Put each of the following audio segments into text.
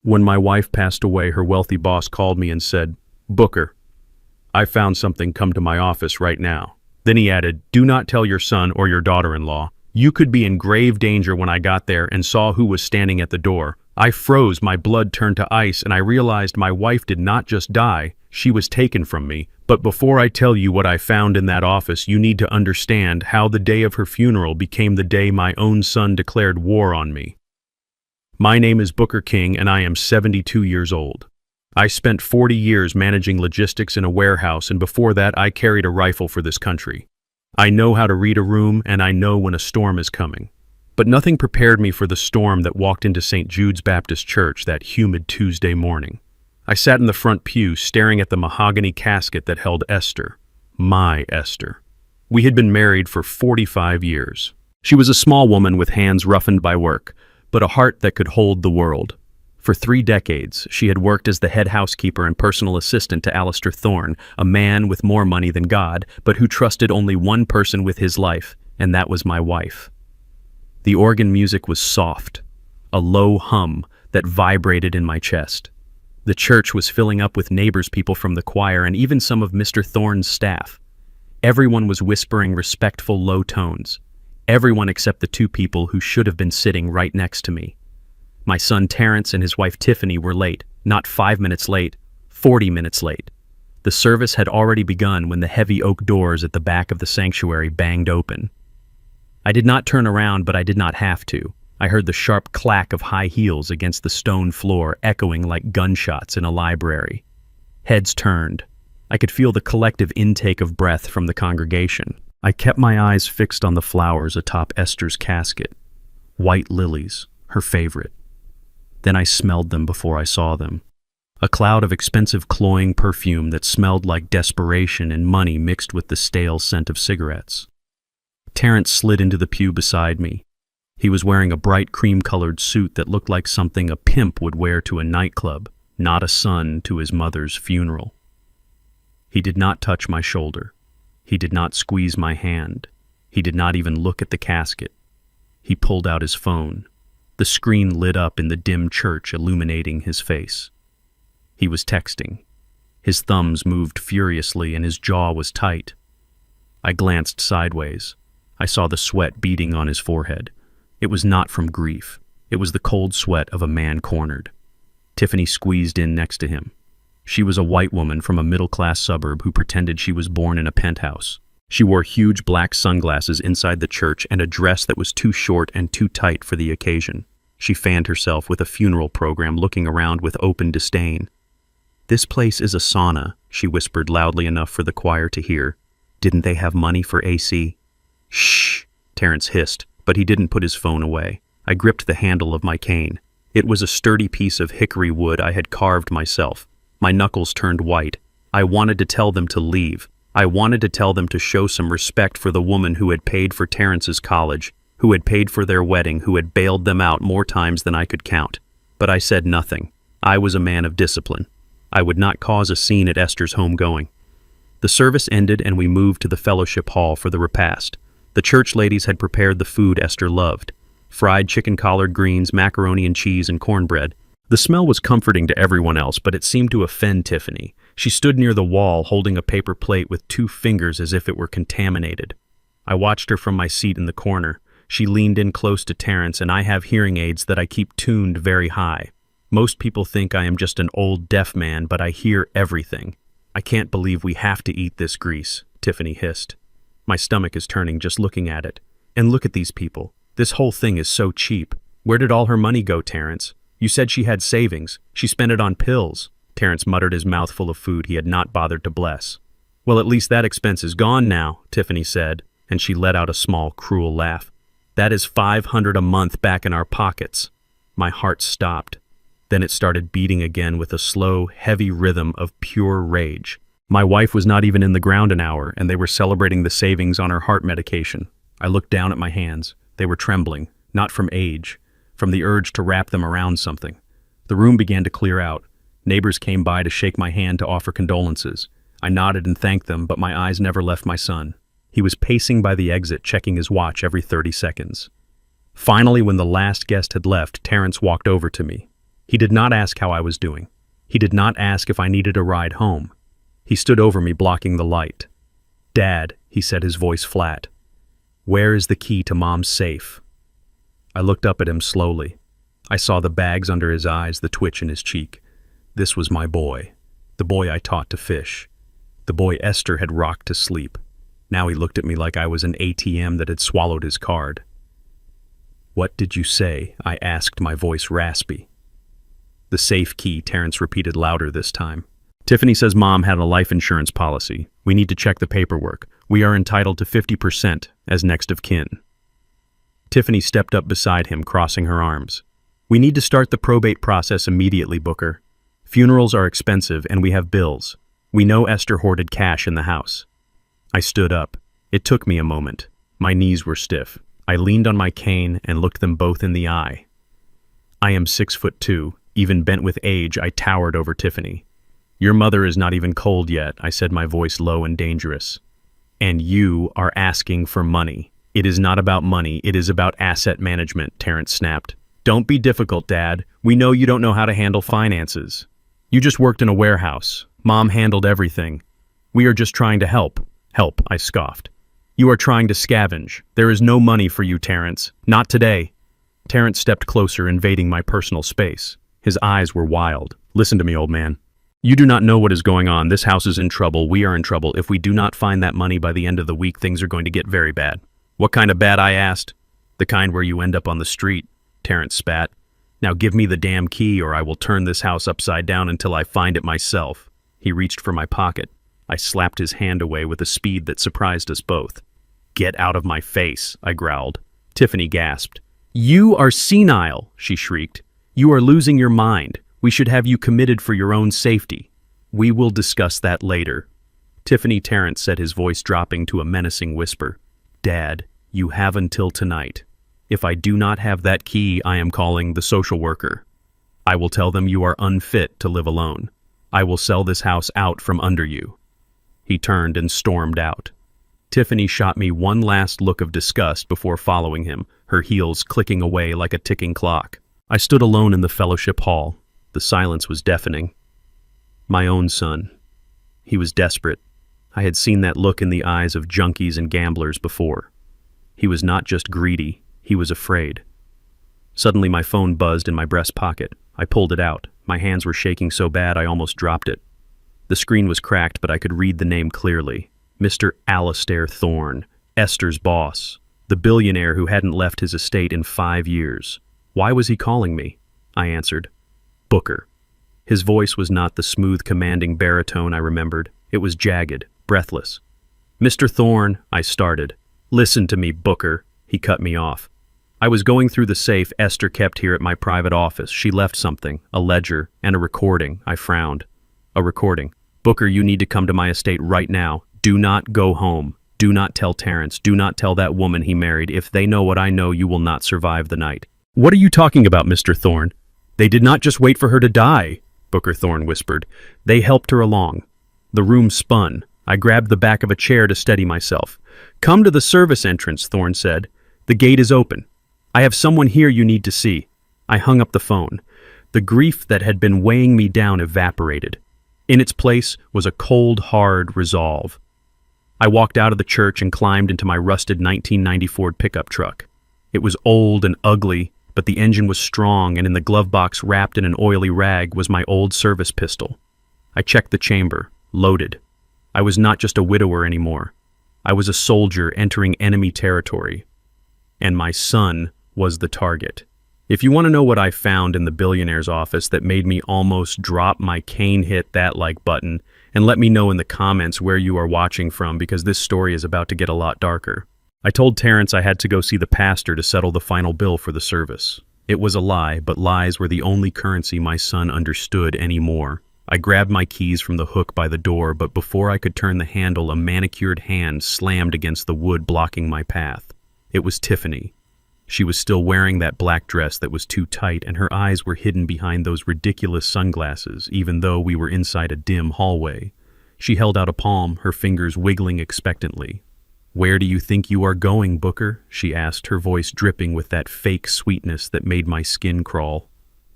When my wife passed away, her wealthy boss called me and said, "Booker, I found something, come to my office right now." Then he added, "Do not tell your son or your daughter-in-law. You could be in grave danger." When I got there and saw who was standing at the door, I froze, my blood turned to ice, and I realized my wife did not just die, she was taken from me. But before I tell you what I found in that office, you need to understand how the day of her funeral became the day my own son declared war on me. My name is Booker King, and I am 72 years old. I spent 40 years managing logistics in a warehouse, and before that I carried a rifle for this country. I know how to read a room, and I know when a storm is coming. But nothing prepared me for the storm that walked into St. Jude's Baptist Church that humid Tuesday morning. I sat in the front pew, staring at the mahogany casket that held Esther, my Esther. We had been married for 45 years. She was a small woman with hands roughened by work, but a heart that could hold the world. For 3 decades, she had worked as the head housekeeper and personal assistant to Alistair Thorne, a man with more money than God, but who trusted only one person with his life, and that was my wife. The organ music was soft, a low hum that vibrated in my chest. The church was filling up with neighbors, people from the choir, and even some of Mr. Thorne's staff. Everyone was whispering respectful low tones. Everyone except the 2 people who should have been sitting right next to me. My son Terrence and his wife Tiffany were late, not 5 minutes late, 40 minutes late. The service had already begun when the heavy oak doors at the back of the sanctuary banged open. I did not turn around, but I did not have to. I heard the sharp clack of high heels against the stone floor echoing like gunshots in a library. Heads turned. I could feel the collective intake of breath from the congregation. I kept my eyes fixed on the flowers atop Esther's casket. White lilies, her favorite. Then I smelled them before I saw them. A cloud of expensive cloying perfume that smelled like desperation and money mixed with the stale scent of cigarettes. Terrence slid into the pew beside me. He was wearing a bright cream-colored suit that looked like something a pimp would wear to a nightclub, not a son to his mother's funeral. He did not touch my shoulder. He did not squeeze my hand. He did not even look at the casket. He pulled out his phone. The screen lit up in the dim church, illuminating his face. He was texting. His thumbs moved furiously and his jaw was tight. I glanced sideways. I saw the sweat beading on his forehead. It was not from grief. It was the cold sweat of a man cornered. Tiffany squeezed in next to him. She was a white woman from a middle-class suburb who pretended she was born in a penthouse. She wore huge black sunglasses inside the church and a dress that was too short and too tight for the occasion. She fanned herself with a funeral program, looking around with open disdain. "This place is a sauna," she whispered loudly enough for the choir to hear. "Didn't they have money for AC?" "Shh," Terrence hissed, but he didn't put his phone away. I gripped the handle of my cane. It was a sturdy piece of hickory wood I had carved myself. My knuckles turned white. I wanted to tell them to leave. I wanted to tell them to show some respect for the woman who had paid for Terrence's college, who had paid for their wedding, who had bailed them out more times than I could count. But I said nothing. I was a man of discipline. I would not cause a scene at Esther's homegoing. The service ended and we moved to the fellowship hall for the repast. The church ladies had prepared the food Esther loved. Fried chicken, collard greens, macaroni and cheese, and cornbread. The smell was comforting to everyone else, but it seemed to offend Tiffany. She stood near the wall, holding a paper plate with 2 fingers as if it were contaminated. I watched her from my seat in the corner. She leaned in close to Terrence, and I have hearing aids that I keep tuned very high. Most people think I am just an old deaf man, but I hear everything. "I can't believe we have to eat this grease," Tiffany hissed. My stomach is turning just looking at it. And look at these people. This whole thing is so cheap. Where did all her money go, Terrence? You said she had savings. She spent it on pills. Terrence muttered, his mouth full of food he had not bothered to bless. "Well, at least that expense is gone now," Tiffany said, and she let out a small, cruel laugh. "That is $500 a month back in our pockets." My heart stopped. Then it started beating again with a slow, heavy rhythm of pure rage. My wife was not even in the ground an hour, and they were celebrating the savings on her heart medication. I looked down at my hands. They were trembling, not from age, from the urge to wrap them around something. The room began to clear out. Neighbors came by to shake my hand to offer condolences. I nodded and thanked them, but my eyes never left my son. He was pacing by the exit, checking his watch every 30 seconds. Finally, when the last guest had left, Terrence walked over to me. He did not ask how I was doing. He did not ask if I needed a ride home. He stood over me, blocking the light. "Dad," he said, his voice flat. "Where is the key to Mom's safe?" I looked up at him slowly. I saw the bags under his eyes, the twitch in his cheek. This was my boy. The boy I taught to fish. The boy Esther had rocked to sleep. Now he looked at me like I was an ATM that had swallowed his card. "What did you say?" I asked, my voice raspy. "The safe key," Terrence repeated louder this time. "Tiffany says Mom had a life insurance policy. We need to check the paperwork. We are entitled to 50% as next of kin." Tiffany stepped up beside him, crossing her arms. "We need to start the probate process immediately, Booker. Funerals are expensive and we have bills. We know Esther hoarded cash in the house." I stood up. It took me a moment. My knees were stiff. I leaned on my cane and looked them both in the eye. I am 6'2". Even bent with age, I towered over Tiffany. "Your mother is not even cold yet," I said, my voice low and dangerous. "And you are asking for money. It is not about money, it is about asset management," Terrence snapped. "Don't be difficult, Dad. We know you don't know how to handle finances. You just worked in a warehouse. Mom handled everything. We are just trying to help." "Help," I scoffed. "You are trying to scavenge. There is no money for you, Terrence. Not today." Terrence stepped closer, invading my personal space. His eyes were wild. "Listen to me, old man. You do not know what is going on. This house is in trouble. We are in trouble. If we do not find that money by the end of the week, things are going to get very bad." "What kind of bad?" I asked. "The kind where you end up on the street," Terrence spat. "Now give me the damn key or I will turn this house upside down until I find it myself." He reached for my pocket. I slapped his hand away with a speed that surprised us both. "Get out of my face," I growled. Tiffany gasped. "You are senile," she shrieked. "You are losing your mind. We should have you committed for your own safety." "We will discuss that later." Tiffany, Terrence said, his voice dropping to a menacing whisper. "Dad, you have until tonight. If I do not have that key, I am calling the social worker. I will tell them you are unfit to live alone. I will sell this house out from under you." He turned and stormed out. Tiffany shot me one last look of disgust before following him, her heels clicking away like a ticking clock. I stood alone in the fellowship hall. The silence was deafening. My own son. He was desperate. I had seen that look in the eyes of junkies and gamblers before. He was not just greedy, he was afraid. Suddenly my phone buzzed in my breast pocket. I pulled it out. My hands were shaking so bad I almost dropped it. The screen was cracked, but I could read the name clearly. Mr. Alistair Thorne, Esther's boss, the billionaire who hadn't left his estate in 5 years. Why was he calling me? I answered. "Booker." His voice was not the smooth, commanding baritone I remembered. It was jagged, breathless. "Mr. Thorne," I started. "Listen to me, Booker," he cut me off. "I was going through the safe Esther kept here at my private office. She left something, a ledger, and a recording." I frowned. "A recording. Booker, you need to come to my estate right now. Do not go home. Do not tell Terrence. Do not tell that woman he married. If they know what I know, you will not survive the night." "What are you talking about, Mr. Thorne? They did not just wait for her to die," Booker Thorne whispered. "They helped her along." The room spun. I grabbed the back of a chair to steady myself. "Come to the service entrance," Thorne said. "The gate is open. I have someone here you need to see." I hung up the phone. The grief that had been weighing me down evaporated. In its place was a cold, hard resolve. I walked out of the church and climbed into my rusted 1990 Ford pickup truck. It was old and ugly, but the engine was strong, and in the glove box wrapped in an oily rag was my old service pistol. I checked the chamber, loaded. I was not just a widower anymore. I was a soldier entering enemy territory. And my son was the target. If you want to know what I found in the billionaire's office that made me almost drop my cane hit that like button, and let me know in the comments where you are watching from, because this story is about to get a lot darker. I told Terrence I had to go see the pastor to settle the final bill for the service. It was a lie, but lies were the only currency my son understood anymore. I grabbed my keys from the hook by the door, but before I could turn the handle, a manicured hand slammed against the wood, blocking my path. It was Tiffany. She was still wearing that black dress that was too tight, and her eyes were hidden behind those ridiculous sunglasses, even though we were inside a dim hallway. She held out a palm, her fingers wiggling expectantly. "Where do you think you are going, Booker?" she asked, her voice dripping with that fake sweetness that made my skin crawl.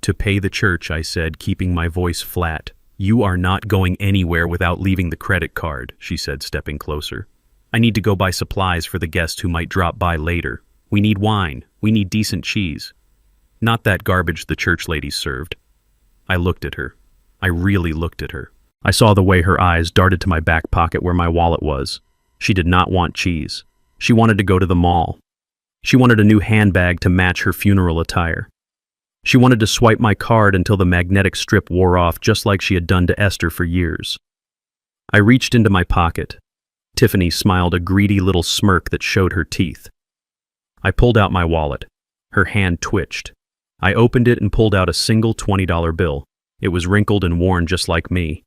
To pay the church, I said, keeping my voice flat. You are not going anywhere without leaving the credit card, she said, stepping closer. I need to go buy supplies for the guests who might drop by later. We need wine. We need decent cheese. Not that garbage the church ladies served. I looked at her. I really looked at her. I saw the way her eyes darted to my back pocket where my wallet was. She did not want cheese. She wanted to go to the mall. She wanted a new handbag to match her funeral attire. She wanted to swipe my card until the magnetic strip wore off, just like she had done to Esther for years. I reached into my pocket. Tiffany smiled a greedy little smirk that showed her teeth. I pulled out my wallet. Her hand twitched. I opened it and pulled out a single $20 bill. It was wrinkled and worn just like me.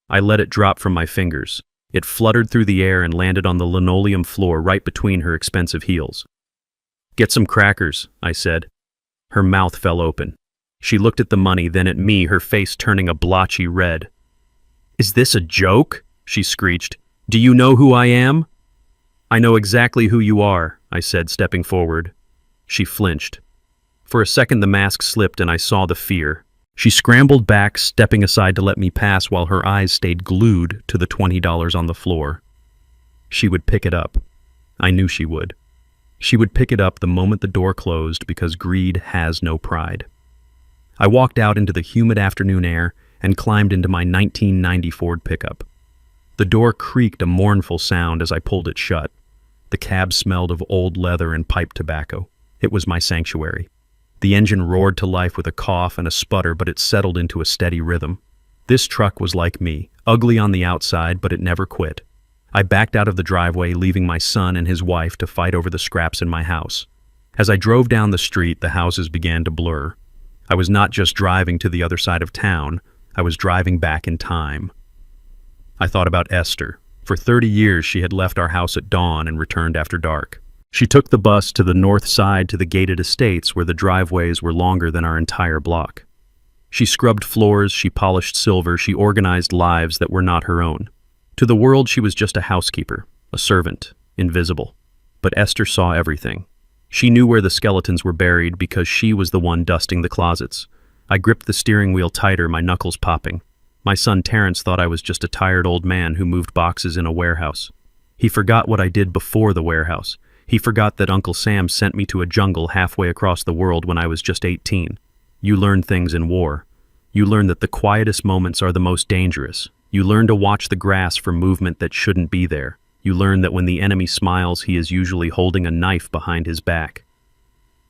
I let it drop from my fingers. It fluttered through the air and landed on the linoleum floor right between her expensive heels. Get some crackers, I said. Her mouth fell open. She looked at the money, then at me, her face turning a blotchy red. Is this a joke? She screeched. Do you know who I am? I know exactly who you are, I said, stepping forward. She flinched. For a second the mask slipped and I saw the fear. She scrambled back, stepping aside to let me pass while her eyes stayed glued to the $20 on the floor. She would pick it up. I knew she would. She would pick it up the moment the door closed because greed has no pride. I walked out into the humid afternoon air and climbed into my 1990 Ford pickup. The door creaked a mournful sound as I pulled it shut. The cab smelled of old leather and pipe tobacco. It was my sanctuary. The engine roared to life with a cough and a sputter, but it settled into a steady rhythm. This truck was like me, ugly on the outside, but it never quit. I backed out of the driveway, leaving my son and his wife to fight over the scraps in my house. As I drove down the street, the houses began to blur. I was not just driving to the other side of town, I was driving back in time. I thought about Esther. For 30 years, she had left our house at dawn and returned after dark. She took the bus to the north side to the gated estates where the driveways were longer than our entire block. She scrubbed floors, she polished silver, she organized lives that were not her own. To the world, she was just a housekeeper, a servant, invisible. But Esther saw everything. She knew where the skeletons were buried because she was the one dusting the closets. I gripped the steering wheel tighter, my knuckles popping. My son Terrence thought I was just a tired old man who moved boxes in a warehouse. He forgot what I did before the warehouse. He forgot that Uncle Sam sent me to a jungle halfway across the world when I was just 18. You learn things in war. You learn that the quietest moments are the most dangerous. You learn to watch the grass for movement that shouldn't be there. You learn that when the enemy smiles, he is usually holding a knife behind his back.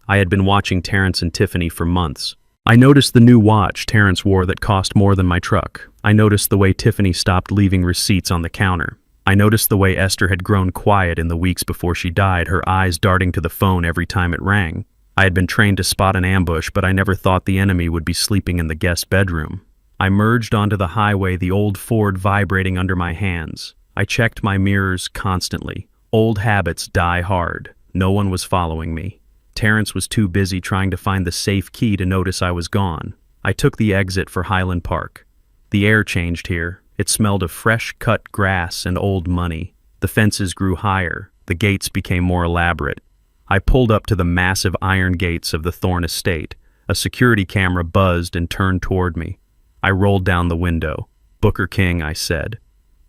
I had been watching Terrence and Tiffany for months. I noticed the new watch Terrence wore that cost more than my truck. I noticed the way Tiffany stopped leaving receipts on the counter. I noticed the way Esther had grown quiet in the weeks before she died, her eyes darting to the phone every time it rang. I had been trained to spot an ambush, but I never thought the enemy would be sleeping in the guest bedroom. I merged onto the highway, the old Ford vibrating under my hands. I checked my mirrors constantly. Old habits die hard. No one was following me. Terrence was too busy trying to find the safe key to notice I was gone. I took the exit for Highland Park. The air changed here. It smelled of fresh-cut grass and old money. The fences grew higher. The gates became more elaborate. I pulled up to the massive iron gates of the Thorne estate. A security camera buzzed and turned toward me. I rolled down the window. Booker King, I said.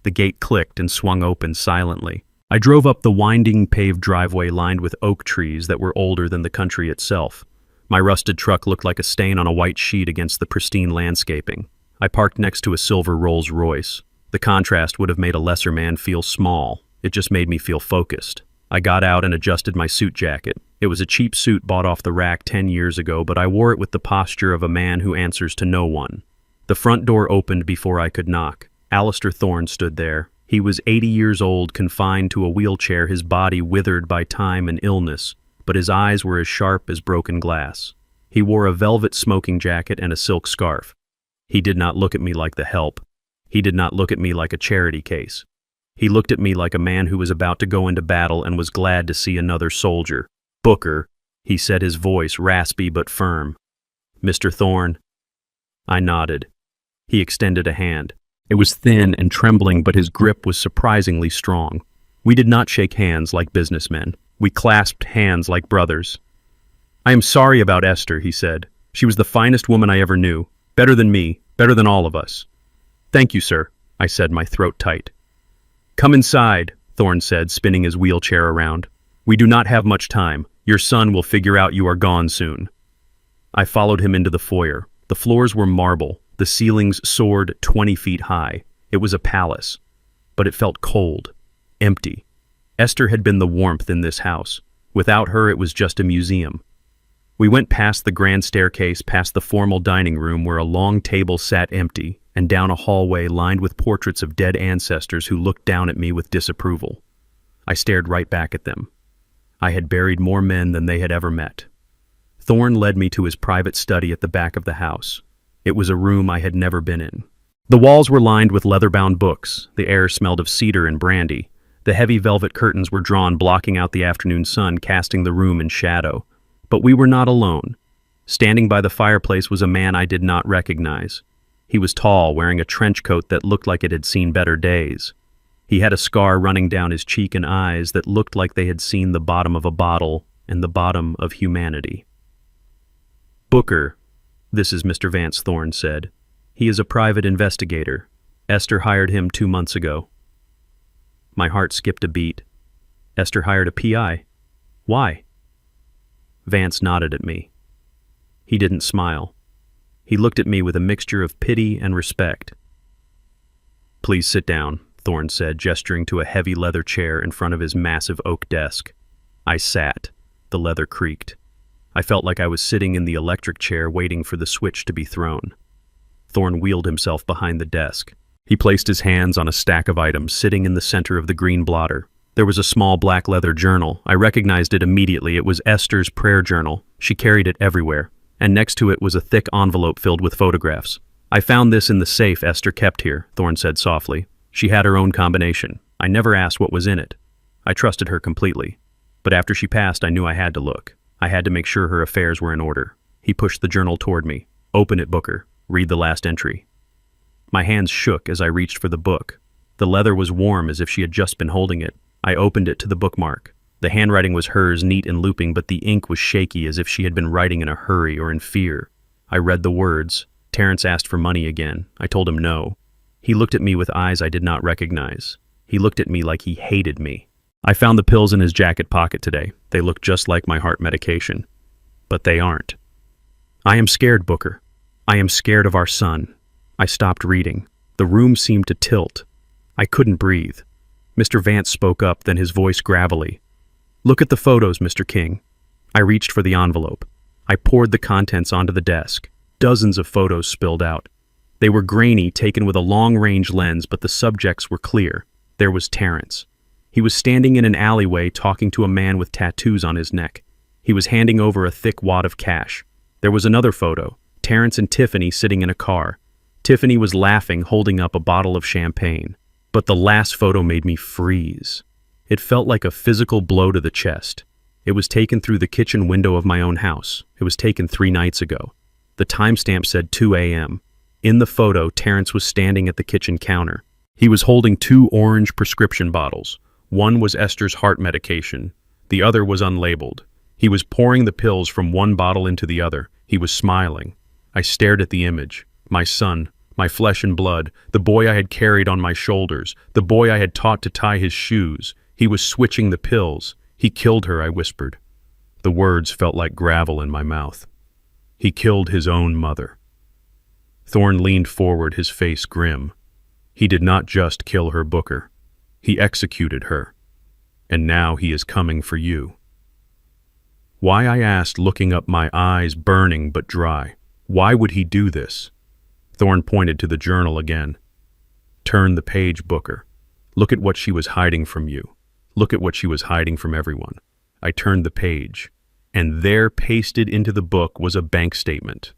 The gate clicked and swung open silently. I drove up the winding paved driveway lined with oak trees that were older than the country itself. My rusted truck looked like a stain on a white sheet against the pristine landscaping. I parked next to a silver Rolls Royce. The contrast would have made a lesser man feel small. It just made me feel focused. I got out and adjusted my suit jacket. It was a cheap suit bought off the rack 10 years ago, but I wore it with the posture of a man who answers to no one. The front door opened before I could knock. Alistair Thorne stood there. He was 80 years old, confined to a wheelchair, his body withered by time and illness, but his eyes were as sharp as broken glass. He wore a velvet smoking jacket and a silk scarf. He did not look at me like the help. He did not look at me like a charity case. He looked at me like a man who was about to go into battle and was glad to see another soldier. "Booker," he said, his voice raspy but firm. "Mr. Thorne." I nodded. He extended a hand. It was thin and trembling, but his grip was surprisingly strong. We did not shake hands like businessmen. We clasped hands like brothers. "I am sorry about Esther," he said. She was the finest woman I ever knew. Better than me, better than all of us. Thank you, sir, I said, my throat tight. Come inside, Thorne said, spinning his wheelchair around. We do not have much time. Your son will figure out you are gone soon. I followed him into the foyer. The floors were marble. The ceilings soared 20 feet high. It was a palace. But it felt cold, empty. Esther had been the warmth in this house. Without her, it was just a museum. We went past the grand staircase, past the formal dining room where a long table sat empty, and down a hallway lined with portraits of dead ancestors who looked down at me with disapproval. I stared right back at them. I had buried more men than they had ever met. Thorne led me to his private study at the back of the house. It was a room I had never been in. The walls were lined with leather-bound books. The air smelled of cedar and brandy. The heavy velvet curtains were drawn, blocking out the afternoon sun, casting the room in shadow. But we were not alone. Standing by the fireplace was a man I did not recognize. He was tall, wearing a trench coat that looked like it had seen better days. He had a scar running down his cheek and eyes that looked like they had seen the bottom of a bottle and the bottom of humanity. Booker, this is Mr. Vance, Thorne said. He is a private investigator. Esther hired him 2 months ago. My heart skipped a beat. Esther hired a PI. Why? Vance nodded at me. He didn't smile. He looked at me with a mixture of pity and respect. Please sit down, Thorne said, gesturing to a heavy leather chair in front of his massive oak desk. I sat. The leather creaked. I felt like I was sitting in the electric chair waiting for the switch to be thrown. Thorne wheeled himself behind the desk. He placed his hands on a stack of items sitting in the center of the green blotter. There was a small black leather journal. I recognized it immediately. It was Esther's prayer journal. She carried it everywhere. And next to it was a thick envelope filled with photographs. I found this in the safe Esther kept here, Thorne said softly. She had her own combination. I never asked what was in it. I trusted her completely. But after she passed, I knew I had to look. I had to make sure her affairs were in order. He pushed the journal toward me. Open it, Booker. Read the last entry. My hands shook as I reached for the book. The leather was warm as if she had just been holding it. I opened it to the bookmark. The handwriting was hers, neat and looping, but the ink was shaky as if she had been writing in a hurry or in fear. I read the words. Terrence asked for money again. I told him no. He looked at me with eyes I did not recognize. He looked at me like he hated me. I found the pills in his jacket pocket today. They look just like my heart medication. But they aren't. I am scared, Booker. I am scared of our son. I stopped reading. The room seemed to tilt. I couldn't breathe. Mr. Vance spoke up, then his voice gravelly. Look at the photos, Mr. King. I reached for the envelope. I poured the contents onto the desk. Dozens of photos spilled out. They were grainy, taken with a long-range lens, but the subjects were clear. There was Terrence. He was standing in an alleyway talking to a man with tattoos on his neck. He was handing over a thick wad of cash. There was another photo, Terrence and Tiffany sitting in a car. Tiffany was laughing, holding up a bottle of champagne. But the last photo made me freeze. It felt like a physical blow to the chest. It was taken through the kitchen window of my own house. It was taken 3 nights ago. The timestamp said 2 a.m. In the photo, Terrence was standing at the kitchen counter. He was holding 2 orange prescription bottles. One was Esther's heart medication. The other was unlabeled. He was pouring the pills from one bottle into the other. He was smiling. I stared at the image. My son, my flesh and blood, the boy I had carried on my shoulders, the boy I had taught to tie his shoes. He was switching the pills. He killed her, I whispered. The words felt like gravel in my mouth. He killed his own mother. Thorne leaned forward, his face grim. He did not just kill her, Booker. He executed her. And now he is coming for you. Why, I asked, looking up, my eyes burning but dry. Why would he do this? Thorne pointed to the journal again. Turn the page, Booker. Look at what she was hiding from you. Look at what she was hiding from everyone. I turned the page, and there, pasted into the book, was a bank statement.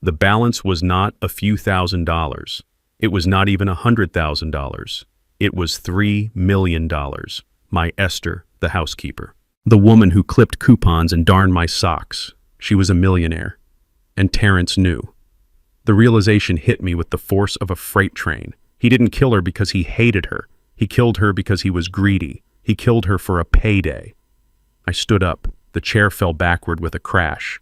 The balance was not a few $1,000s. It was not even $100,000. It was $3 million. My Esther, the housekeeper. The woman who clipped coupons and darned my socks. She was a millionaire. And Terrence knew. The realization hit me with the force of a freight train. He didn't kill her because he hated her. He killed her because he was greedy. He killed her for a payday. I stood up. The chair fell backward with a crash.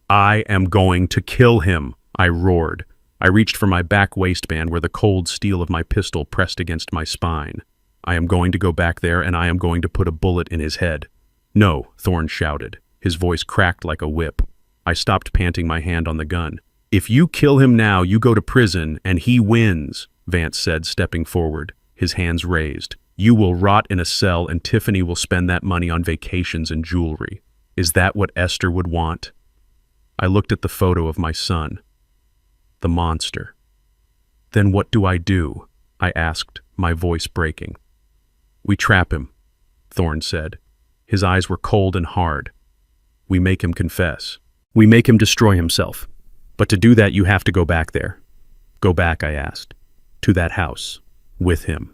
I am going to kill him, I roared. I reached for my back waistband where the cold steel of my pistol pressed against my spine. I am going to go back there and I am going to put a bullet in his head. No, Thorne shouted. His voice cracked like a whip. I stopped, panting my hand on the gun. If you kill him now, you go to prison and he wins, Vance said, stepping forward, his hands raised. You will rot in a cell and Tiffany will spend that money on vacations and jewelry. Is that what Esther would want? I looked at the photo of my son. The monster. Then what do? I asked, my voice breaking. We trap him, Thorne said. His eyes were cold and hard. We make him confess. We make him destroy himself. But to do that, you have to go back there. Go back, I asked. To that house. With him.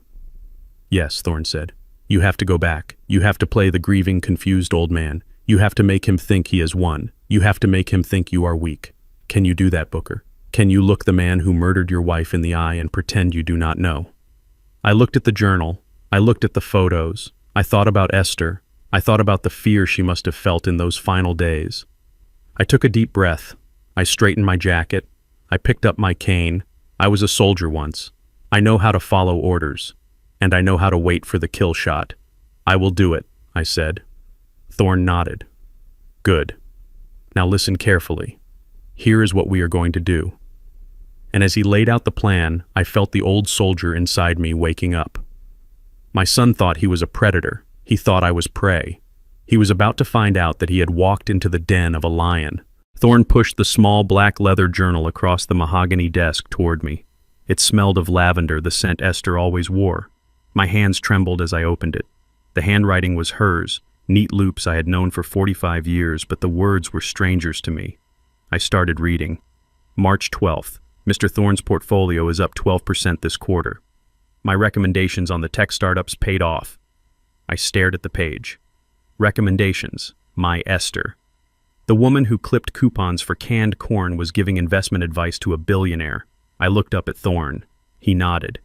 Yes, Thorne said. You have to go back. You have to play the grieving, confused old man. You have to make him think he has won. You have to make him think you are weak. Can you do that, Booker? Can you look the man who murdered your wife in the eye and pretend you do not know? I looked at the journal. I looked at the photos. I thought about Esther. I thought about the fear she must have felt in those final days. I took a deep breath. I straightened my jacket. I picked up my cane. I was a soldier once. I know how to follow orders. And I know how to wait for the kill shot. I will do it, I said. Thorne nodded. Good. Now listen carefully. Here is what we are going to do. And as he laid out the plan, I felt the old soldier inside me waking up. My son thought he was a predator. He thought I was prey. He was about to find out that he had walked into the den of a lion. Thorne pushed the small black leather journal across the mahogany desk toward me. It smelled of lavender, the scent Esther always wore. My hands trembled as I opened it. The handwriting was hers, neat loops I had known for 45 years, but the words were strangers to me. I started reading. March 12th. Mr. Thorne's portfolio is up 12% this quarter. My recommendations on the tech startups paid off. I stared at the page. Recommendations. My Esther. The woman who clipped coupons for canned corn was giving investment advice to a billionaire. I looked up at Thorne. He nodded.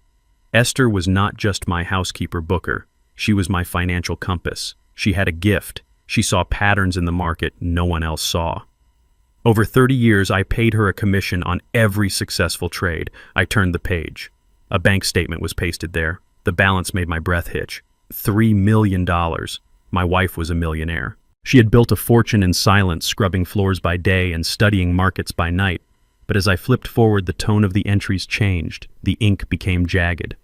Esther was not just my housekeeper, Booker. She was my financial compass. She had a gift. She saw patterns in the market no one else saw. Over 30 years, I paid her a commission on every successful trade. I turned the page. A bank statement was pasted there. The balance made my breath hitch. $3 million. My wife was a millionaire. She had built a fortune in silence, scrubbing floors by day and studying markets by night. But as I flipped forward, the tone of the entries changed. The ink became jagged.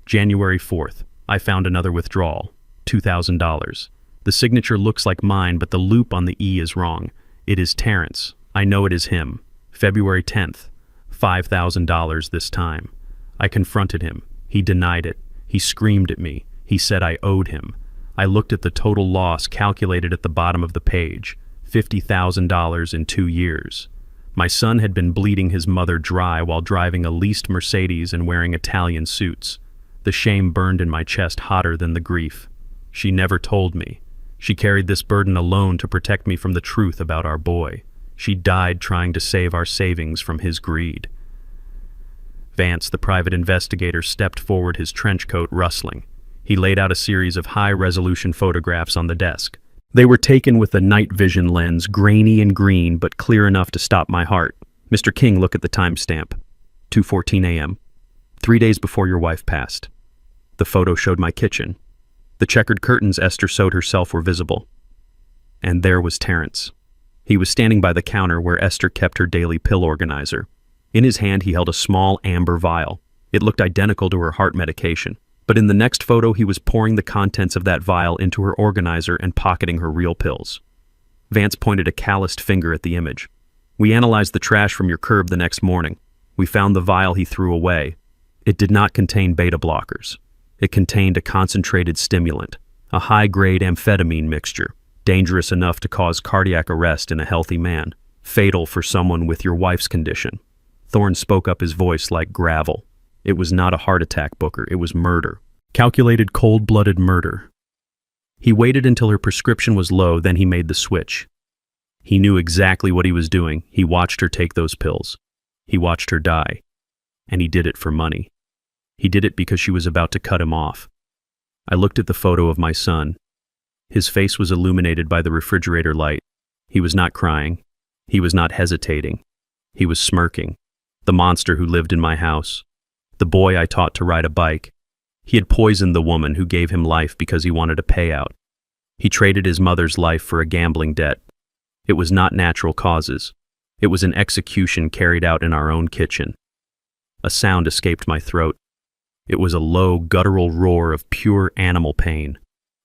January 4th. I found another withdrawal. $2,000. The signature looks like mine, but the loop on the E is wrong. It is Terrence. I know it is him. February 10th. $5,000 this time. I confronted him. He denied it. He screamed at me. He said I owed him. I looked at the total loss calculated at the bottom of the page. $50,000 in 2 years. My son had been bleeding his mother dry while driving a leased Mercedes and wearing Italian suits. The shame burned in my chest hotter than the grief. She never told me. She carried this burden alone to protect me from the truth about our boy. She died trying to save our savings from his greed. Vance, the private investigator, stepped forward, his trench coat rustling. He laid out a series of high-resolution photographs on the desk. They were taken with a night vision lens, grainy and green, but clear enough to stop my heart. Mr. King, look at the timestamp. 2:14 a.m. 3 days before your wife passed. The photo showed my kitchen. The checkered curtains Esther sewed herself were visible. And there was Terrence. He was standing by the counter where Esther kept her daily pill organizer. In his hand, he held a small amber vial. It looked identical to her heart medication. But in the next photo, he was pouring the contents of that vial into her organizer and pocketing her real pills. Vance pointed a calloused finger at the image. We analyzed the trash from your curb the next morning. We found the vial he threw away. It did not contain beta blockers. It contained a concentrated stimulant, a high-grade amphetamine mixture, dangerous enough to cause cardiac arrest in a healthy man, fatal for someone with your wife's condition. Thorne spoke up, his voice like gravel. It was not a heart attack, Booker. It was murder. Calculated, cold-blooded murder. He waited until her prescription was low, then he made the switch. He knew exactly what he was doing. He watched her take those pills. He watched her die. And he did it for money. He did it because she was about to cut him off. I looked at the photo of my son. His face was illuminated by the refrigerator light. He was not crying. He was not hesitating. He was smirking. The monster who lived in my house. The boy I taught to ride a bike. He had poisoned the woman who gave him life because he wanted a payout. He traded his mother's life for a gambling debt. It was not natural causes. It was an execution carried out in our own kitchen. A sound escaped my throat. It was a low, guttural roar of pure animal pain.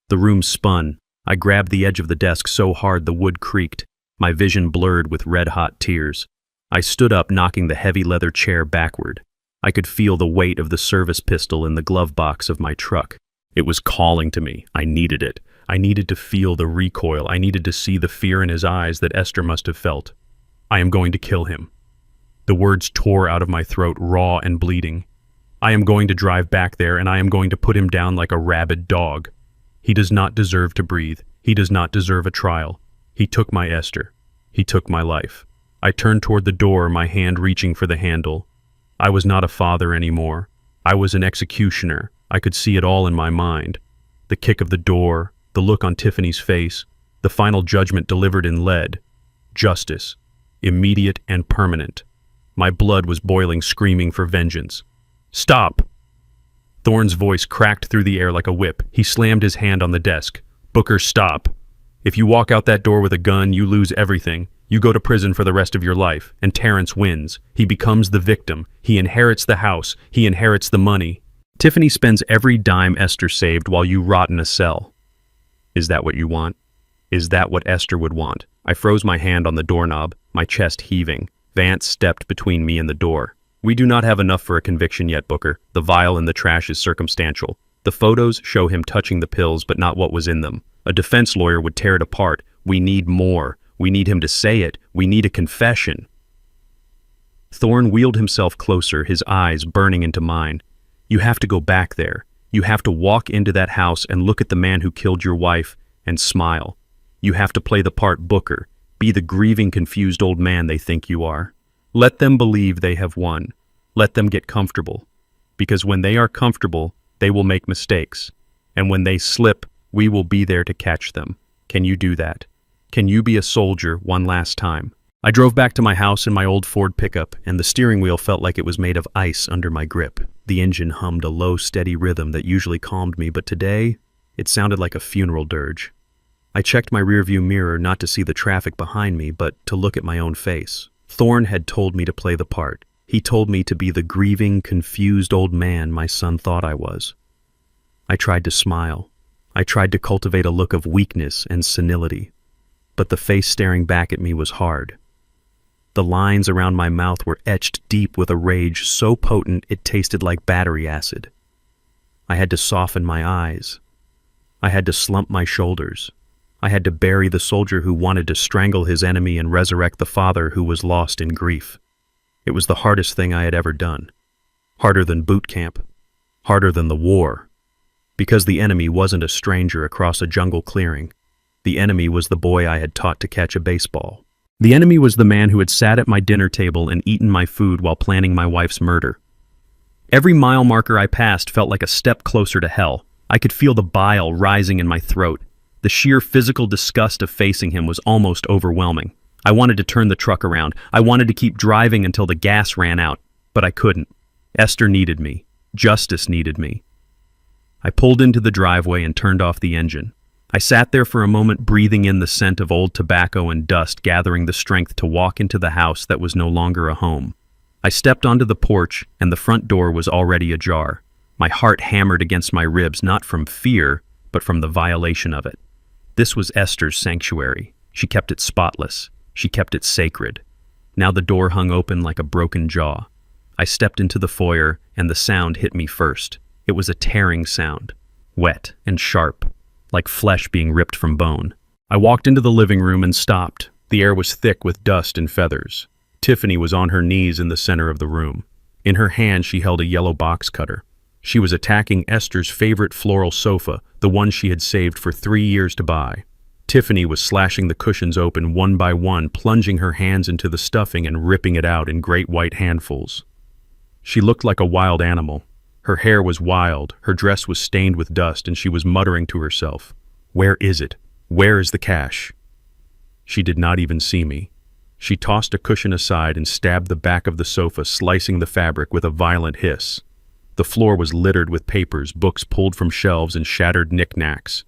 The room spun. I grabbed the edge of the desk so hard the wood creaked, my vision blurred with red-hot tears. I stood up, knocking the heavy leather chair backward. I could feel the weight of the service pistol in the glove box of my truck. It was calling to me. I needed it. I needed to feel the recoil. I needed to see the fear in his eyes that Esther must have felt. I am going to kill him. The words tore out of my throat, raw and bleeding. I am going to drive back there, and I am going to put him down like a rabid dog. He does not deserve to breathe. He does not deserve a trial. He took my Esther. He took my life. I turned toward the door, my hand reaching for the handle. I was not a father anymore. I was an executioner. I could see it all in my mind. The kick of the door, the look on Tiffany's face, the final judgment delivered in lead. Justice. Immediate and permanent. My blood was boiling, screaming for vengeance. Stop! Thorne's voice cracked through the air like a whip. He slammed his hand on the desk. Booker, stop. If you walk out that door with a gun, you lose everything. You go to prison for the rest of your life, and Terrence wins. He becomes the victim. He inherits the house. He inherits the money. Tiffany spends every dime Esther saved while you rot in a cell. Is that what you want? Is that what Esther would want? I froze my hand on the doorknob, my chest heaving. Vance stepped between me and the door. We do not have enough for a conviction yet, Booker. The vial in the trash is circumstantial. The photos show him touching the pills, but not what was in them. A defense lawyer would tear it apart. We need more. We need him to say it. We need a confession. Thorne wheeled himself closer, his eyes burning into mine. You have to go back there. You have to walk into that house and look at the man who killed your wife and smile. You have to play the part Booker. Be the grieving, confused old man they think you are. Let them believe they have won. Let them get comfortable. Because when they are comfortable, they will make mistakes. And when they slip, we will be there to catch them. Can you do that? Can you be a soldier one last time? I drove back to my house in my old Ford pickup, and the steering wheel felt like it was made of ice under my grip. The engine hummed a low, steady rhythm that usually calmed me, but today, it sounded like a funeral dirge. I checked my rearview mirror not to see the traffic behind me, but to look at my own face. Thorne had told me to play the part. He told me to be the grieving, confused old man my son thought I was. I tried to smile. I tried to cultivate a look of weakness and senility. But the face staring back at me was hard. The lines around my mouth were etched deep with a rage so potent it tasted like battery acid. I had to soften my eyes. I had to slump my shoulders. I had to bury the soldier who wanted to strangle his enemy and resurrect the father who was lost in grief. It was the hardest thing I had ever done. Harder than boot camp. Harder than the war. Because the enemy wasn't a stranger across a jungle clearing. The enemy was the boy I had taught to catch a baseball. The enemy was the man who had sat at my dinner table and eaten my food while planning my wife's murder. Every mile marker I passed felt like a step closer to hell. I could feel the bile rising in my throat. The sheer physical disgust of facing him was almost overwhelming. I wanted to turn the truck around. I wanted to keep driving until the gas ran out, but I couldn't. Esther needed me. Justice needed me. I pulled into the driveway and turned off the engine. I sat there for a moment, breathing in the scent of old tobacco and dust, gathering the strength to walk into the house that was no longer a home. I stepped onto the porch, and the front door was already ajar. My heart hammered against my ribs, not from fear, but from the violation of it. This was Esther's sanctuary. She kept it spotless. She kept it sacred. Now the door hung open like a broken jaw. I stepped into the foyer, and the sound hit me first. It was a tearing sound, wet and sharp, like flesh being ripped from bone. I walked into the living room and stopped. The air was thick with dust and feathers. Tiffany was on her knees in the center of the room. In her hand, she held a yellow box cutter. She was attacking Esther's favorite floral sofa, the one she had saved for 3 years to buy. Tiffany was slashing the cushions open one by one, plunging her hands into the stuffing and ripping it out in great white handfuls. She looked like a wild animal. Her hair was wild, her dress was stained with dust, and she was muttering to herself, "Where is it? Where is the cash?" She did not even see me. She tossed a cushion aside and stabbed the back of the sofa, slicing the fabric with a violent hiss. The floor was littered with papers, books pulled from shelves, and shattered knickknacks.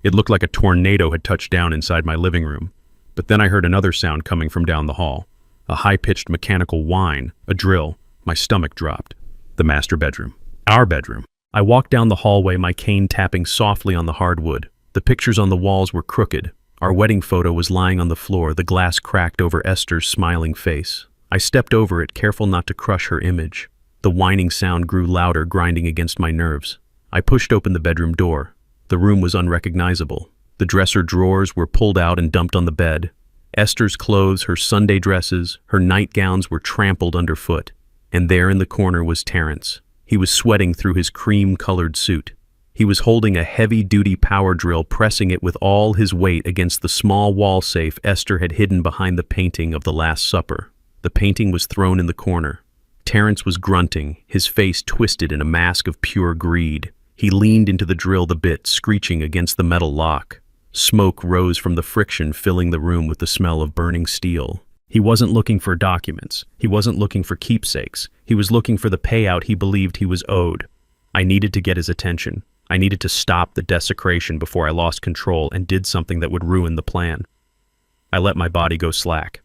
It looked like a tornado had touched down inside my living room. But then I heard another sound coming from down the hall. A high-pitched mechanical whine, a drill. My stomach dropped. The master bedroom. Our bedroom. I walked down the hallway, my cane tapping softly on the hardwood. The pictures on the walls were crooked. Our wedding photo was lying on the floor, the glass cracked over Esther's smiling face. I stepped over it, careful not to crush her image. The whining sound grew louder, grinding against my nerves. I pushed open the bedroom door. The room was unrecognizable. The dresser drawers were pulled out and dumped on the bed. Esther's clothes, her Sunday dresses, her nightgowns were trampled underfoot. And there in the corner was Terrence. He was sweating through his cream-colored suit. He was holding a heavy-duty power drill, pressing it with all his weight against the small wall safe Esther had hidden behind the painting of the Last Supper. The painting was thrown in the corner. Terrence was grunting, his face twisted in a mask of pure greed. He leaned into the drill, the bit screeching against the metal lock. Smoke rose from the friction, filling the room with the smell of burning steel. He wasn't looking for documents. He wasn't looking for keepsakes. He was looking for the payout he believed he was owed. I needed to get his attention. I needed to stop the desecration before I lost control and did something that would ruin the plan. I let my body go slack.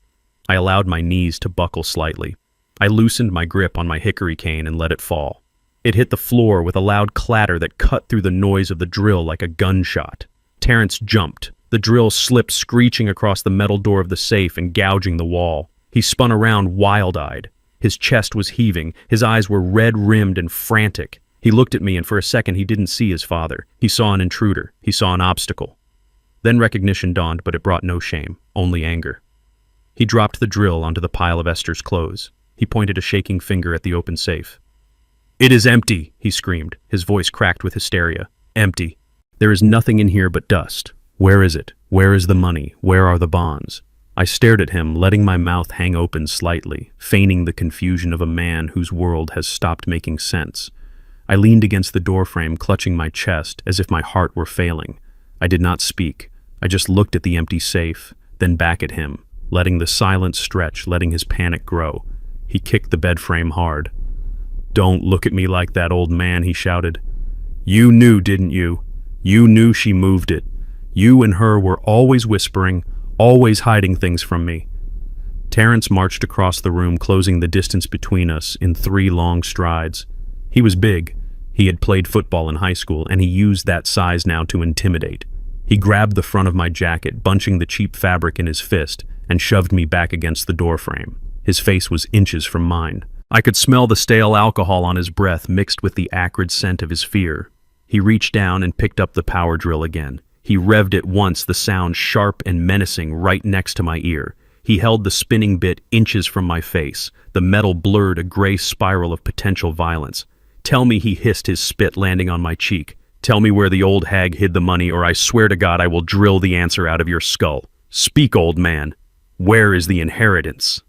I allowed my knees to buckle slightly. I loosened my grip on my hickory cane and let it fall. It hit the floor with a loud clatter that cut through the noise of the drill like a gunshot. Terrence jumped. The drill slipped, screeching across the metal door of the safe and gouging the wall. He spun around, wild-eyed. His chest was heaving. His eyes were red-rimmed and frantic. He looked at me, and for a second he didn't see his father. He saw an intruder. He saw an obstacle. Then recognition dawned, but it brought no shame, only anger. He dropped the drill onto the pile of Esther's clothes. He pointed a shaking finger at the open safe. "It is empty," he screamed, his voice cracked with hysteria. "Empty. There is nothing in here but dust. Where is it? Where is the money? Where are the bonds?" I stared at him, letting my mouth hang open slightly, feigning the confusion of a man whose world has stopped making sense. I leaned against the doorframe, clutching my chest as if my heart were failing. I did not speak. I just looked at the empty safe, then back at him, letting the silence stretch, letting his panic grow. He kicked the bed frame hard. "Don't look at me like that, old man," he shouted. "You knew, didn't you? You knew she moved it. You and her were always whispering, always hiding things from me." Terrence marched across the room, closing the distance between us in 3 long strides. He was big. He had played football in high school, and he used that size now to intimidate. He grabbed the front of my jacket, bunching the cheap fabric in his fist, and shoved me back against the doorframe. His face was inches from mine. I could smell the stale alcohol on his breath mixed with the acrid scent of his fear. He reached down and picked up the power drill again. He revved it once, the sound sharp and menacing right next to my ear. He held the spinning bit inches from my face. The metal blurred a gray spiral of potential violence. "Tell me," he hissed, his spit landing on my cheek. "Tell me where the old hag hid the money, or I swear to God I will drill the answer out of your skull. Speak, old man. Where is the inheritance?"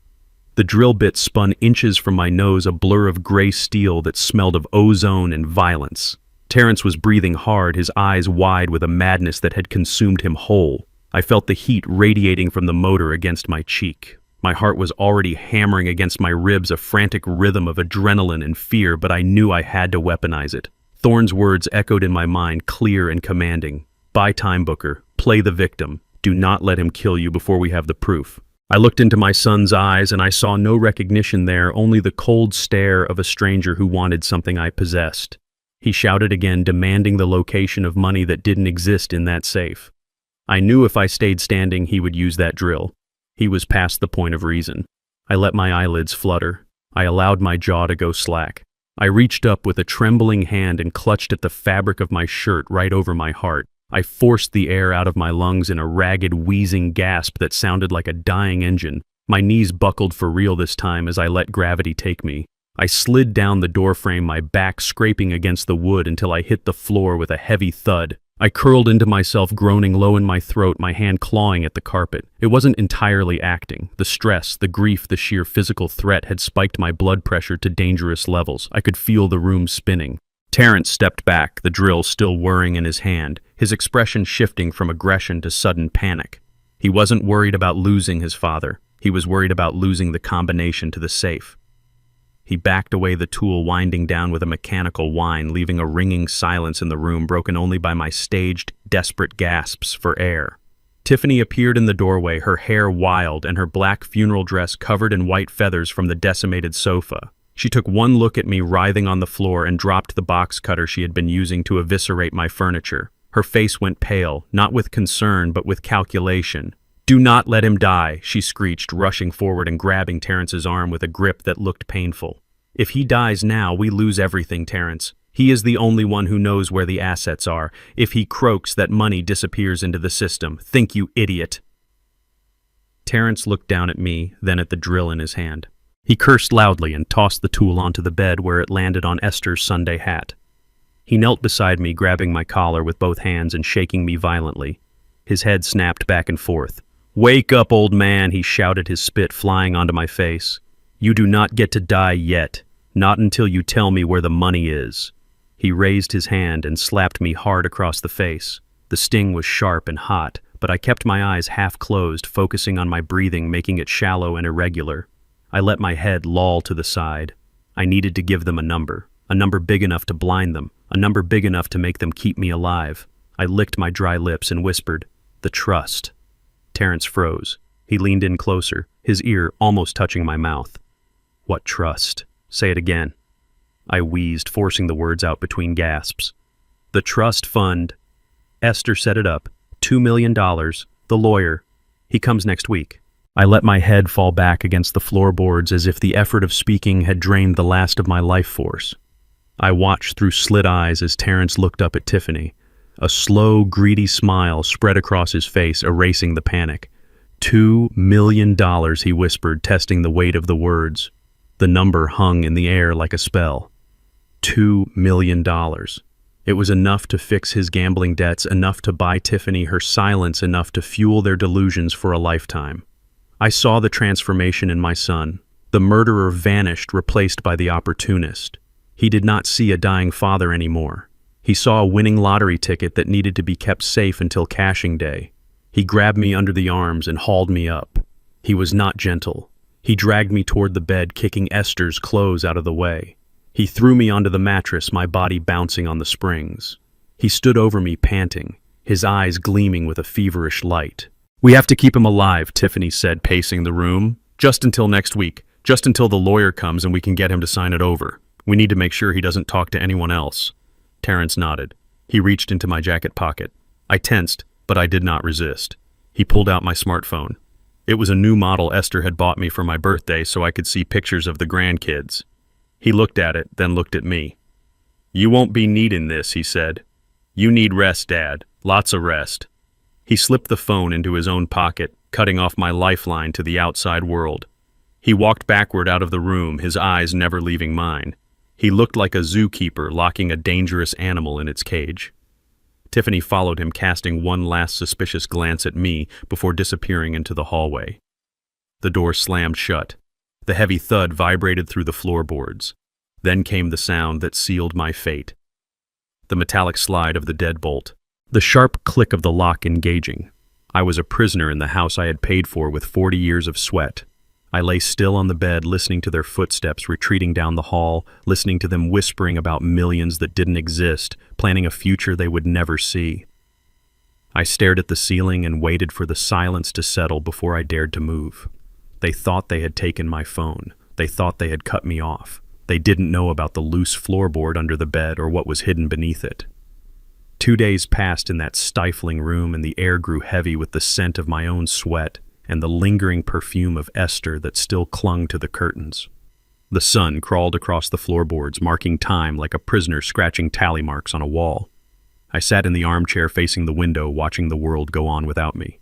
The drill bit spun inches from my nose, a blur of gray steel that smelled of ozone and violence. Terrence was breathing hard, his eyes wide with a madness that had consumed him whole. I felt the heat radiating from the motor against my cheek. My heart was already hammering against my ribs, a frantic rhythm of adrenaline and fear, but I knew I had to weaponize it. Thorne's words echoed in my mind, clear and commanding. "Buy time, Booker. Play the victim. Do not let him kill you before we have the proof." I looked into my son's eyes, and I saw no recognition there, only the cold stare of a stranger who wanted something I possessed. He shouted again, demanding the location of money that didn't exist in that safe. I knew if I stayed standing, he would use that drill. He was past the point of reason. I let my eyelids flutter. I allowed my jaw to go slack. I reached up with a trembling hand and clutched at the fabric of my shirt right over my heart. I forced the air out of my lungs in a ragged, wheezing gasp that sounded like a dying engine. My knees buckled for real this time as I let gravity take me. I slid down the doorframe, my back scraping against the wood until I hit the floor with a heavy thud. I curled into myself, groaning low in my throat, my hand clawing at the carpet. It wasn't entirely acting. The stress, the grief, the sheer physical threat had spiked my blood pressure to dangerous levels. I could feel the room spinning. Terrence stepped back, the drill still whirring in his hand, his expression shifting from aggression to sudden panic. He wasn't worried about losing his father. He was worried about losing the combination to the safe. He backed away, the tool winding down with a mechanical whine, leaving a ringing silence in the room broken only by my staged, desperate gasps for air. Tiffany appeared in the doorway, her hair wild and her black funeral dress covered in white feathers from the decimated sofa. She took one look at me writhing on the floor and dropped the box cutter she had been using to eviscerate my furniture. Her face went pale, not with concern but with calculation. "Do not let him die," she screeched, rushing forward and grabbing Terrence's arm with a grip that looked painful. "If he dies now, we lose everything, Terrence. He is the only one who knows where the assets are. If he croaks, that money disappears into the system. Think, you idiot." Terrence looked down at me, then at the drill in his hand. He cursed loudly and tossed the tool onto the bed where it landed on Esther's Sunday hat. He knelt beside me, grabbing my collar with both hands and shaking me violently. His head snapped back and forth. "Wake up, old man," he shouted, his spit flying onto my face. "You do not get to die yet. Not until you tell me where the money is." He raised his hand and slapped me hard across the face. The sting was sharp and hot, but I kept my eyes half closed, focusing on my breathing, making it shallow and irregular. I let my head loll to the side. I needed to give them a number big enough to blind them, a number big enough to make them keep me alive. I licked my dry lips and whispered, "The trust." Terrence froze. He leaned in closer, his ear almost touching my mouth. "What trust? Say it again." I wheezed, forcing the words out between gasps. "The trust fund. Esther set it up. $2 million. The lawyer. He comes next week." I let my head fall back against the floorboards as if the effort of speaking had drained the last of my life force. I watched through slit eyes as Terrence looked up at Tiffany. A slow, greedy smile spread across his face, erasing the panic. $2 million, he whispered, testing the weight of the words. The number hung in the air like a spell. $2 million. It was enough to fix his gambling debts, enough to buy Tiffany her silence, enough to fuel their delusions for a lifetime. I saw the transformation in my son. The murderer vanished, replaced by the opportunist. He did not see a dying father anymore. He saw a winning lottery ticket that needed to be kept safe until cashing day. He grabbed me under the arms and hauled me up. He was not gentle. He dragged me toward the bed, kicking Esther's clothes out of the way. He threw me onto the mattress, my body bouncing on the springs. He stood over me, panting, his eyes gleaming with a feverish light. "We have to keep him alive," Tiffany said, pacing the room. "Just until next week. Just until the lawyer comes and we can get him to sign it over. We need to make sure he doesn't talk to anyone else." Terrence nodded. He reached into my jacket pocket. I tensed, but I did not resist. He pulled out my smartphone. It was a new model Esther had bought me for my birthday so I could see pictures of the grandkids. He looked at it, then looked at me. "You won't be needing this," he said. "You need rest, Dad. Lots of rest." He slipped the phone into his own pocket, cutting off my lifeline to the outside world. He walked backward out of the room, his eyes never leaving mine. He looked like a zookeeper locking a dangerous animal in its cage. Tiffany followed him, casting one last suspicious glance at me before disappearing into the hallway. The door slammed shut. The heavy thud vibrated through the floorboards. Then came the sound that sealed my fate. The metallic slide of the deadbolt. The sharp click of the lock engaging. I was a prisoner in the house I had paid for with 40 years of sweat. I lay still on the bed, listening to their footsteps retreating down the hall, listening to them whispering about millions that didn't exist, planning a future they would never see. I stared at the ceiling and waited for the silence to settle before I dared to move. They thought they had taken my phone. They thought they had cut me off. They didn't know about the loose floorboard under the bed or what was hidden beneath it. 2 days passed in that stifling room, and the air grew heavy with the scent of my own sweat and the lingering perfume of Esther that still clung to the curtains. The sun crawled across the floorboards, marking time like a prisoner scratching tally marks on a wall. I sat in the armchair facing the window, watching the world go on without me.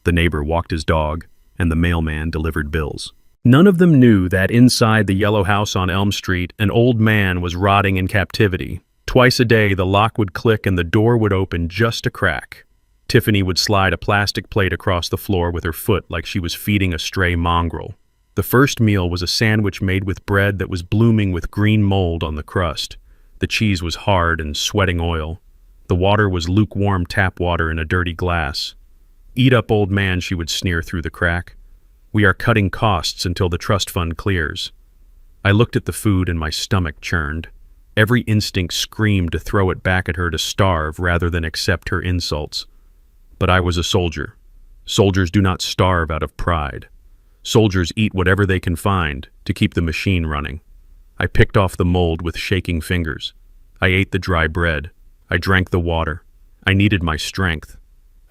The neighbor walked his dog, and the mailman delivered bills. None of them knew that inside the yellow house on Elm Street, an old man was rotting in captivity. Twice a day, the lock would click and the door would open just a crack. Tiffany would slide a plastic plate across the floor with her foot like she was feeding a stray mongrel. The first meal was a sandwich made with bread that was blooming with green mold on the crust. The cheese was hard and sweating oil. The water was lukewarm tap water in a dirty glass. "Eat up, old man," she would sneer through the crack. We are cutting costs until the trust fund clears. I looked at the food and my stomach churned. Every instinct screamed to throw it back at her to starve rather than accept her insults. But I was a soldier. Soldiers do not starve out of pride. Soldiers eat whatever they can find to keep the machine running. I picked off the mold with shaking fingers. I ate the dry bread. I drank the water. I needed my strength.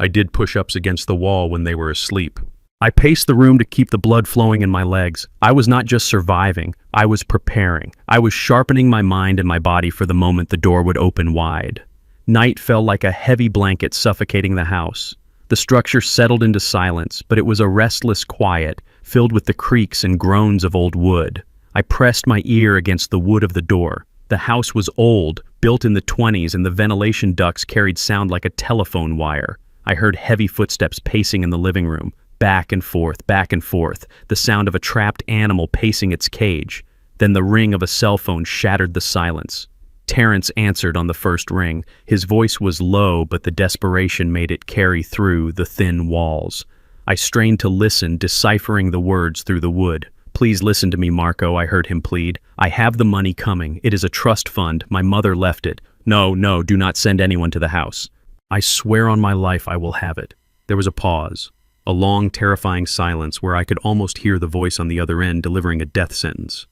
I did push-ups against the wall when they were asleep. I paced the room to keep the blood flowing in my legs. I was not just surviving, I was preparing. I was sharpening my mind and my body for the moment the door would open wide. Night fell like a heavy blanket suffocating the house. The structure settled into silence, but it was a restless quiet, filled with the creaks and groans of old wood. I pressed my ear against the wood of the door. The house was old, built in the 1920s, and the ventilation ducts carried sound like a telephone wire. I heard heavy footsteps pacing in the living room, back and forth, the sound of a trapped animal pacing its cage. Then the ring of a cell phone shattered the silence. Terrence answered on the first ring. His voice was low, but the desperation made it carry through the thin walls. I strained to listen, deciphering the words through the wood. "Please listen to me, Marco," I heard him plead. "I have the money coming. It is a trust fund. My mother left it. No, do not send anyone to the house. I swear on my life I will have it." There was a pause, a long, terrifying silence where I could almost hear the voice on the other end delivering a death sentence.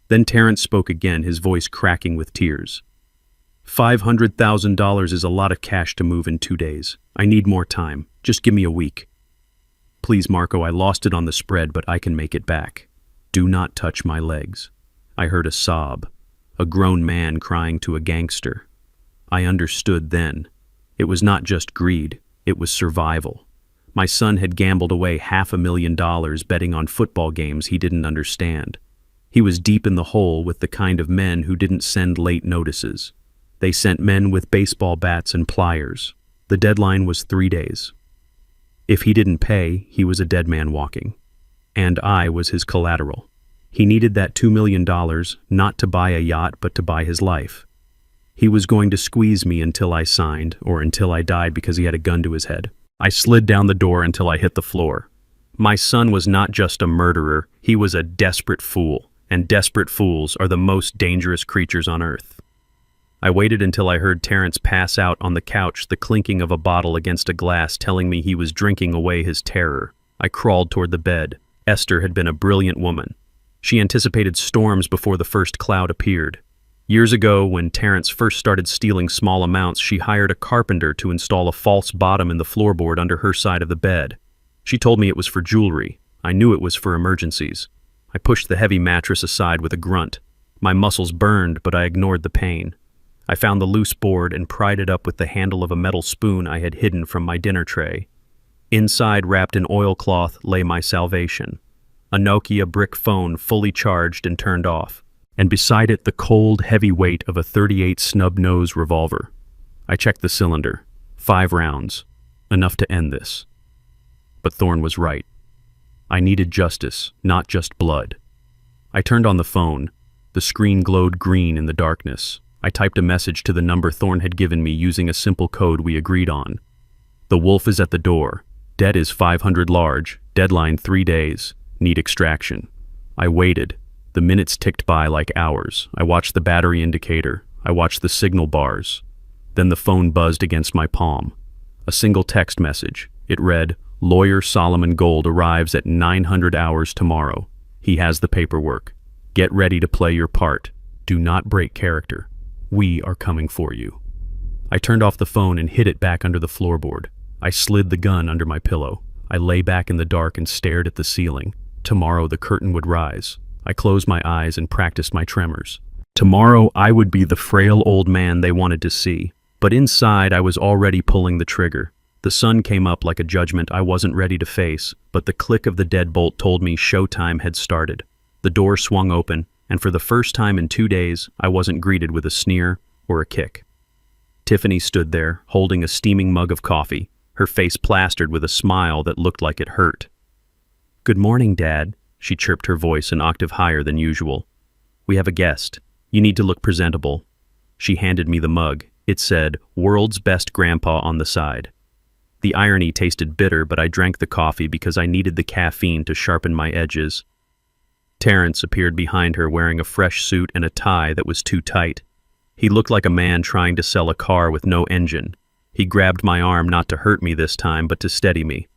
Then Terrence spoke again, his voice cracking with tears. $500,000 is a lot of cash to move in 2 days. I need more time. Just give me a week. Please, Marco, I lost it on the spread, but I can make it back. Do not touch my legs. I heard a sob, a grown man crying to a gangster. I understood then. It was not just greed, it was survival. My son had gambled away $500,000 betting on football games he didn't understand. He was deep in the hole with the kind of men who didn't send late notices. They sent men with baseball bats and pliers. The deadline was 3 days. If he didn't pay, he was a dead man walking. And I was his collateral. He needed that $2 million, not to buy a yacht, but to buy his life. He was going to squeeze me until I signed, or until I died because he had a gun to his head. I slid down the door until I hit the floor. My son was not just a murderer, he was a desperate fool, and desperate fools are the most dangerous creatures on earth. I waited until I heard Terrence pass out on the couch, the clinking of a bottle against a glass telling me he was drinking away his terror. I crawled toward the bed. Esther had been a brilliant woman. She anticipated storms before the first cloud appeared. Years ago, when Terrence first started stealing small amounts, she hired a carpenter to install a false bottom in the floorboard under her side of the bed. She told me it was for jewelry. I knew it was for emergencies. I pushed the heavy mattress aside with a grunt. My muscles burned, but I ignored the pain. I found the loose board and pried it up with the handle of a metal spoon I had hidden from my dinner tray. Inside, wrapped in oilcloth, lay my salvation. A Nokia brick phone fully charged and turned off, and beside it the cold, heavy weight of a .38 snub-nose revolver. I checked the cylinder. 5 rounds. Enough to end this. But Thorne was right. I needed justice, not just blood. I turned on the phone. The screen glowed green in the darkness. I typed a message to the number Thorne had given me using a simple code we agreed on. "The wolf is at the door. Debt is 500 large. Deadline 3 days. Need extraction." I waited. The minutes ticked by like hours. I watched the battery indicator. I watched the signal bars. Then the phone buzzed against my palm. A single text message. It read, "Lawyer Solomon Gold arrives at 900 hours tomorrow. He has the paperwork. Get ready to play your part. Do not break character. We are coming for you." I turned off the phone and hid it back under the floorboard. I slid the gun under my pillow. I lay back in the dark and stared at the ceiling. Tomorrow the curtain would rise. I closed my eyes and practiced my tremors. Tomorrow I would be the frail old man they wanted to see. But inside I was already pulling the trigger. The sun came up like a judgment I wasn't ready to face, but the click of the deadbolt told me showtime had started. The door swung open, and for the first time in 2 days, I wasn't greeted with a sneer or a kick. Tiffany stood there, holding a steaming mug of coffee, her face plastered with a smile that looked like it hurt. "Good morning, Dad," she chirped, her voice an octave higher than usual. "We have a guest. You need to look presentable." She handed me the mug. It said, "World's Best Grandpa" on the side. The irony tasted bitter, but I drank the coffee because I needed the caffeine to sharpen my edges. Terrence appeared behind her wearing a fresh suit and a tie that was too tight. He looked like a man trying to sell a car with no engine. He grabbed my arm not to hurt me this time, but to steady me.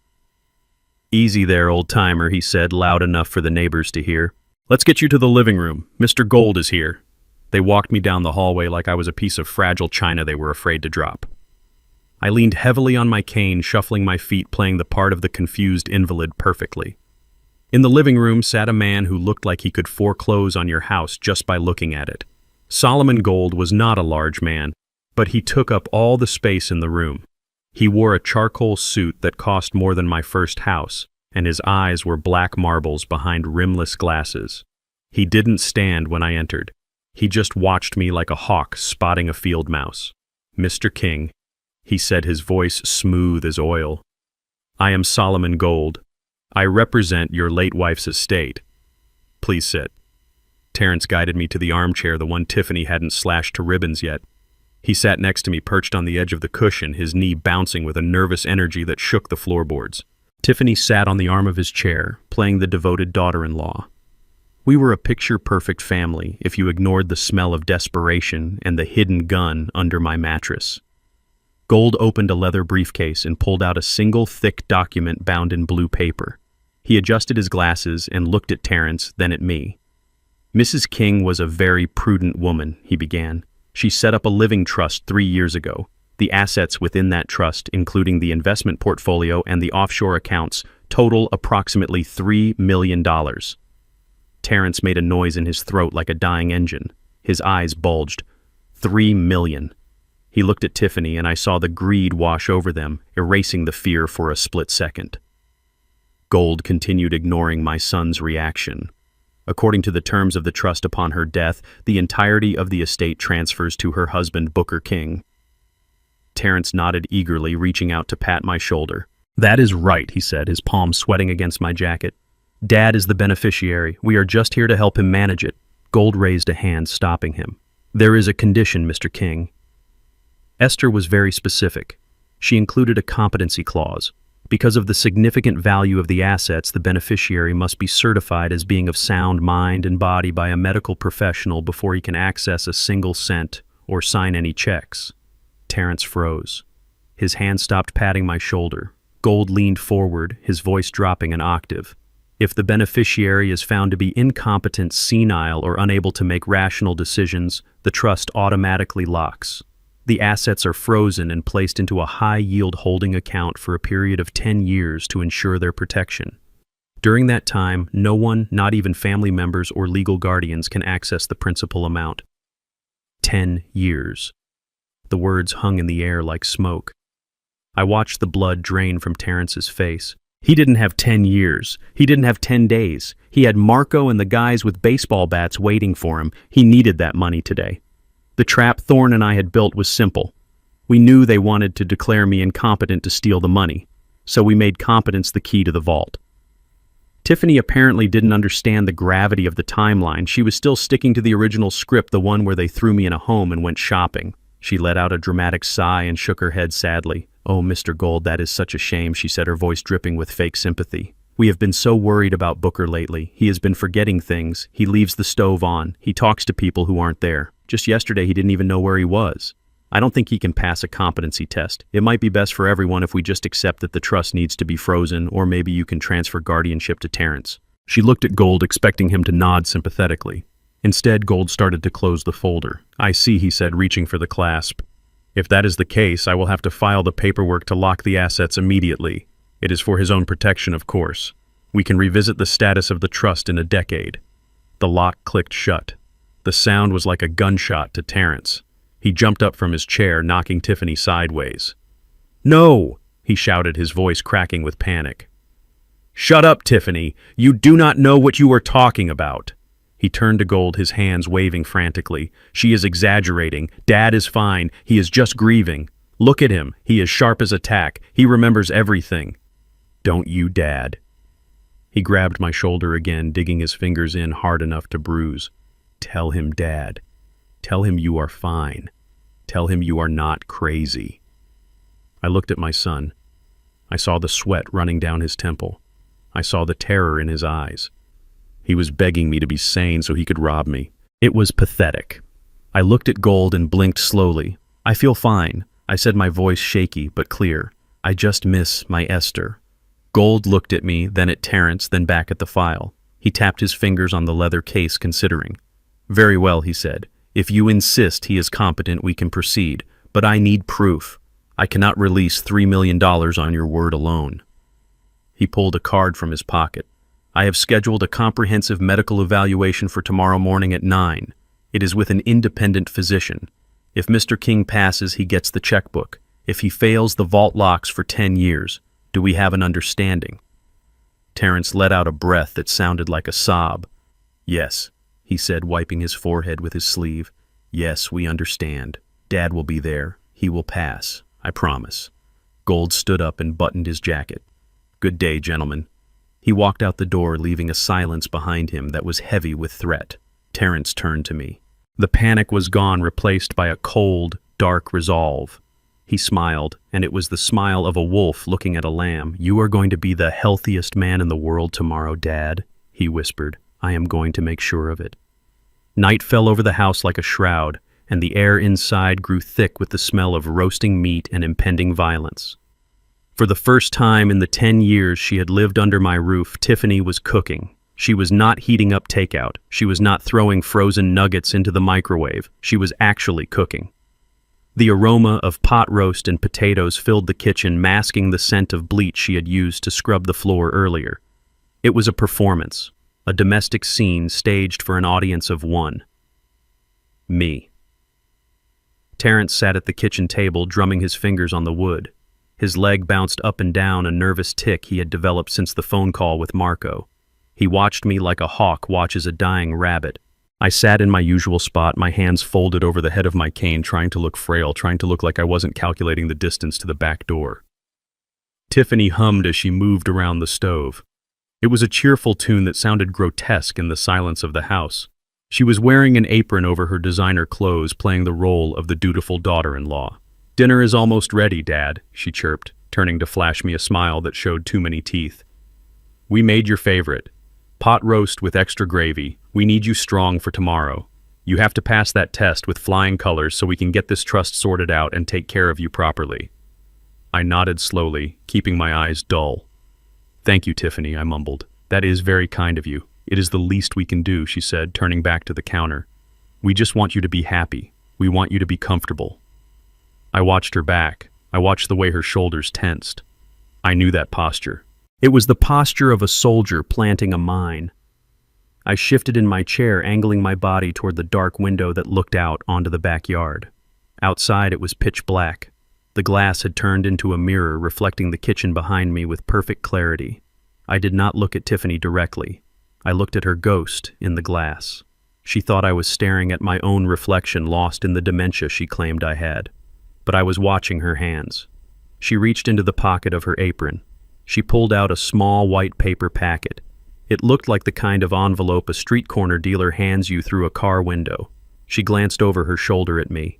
"Easy there, old-timer," he said, loud enough for the neighbors to hear. "Let's get you to the living room. Mr. Gold is here." They walked me down the hallway like I was a piece of fragile china they were afraid to drop. I leaned heavily on my cane, shuffling my feet, playing the part of the confused invalid perfectly. In the living room sat a man who looked like he could foreclose on your house just by looking at it. Solomon Gold was not a large man, but he took up all the space in the room. He wore a charcoal suit that cost more than my first house, and his eyes were black marbles behind rimless glasses. He didn't stand when I entered. He just watched me like a hawk spotting a field mouse. "Mr. King," he said, his voice smooth as oil. "I am Solomon Gold. I represent your late wife's estate. Please sit." Terrence guided me to the armchair, the one Tiffany hadn't slashed to ribbons yet. He sat next to me, perched on the edge of the cushion, his knee bouncing with a nervous energy that shook the floorboards. Tiffany sat on the arm of his chair, playing the devoted daughter-in-law. We were a picture-perfect family if you ignored the smell of desperation and the hidden gun under my mattress. Gold opened a leather briefcase and pulled out a single thick document bound in blue paper. He adjusted his glasses and looked at Terrence, then at me. "Mrs. King was a very prudent woman," he began. "She set up a living trust 3 years ago. The assets within that trust, including the investment portfolio and the offshore accounts, total approximately $3 million. Terrence made a noise in his throat like a dying engine. His eyes bulged. $3 million. He looked at Tiffany, and I saw the greed wash over them, erasing the fear for a split second. Gold continued ignoring my son's reaction. According to the terms of the trust upon her death, the entirety of the estate transfers to her husband, Booker King. Terrence nodded eagerly, reaching out to pat my shoulder. "That is right," he said, his palm sweating against my jacket. "Dad is the beneficiary. We are just here to help him manage it." Gold raised a hand, stopping him. "There is a condition, Mr. King." Esther was very specific. She included a competency clause. Because of the significant value of the assets, the beneficiary must be certified as being of sound mind and body by a medical professional before he can access a single cent or sign any checks. Terrence froze. His hand stopped patting my shoulder. Gold leaned forward, his voice dropping an octave. "If the beneficiary is found to be incompetent, senile, or unable to make rational decisions, the trust automatically locks. The assets are frozen and placed into a high-yield holding account for a period of 10 years to ensure their protection. During that time, no one, not even family members or legal guardians, can access the principal amount. 10 years. The words hung in the air like smoke. I watched the blood drain from Terrence's face. He didn't have 10 years. He didn't have 10 days. He had Marco and the guys with baseball bats waiting for him. He needed that money today. The trap Thorne and I had built was simple. We knew they wanted to declare me incompetent to steal the money, so we made competence the key to the vault. Tiffany apparently didn't understand the gravity of the timeline. She was still sticking to the original script, the one where they threw me in a home and went shopping. She let out a dramatic sigh and shook her head sadly. "Oh, Mr. Gold, that is such a shame," she said, her voice dripping with fake sympathy. "We have been so worried about Booker lately. He has been forgetting things. He leaves the stove on. He talks to people who aren't there. Just yesterday, he didn't even know where he was. I don't think he can pass a competency test. It might be best for everyone if we just accept that the trust needs to be frozen, or maybe you can transfer guardianship to Terrence." She looked at Gold, expecting him to nod sympathetically. Instead, Gold started to close the folder. "I see," he said, reaching for the clasp. "If that is the case, I will have to file the paperwork to lock the assets immediately. It is for his own protection, of course. We can revisit the status of the trust in a decade." The lock clicked shut. The sound was like a gunshot to Terrence. He jumped up from his chair, knocking Tiffany sideways. "No!" he shouted, his voice cracking with panic. "Shut up, Tiffany! You do not know what you are talking about!" He turned to Gold, his hands waving frantically. "She is exaggerating. Dad is fine. He is just grieving. Look at him. He is sharp as a tack. He remembers everything." "Don't you, Dad?" He grabbed my shoulder again, digging his fingers in hard enough to bruise. "Tell him, Dad. Tell him you are fine. Tell him you are not crazy." I looked at my son. I saw the sweat running down his temple. I saw the terror in his eyes. He was begging me to be sane so he could rob me. It was pathetic. I looked at Gold and blinked slowly. "I feel fine," I said, my voice shaky but clear. "I just miss my Esther." Gold looked at me, then at Terrence, then back at the file. He tapped his fingers on the leather case, considering. "Very well," he said. "If you insist he is competent, we can proceed. But I need proof. I cannot release $3 million on your word alone." He pulled a card from his pocket. "I have scheduled a comprehensive medical evaluation for tomorrow morning at 9. It is with an independent physician. If Mr. King passes, he gets the checkbook. If he fails, the vault locks for 10 years. Do we have an understanding?" Terrence let out a breath that sounded like a sob. "Yes," he said, wiping his forehead with his sleeve. "Yes, we understand. Dad will be there. He will pass. I promise." Gold stood up and buttoned his jacket. "Good day, gentlemen." He walked out the door, leaving a silence behind him that was heavy with threat. Terrence turned to me. The panic was gone, replaced by a cold, dark resolve. He smiled, and it was the smile of a wolf looking at a lamb. "You are going to be the healthiest man in the world tomorrow, Dad," he whispered. "I am going to make sure of it." Night fell over the house like a shroud, and the air inside grew thick with the smell of roasting meat and impending violence. For the first time in the 10 years she had lived under my roof, Tiffany was cooking. She was not heating up takeout. She was not throwing frozen nuggets into the microwave. She was actually cooking. The aroma of pot roast and potatoes filled the kitchen, masking the scent of bleach she had used to scrub the floor earlier. It was a performance, a domestic scene staged for an audience of one. Me. Terrence sat at the kitchen table, drumming his fingers on the wood. His leg bounced up and down, a nervous tic he had developed since the phone call with Marco. He watched me like a hawk watches a dying rabbit. I sat in my usual spot, my hands folded over the head of my cane, trying to look frail, trying to look like I wasn't calculating the distance to the back door. Tiffany hummed as she moved around the stove. It was a cheerful tune that sounded grotesque in the silence of the house. She was wearing an apron over her designer clothes, playing the role of the dutiful daughter-in-law. "Dinner is almost ready, Dad," she chirped, turning to flash me a smile that showed too many teeth. "We made your favorite. Pot roast with extra gravy. We need you strong for tomorrow. You have to pass that test with flying colors so we can get this trust sorted out and take care of you properly." I nodded slowly, keeping my eyes dull. "Thank you, Tiffany," I mumbled. "That is very kind of you. It is the least we can do," she said, turning back to the counter. "We just want you to be happy. We want you to be comfortable." I watched her back. I watched the way her shoulders tensed. I knew that posture. It was the posture of a soldier planting a mine. I shifted in my chair, angling my body toward the dark window that looked out onto the backyard. Outside it was pitch black. The glass had turned into a mirror, reflecting the kitchen behind me with perfect clarity. I did not look at Tiffany directly. I looked at her ghost in the glass. She thought I was staring at my own reflection, lost in the dementia she claimed I had. But I was watching her hands. She reached into the pocket of her apron. She pulled out a small white paper packet. It looked like the kind of envelope a street corner dealer hands you through a car window. She glanced over her shoulder at me.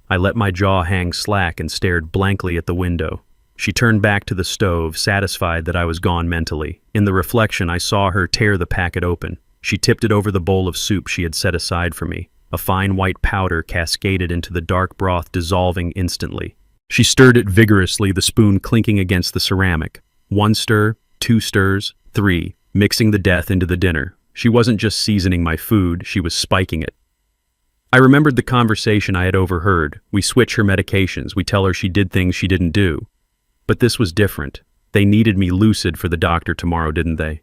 I let my jaw hang slack and stared blankly at the window. She turned back to the stove, satisfied that I was gone mentally. In the reflection, I saw her tear the packet open. She tipped it over the bowl of soup she had set aside for me. A fine white powder cascaded into the dark broth, dissolving instantly. She stirred it vigorously, the spoon clinking against the ceramic. 1 stir, 2 stirs, 3, mixing the death into the dinner. She wasn't just seasoning my food, she was spiking it. I remembered the conversation I had overheard. We switch her medications, we tell her she did things she didn't do. But this was different. They needed me lucid for the doctor tomorrow, didn't they?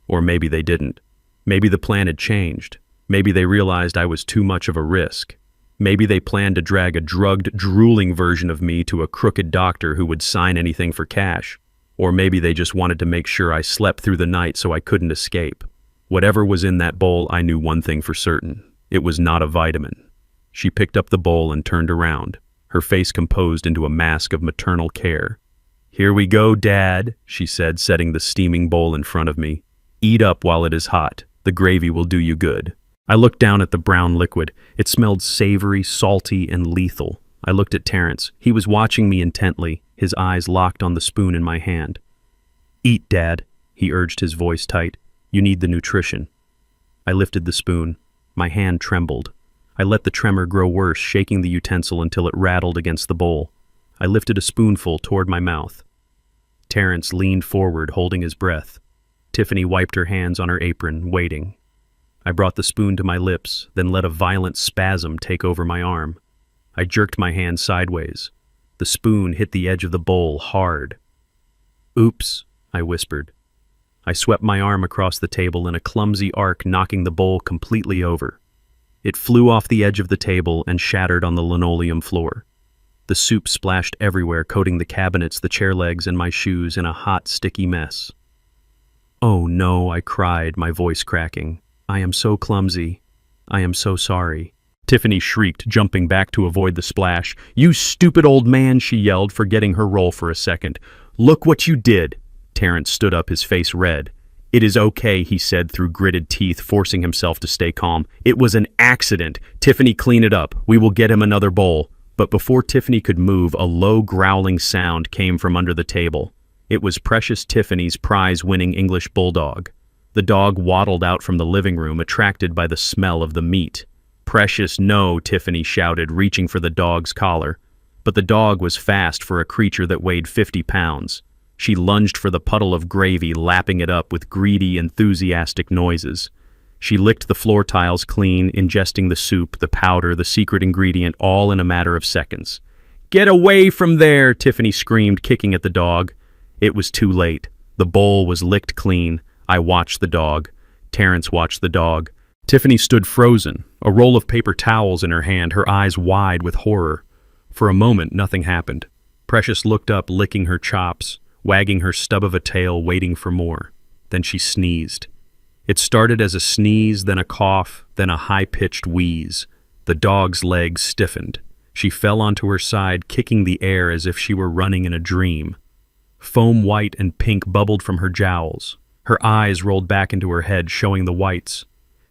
Or maybe they didn't. Maybe the plan had changed. Maybe they realized I was too much of a risk. Maybe they planned to drag a drugged, drooling version of me to a crooked doctor who would sign anything for cash. Or maybe they just wanted to make sure I slept through the night so I couldn't escape. Whatever was in that bowl, I knew one thing for certain. It was not a vitamin. She picked up the bowl and turned around, her face composed into a mask of maternal care. "Here we go, Dad," she said, setting the steaming bowl in front of me. "Eat up while it is hot. The gravy will do you good." I looked down at the brown liquid. It smelled savory, salty, and lethal. I looked at Terrence. He was watching me intently, his eyes locked on the spoon in my hand. "Eat, Dad," he urged, his voice tight. "You need the nutrition." I lifted the spoon. My hand trembled. I let the tremor grow worse, shaking the utensil until it rattled against the bowl. I lifted a spoonful toward my mouth. Terrence leaned forward, holding his breath. Tiffany wiped her hands on her apron, waiting. I brought the spoon to my lips, then let a violent spasm take over my arm. I jerked my hand sideways. The spoon hit the edge of the bowl hard. "Oops," I whispered. I swept my arm across the table in a clumsy arc, knocking the bowl completely over. It flew off the edge of the table and shattered on the linoleum floor. The soup splashed everywhere, coating the cabinets, the chair legs, and my shoes in a hot, sticky mess. "Oh no," I cried, my voice cracking. "I am so clumsy. I am so sorry." Tiffany shrieked, jumping back to avoid the splash. "You stupid old man," she yelled, forgetting her role for a second. "Look what you did." Terrence stood up, his face red. "It is okay," he said through gritted teeth, forcing himself to stay calm. "It was an accident. Tiffany, clean it up. We will get him another bowl." But before Tiffany could move, a low growling sound came from under the table. It was precious Tiffany's prize-winning English bulldog. The dog waddled out from the living room, attracted by the smell of the meat. "Precious, no," Tiffany shouted, reaching for the dog's collar. But the dog was fast for a creature that weighed 50 pounds. She lunged for the puddle of gravy, lapping it up with greedy, enthusiastic noises. She licked the floor tiles clean, ingesting the soup, the powder, the secret ingredient, all in a matter of seconds. "Get away from there!" Tiffany screamed, kicking at the dog. It was too late. The bowl was licked clean. I watched the dog. Terrence watched the dog. Tiffany stood frozen, a roll of paper towels in her hand, her eyes wide with horror. For a moment, nothing happened. Precious looked up, licking her chops, wagging her stub of a tail, waiting for more. Then she sneezed. It started as a sneeze, then a cough, then a high-pitched wheeze. The dog's legs stiffened. She fell onto her side, kicking the air as if she were running in a dream. Foam white and pink bubbled from her jowls. Her eyes rolled back into her head, showing the whites.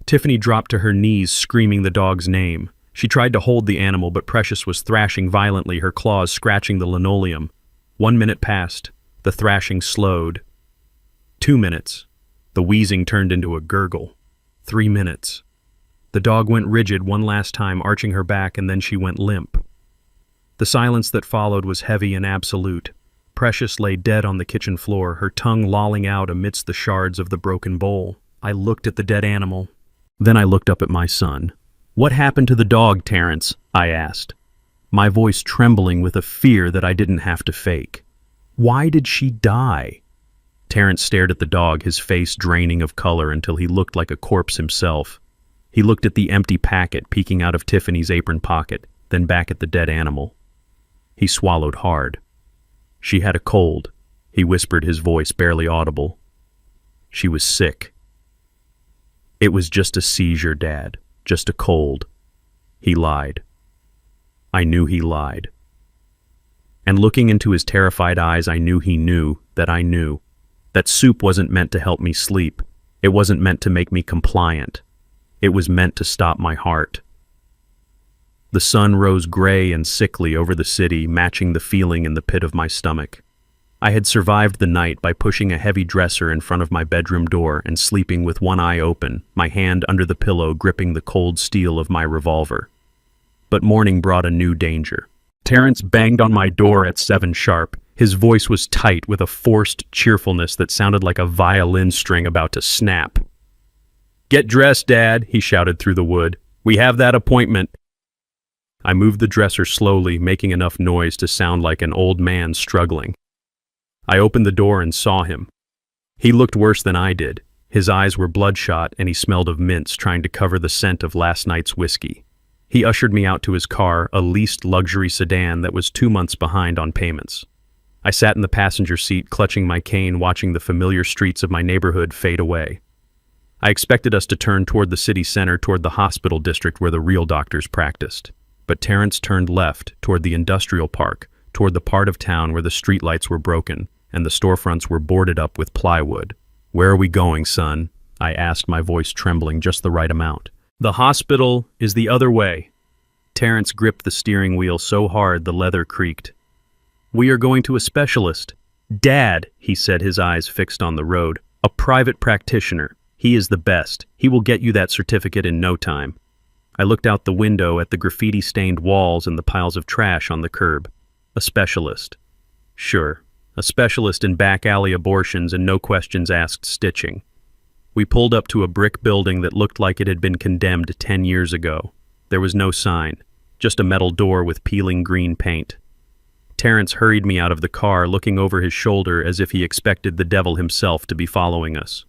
Tiffany dropped to her knees, screaming the dog's name. She tried to hold the animal, but Precious was thrashing violently, her claws scratching the linoleum. 1 minute passed. The thrashing slowed. 2 minutes. The wheezing turned into a gurgle. 3 minutes. The dog went rigid one last time, arching her back, and then she went limp. The silence that followed was heavy and absolute. Precious lay dead on the kitchen floor, her tongue lolling out amidst the shards of the broken bowl. I looked at the dead animal. Then I looked up at my son. "What happened to the dog, Terrence?" I asked, my voice trembling with a fear that I didn't have to fake. "Why did she die?" Terrence stared at the dog, his face draining of color until he looked like a corpse himself. He looked at the empty packet peeking out of Tiffany's apron pocket, then back at the dead animal. He swallowed hard. "She had a cold," he whispered, his voice barely audible. "She was sick." "It was just a seizure, Dad. Just a cold." He lied. I knew he lied. And looking into his terrified eyes, I knew he knew that I knew. That soup wasn't meant to help me sleep. It wasn't meant to make me compliant. It was meant to stop my heart. The sun rose gray and sickly over the city, matching the feeling in the pit of my stomach. I had survived the night by pushing a heavy dresser in front of my bedroom door and sleeping with one eye open, my hand under the pillow gripping the cold steel of my revolver. But morning brought a new danger. Terrence banged on my door at 7 sharp. His voice was tight with a forced cheerfulness that sounded like a violin string about to snap. "Get dressed, Dad," he shouted through the wood. "We have that appointment." I moved the dresser slowly, making enough noise to sound like an old man struggling. I opened the door and saw him. He looked worse than I did. His eyes were bloodshot and he smelled of mints, trying to cover the scent of last night's whiskey. He ushered me out to his car, a leased luxury sedan that was 2 months behind on payments. I sat in the passenger seat, clutching my cane, watching the familiar streets of my neighborhood fade away. I expected us to turn toward the city center, toward the hospital district where the real doctors practiced. But Terrence turned left, toward the industrial park, toward the part of town where the streetlights were broken and the storefronts were boarded up with plywood. "Where are we going, son?" I asked, my voice trembling just the right amount. "The hospital is the other way." Terrence gripped the steering wheel so hard the leather creaked. "We are going to a specialist." "Dad," he said, his eyes fixed on the road. "A private practitioner. He is the best. He will get you that certificate in no time." I looked out the window at the graffiti-stained walls and the piles of trash on the curb. A specialist. Sure, a specialist in back-alley abortions and no-questions-asked stitching. We pulled up to a brick building that looked like it had been condemned 10 years ago. There was no sign, just a metal door with peeling green paint. Terrence hurried me out of the car, looking over his shoulder as if he expected the devil himself to be following us.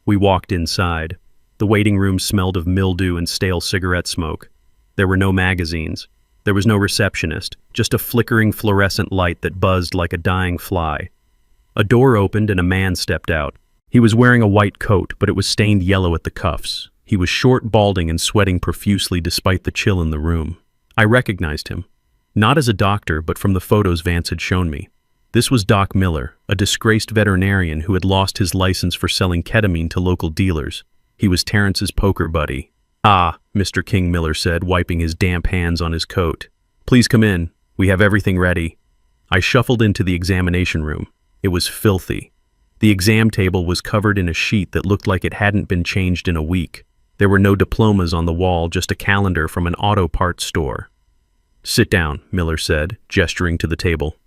We walked inside. The waiting room smelled of mildew and stale cigarette smoke. There were no magazines. There was no receptionist, just a flickering fluorescent light that buzzed like a dying fly. A door opened and a man stepped out. He was wearing a white coat, but it was stained yellow at the cuffs. He was short, balding, and sweating profusely despite the chill in the room. I recognized him. Not as a doctor, but from the photos Vance had shown me. This was Doc Miller, a disgraced veterinarian who had lost his license for selling ketamine to local dealers. He was Terrence's poker buddy. "Ah," Mr. King, Miller said, wiping his damp hands on his coat. "Please come in. We have everything ready." I shuffled into the examination room. It was filthy. The exam table was covered in a sheet that looked like it hadn't been changed in a week. There were no diplomas on the wall, just a calendar from an auto parts store. "Sit down," Miller said, gesturing to the table.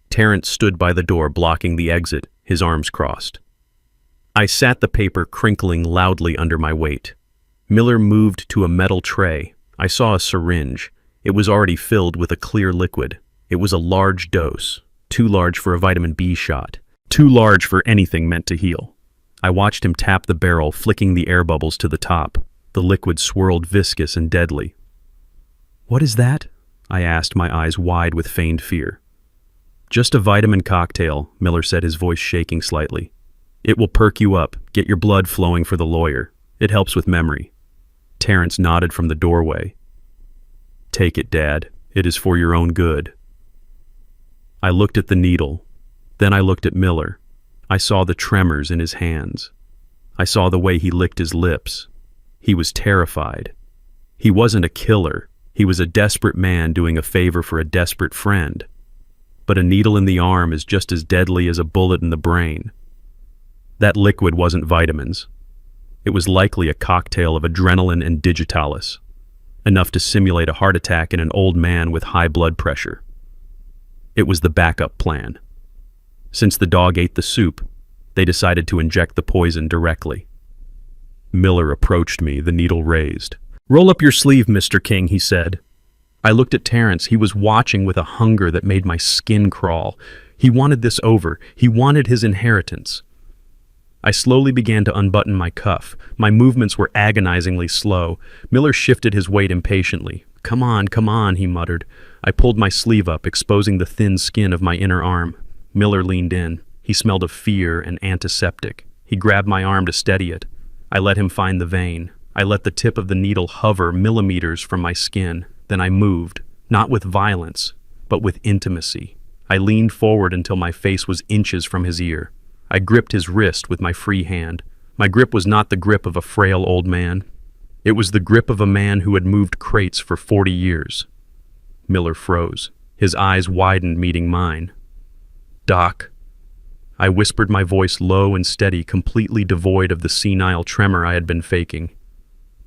Terrence stood by the door, blocking the exit, his arms crossed. I sat, the paper crinkling loudly under my weight. Miller moved to a metal tray. I saw a syringe. It was already filled with a clear liquid. It was a large dose, too large for a vitamin B shot, too large for anything meant to heal. I watched him tap the barrel, flicking the air bubbles to the top. The liquid swirled viscous and deadly. "What is that?" I asked, my eyes wide with feigned fear. "Just a vitamin cocktail," Miller said, his voice shaking slightly. "It will perk you up, get your blood flowing for the lawyer. It helps with memory." Terrence nodded from the doorway. "Take it, Dad. It is for your own good." I looked at the needle. Then I looked at Miller. I saw the tremors in his hands. I saw the way he licked his lips. He was terrified. He wasn't a killer. He was a desperate man doing a favor for a desperate friend. But a needle in the arm is just as deadly as a bullet in the brain. That liquid wasn't vitamins. It was likely a cocktail of adrenaline and digitalis, enough to simulate a heart attack in an old man with high blood pressure. It was the backup plan. Since the dog ate the soup, they decided to inject the poison directly. Miller approached me, the needle raised. "Roll up your sleeve, Mr. King," he said. I looked at Terrence. He was watching with a hunger that made my skin crawl. He wanted this over. He wanted his inheritance. I slowly began to unbutton my cuff. My movements were agonizingly slow. Miller shifted his weight impatiently. Come on," he muttered. I pulled my sleeve up, exposing the thin skin of my inner arm. Miller leaned in. He smelled of fear and antiseptic. He grabbed my arm to steady it. I let him find the vein. I let the tip of the needle hover millimeters from my skin. Then I moved, not with violence, but with intimacy. I leaned forward until my face was inches from his ear. I gripped his wrist with my free hand. My grip was not the grip of a frail old man. It was the grip of a man who had moved crates for 40 years. Miller froze. His eyes widened, meeting mine. "Doc," I whispered, my voice low and steady, completely devoid of the senile tremor I had been faking.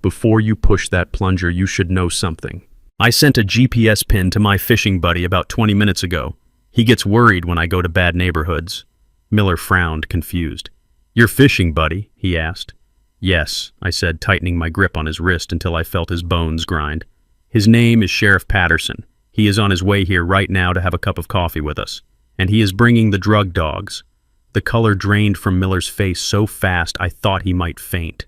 "Before you push that plunger, you should know something. I sent a GPS pin to my fishing buddy about 20 minutes ago. He gets worried when I go to bad neighborhoods." Miller frowned, confused. "Your fishing buddy?" he asked. "Yes," I said, tightening my grip on his wrist until I felt his bones grind. "His name is Sheriff Patterson. He is on his way here right now to have a cup of coffee with us. And he is bringing the drug dogs." The color drained from Miller's face so fast I thought he might faint.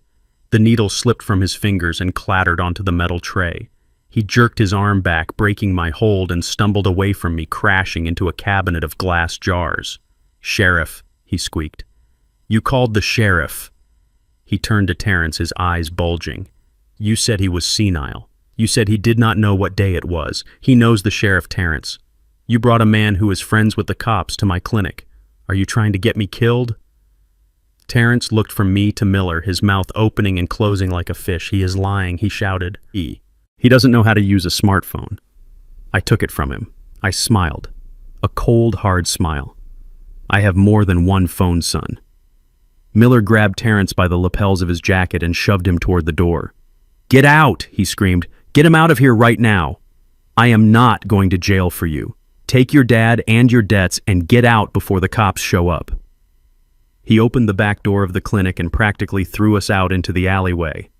The needle slipped from his fingers and clattered onto the metal tray. He jerked his arm back, breaking my hold, and stumbled away from me, crashing into a cabinet of glass jars. "Sheriff," he squeaked. "You called the sheriff." He turned to Terrence, his eyes bulging. "You said he was senile. You said he did not know what day it was. He knows the sheriff, Terrence. You brought a man who is friends with the cops to my clinic. Are you trying to get me killed?" Terrence looked from me to Miller, his mouth opening and closing like a fish. "He is lying," he shouted. He doesn't know how to use a smartphone. I took it from him. I smiled. A cold, hard smile. I have more than one phone, son. Miller grabbed Terrence by the lapels of his jacket and shoved him toward the door. "Get out!" he screamed. "Get him out of here right now. I am not going to jail for you. Take your dad and your debts and get out before the cops show up." He opened the back door of the clinic and practically threw us out into the alleyway.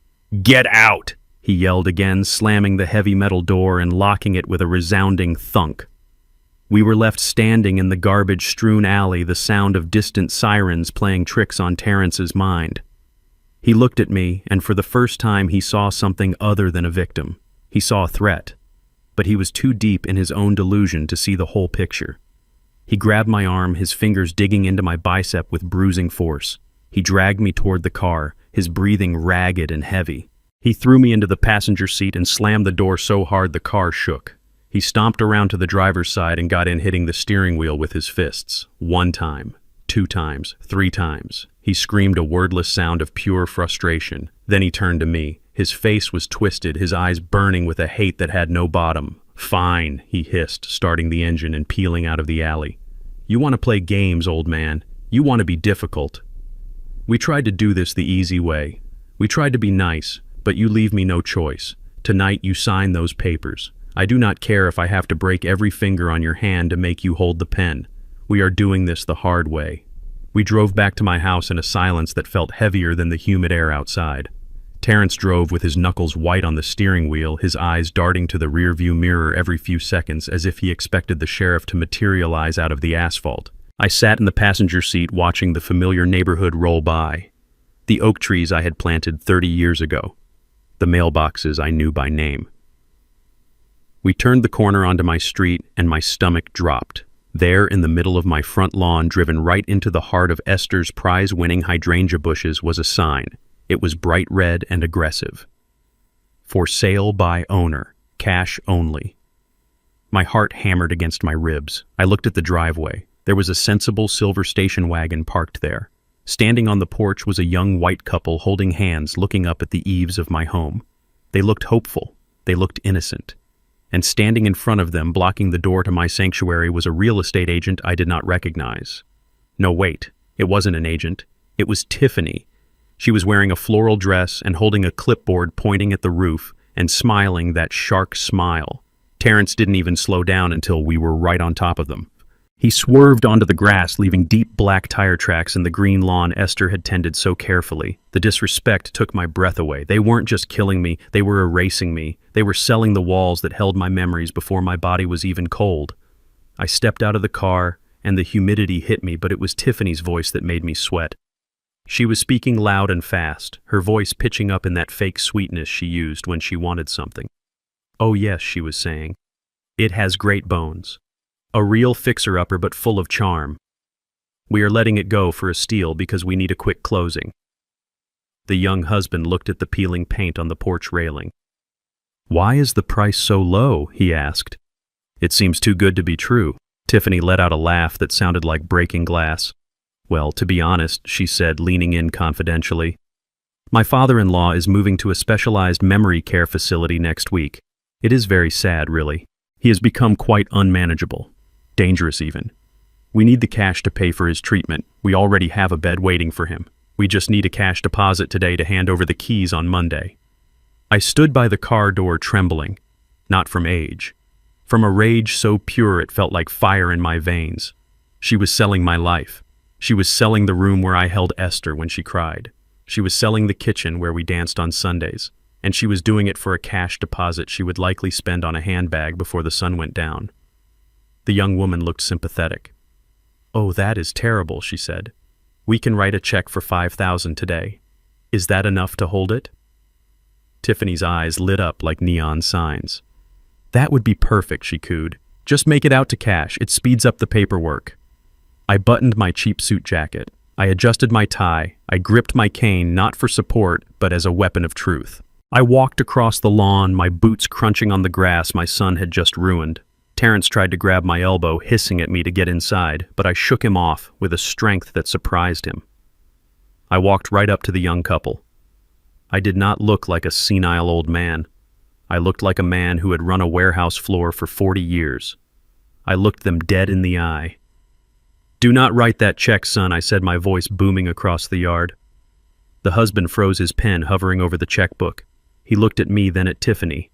"Get out!" he yelled again, slamming the heavy metal door and locking it with a resounding thunk. We were left standing in the garbage-strewn alley, the sound of distant sirens playing tricks on Terrence's mind. He looked at me, and for the first time he saw something other than a victim. He saw a threat, but he was too deep in his own delusion to see the whole picture. He grabbed my arm, his fingers digging into my bicep with bruising force. He dragged me toward the car, his breathing ragged and heavy. He threw me into the passenger seat and slammed the door so hard the car shook. He stomped around to the driver's side and got in, hitting the steering wheel with his fists. 1 time, 2 times, 3 times. He screamed a wordless sound of pure frustration. Then he turned to me. His face was twisted, his eyes burning with a hate that had no bottom. "Fine," he hissed, starting the engine and peeling out of the alley. "You want to play games, old man. You want to be difficult. We tried to do this the easy way. We tried to be nice, but you leave me no choice. Tonight you sign those papers. I do not care if I have to break every finger on your hand to make you hold the pen. We are doing this the hard way." We drove back to my house in a silence that felt heavier than the humid air outside. Terrence drove with his knuckles white on the steering wheel, his eyes darting to the rearview mirror every few seconds as if he expected the sheriff to materialize out of the asphalt. I sat in the passenger seat watching the familiar neighborhood roll by. The oak trees I had planted 30 years ago. The mailboxes I knew by name. We turned the corner onto my street and my stomach dropped. There, in the middle of my front lawn, driven right into the heart of Esther's prize-winning hydrangea bushes, was a sign. It was bright red and aggressive. "For sale by owner. Cash only." My heart hammered against my ribs. I looked at the driveway. There was a sensible silver station wagon parked there. Standing on the porch was a young white couple holding hands, looking up at the eaves of my home. They looked hopeful. They looked innocent. And standing in front of them, blocking the door to my sanctuary, was a real estate agent I did not recognize. No, wait. It wasn't an agent. It was Tiffany. She was wearing a floral dress and holding a clipboard pointing at the roof and smiling that shark smile. Terrence didn't even slow down until we were right on top of them. He swerved onto the grass, leaving deep black tire tracks in the green lawn Esther had tended so carefully. The disrespect took my breath away. They weren't just killing me, they were erasing me. They were selling the walls that held my memories before my body was even cold. I stepped out of the car, and the humidity hit me, but it was Tiffany's voice that made me sweat. She was speaking loud and fast, her voice pitching up in that fake sweetness she used when she wanted something. "Oh yes," she was saying. "It has great bones. A real fixer-upper but full of charm. We are letting it go for a steal because we need a quick closing." The young husband looked at the peeling paint on the porch railing. "Why is the price so low?" he asked. "It seems too good to be true." Tiffany let out a laugh that sounded like breaking glass. "Well, to be honest," she said, leaning in confidentially, "my father-in-law is moving to a specialized memory care facility next week. It is very sad, really. He has become quite unmanageable. Dangerous even. We need the cash to pay for his treatment. We already have a bed waiting for him. We just need a cash deposit today to hand over the keys on Monday." I stood by the car door trembling, not from age, from a rage so pure it felt like fire in my veins. She was selling my life. She was selling the room where I held Esther when she cried. She was selling the kitchen where we danced on Sundays, and she was doing it for a cash deposit she would likely spend on a handbag before the sun went down. The young woman looked sympathetic. "Oh, that is terrible," she said. "We can write a check for $5,000 today. Is that enough to hold it?" Tiffany's eyes lit up like neon signs. "That would be perfect," she cooed. "Just make it out to cash. It speeds up the paperwork." I buttoned my cheap suit jacket. I adjusted my tie. I gripped my cane not for support, but as a weapon of truth. I walked across the lawn, my boots crunching on the grass my son had just ruined. Terrence tried to grab my elbow, hissing at me to get inside, but I shook him off with a strength that surprised him. I walked right up to the young couple. I did not look like a senile old man. I looked like a man who had run a warehouse floor for 40 years. I looked them dead in the eye. "Do not write that check, son," I said, my voice booming across the yard. The husband froze his pen, hovering over the checkbook. He looked at me, then at Tiffany.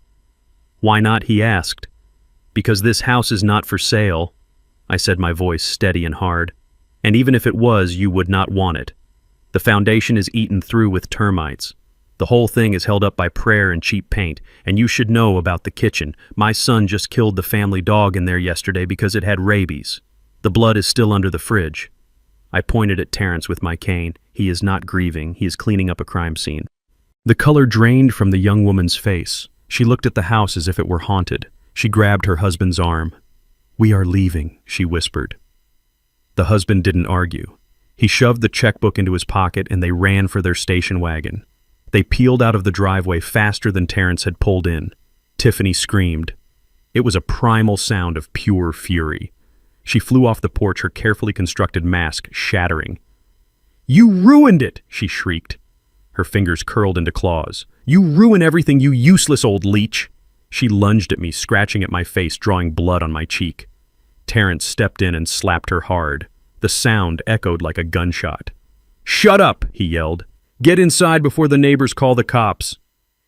"Why not?" he asked. "Because this house is not for sale," I said, my voice steady and hard. "And even if it was, you would not want it. The foundation is eaten through with termites. The whole thing is held up by prayer and cheap paint, and you should know about the kitchen. My son just killed the family dog in there yesterday because it had rabies. The blood is still under the fridge." I pointed at Terrence with my cane. He is not grieving. He is cleaning up a crime scene. The color drained from the young woman's face. She looked at the house as if it were haunted. She grabbed her husband's arm. "We are leaving," she whispered. The husband didn't argue. He shoved the checkbook into his pocket and they ran for their station wagon. They peeled out of the driveway faster than Terrence had pulled in. Tiffany screamed. It was a primal sound of pure fury. She flew off the porch, her carefully constructed mask shattering. "You ruined it!" she shrieked. Her fingers curled into claws. "You ruin everything, you useless old leech!" She lunged at me, scratching at my face, drawing blood on my cheek. Terrence stepped in and slapped her hard. The sound echoed like a gunshot. "Shut up!" he yelled. "Get inside before the neighbors call the cops."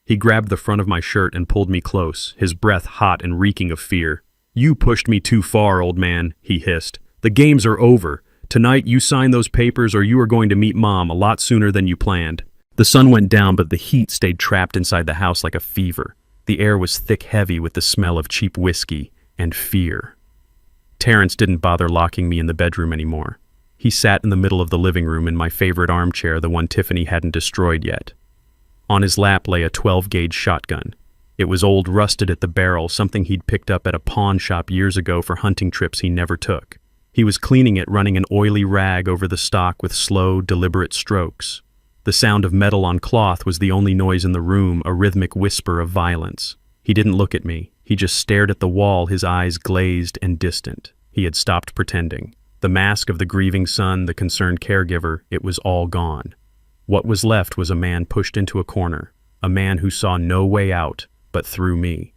He grabbed the front of my shirt and pulled me close, his breath hot and reeking of fear. "You pushed me too far, old man," he hissed. "The games are over. Tonight you sign those papers or you are going to meet Mom a lot sooner than you planned." The sun went down, but the heat stayed trapped inside the house like a fever. The air was thick, heavy with the smell of cheap whiskey and fear. Terrence didn't bother locking me in the bedroom anymore. He sat in the middle of the living room in my favorite armchair, the one Tiffany hadn't destroyed yet. On his lap lay a 12-gauge shotgun. It was old, rusted at the barrel, something he'd picked up at a pawn shop years ago for hunting trips he never took. He was cleaning it, running an oily rag over the stock with slow, deliberate strokes. The sound of metal on cloth was the only noise in the room, a rhythmic whisper of violence. He didn't look at me. He just stared at the wall, his eyes glazed and distant. He had stopped pretending. The mask of the grieving son, the concerned caregiver, it was all gone. What was left was a man pushed into a corner, a man who saw no way out but through me.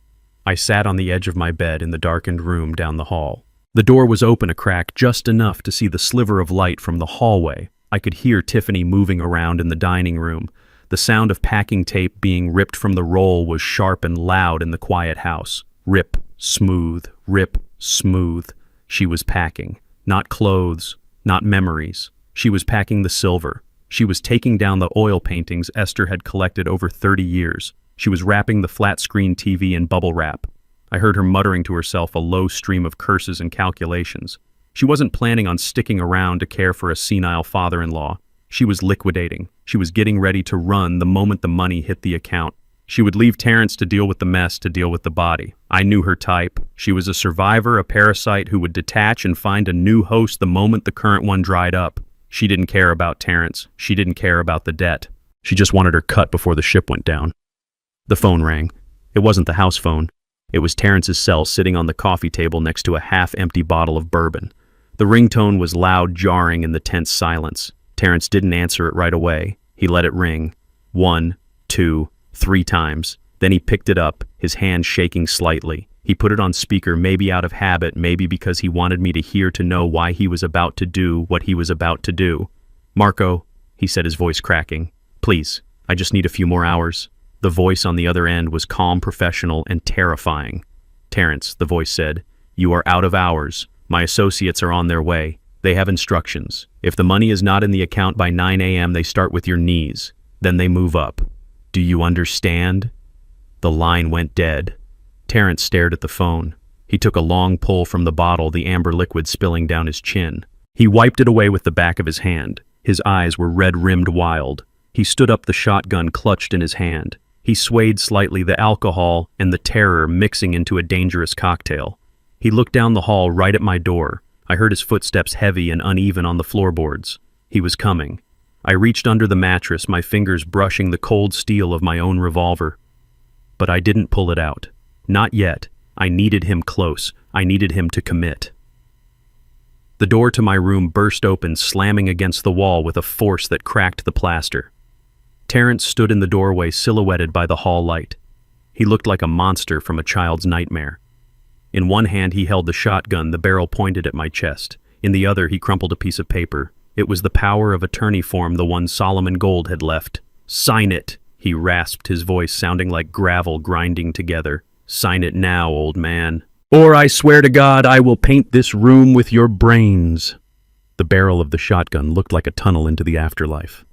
I sat on the edge of my bed in the darkened room down the hall. The door was open a crack, just enough to see the sliver of light from the hallway. I could hear Tiffany moving around in the dining room. The sound of packing tape being ripped from the roll was sharp and loud in the quiet house. Rip, smooth, rip, smooth. She was packing. Not clothes, not memories. She was packing the silver. She was taking down the oil paintings Esther had collected over 30 years. She was wrapping the flat-screen TV in bubble wrap. I heard her muttering to herself, a low stream of curses and calculations. She wasn't planning on sticking around to care for a senile father-in-law. She was liquidating. She was getting ready to run the moment the money hit the account. She would leave Terrence to deal with the mess, to deal with the body. I knew her type. She was a survivor, a parasite who would detach and find a new host the moment the current one dried up. She didn't care about Terrence. She didn't care about the debt. She just wanted her cut before the ship went down. The phone rang. It wasn't the house phone. It was Terrence's cell sitting on the coffee table next to a half-empty bottle of bourbon. The ringtone was loud, jarring in the tense silence. Terrence didn't answer it right away. He let it ring. 1, 2, 3 times. Then he picked it up, his hand shaking slightly. He put it on speaker, maybe out of habit, maybe because he wanted me to hear, to know why he was about to do what he was about to do. "Marco," he said, his voice cracking. "Please, I just need a few more hours." The voice on the other end was calm, professional, and terrifying. "Terrence," the voice said, "you are out of hours. My associates are on their way. They have instructions. If the money is not in the account by 9 a.m., they start with your knees. Then they move up. Do you understand?" The line went dead. Terrence stared at the phone. He took a long pull from the bottle, the amber liquid spilling down his chin. He wiped it away with the back of his hand. His eyes were red-rimmed wild. He stood up, the shotgun clutched in his hand. He swayed slightly, the alcohol and the terror mixing into a dangerous cocktail. He looked down the hall right at my door. I heard his footsteps, heavy and uneven on the floorboards. He was coming. I reached under the mattress, my fingers brushing the cold steel of my own revolver. But I didn't pull it out. Not yet. I needed him close. I needed him to commit. The door to my room burst open, slamming against the wall with a force that cracked the plaster. Terrence stood in the doorway, silhouetted by the hall light. He looked like a monster from a child's nightmare. In one hand he held the shotgun, the barrel pointed at my chest. In the other he crumpled a piece of paper. It was the power of attorney form, the one Solomon Gold had left. "Sign it," he rasped, his voice sounding like gravel grinding together. "Sign it now, old man. Or I swear to God I will paint this room with your brains." The barrel of the shotgun looked like a tunnel into the afterlife.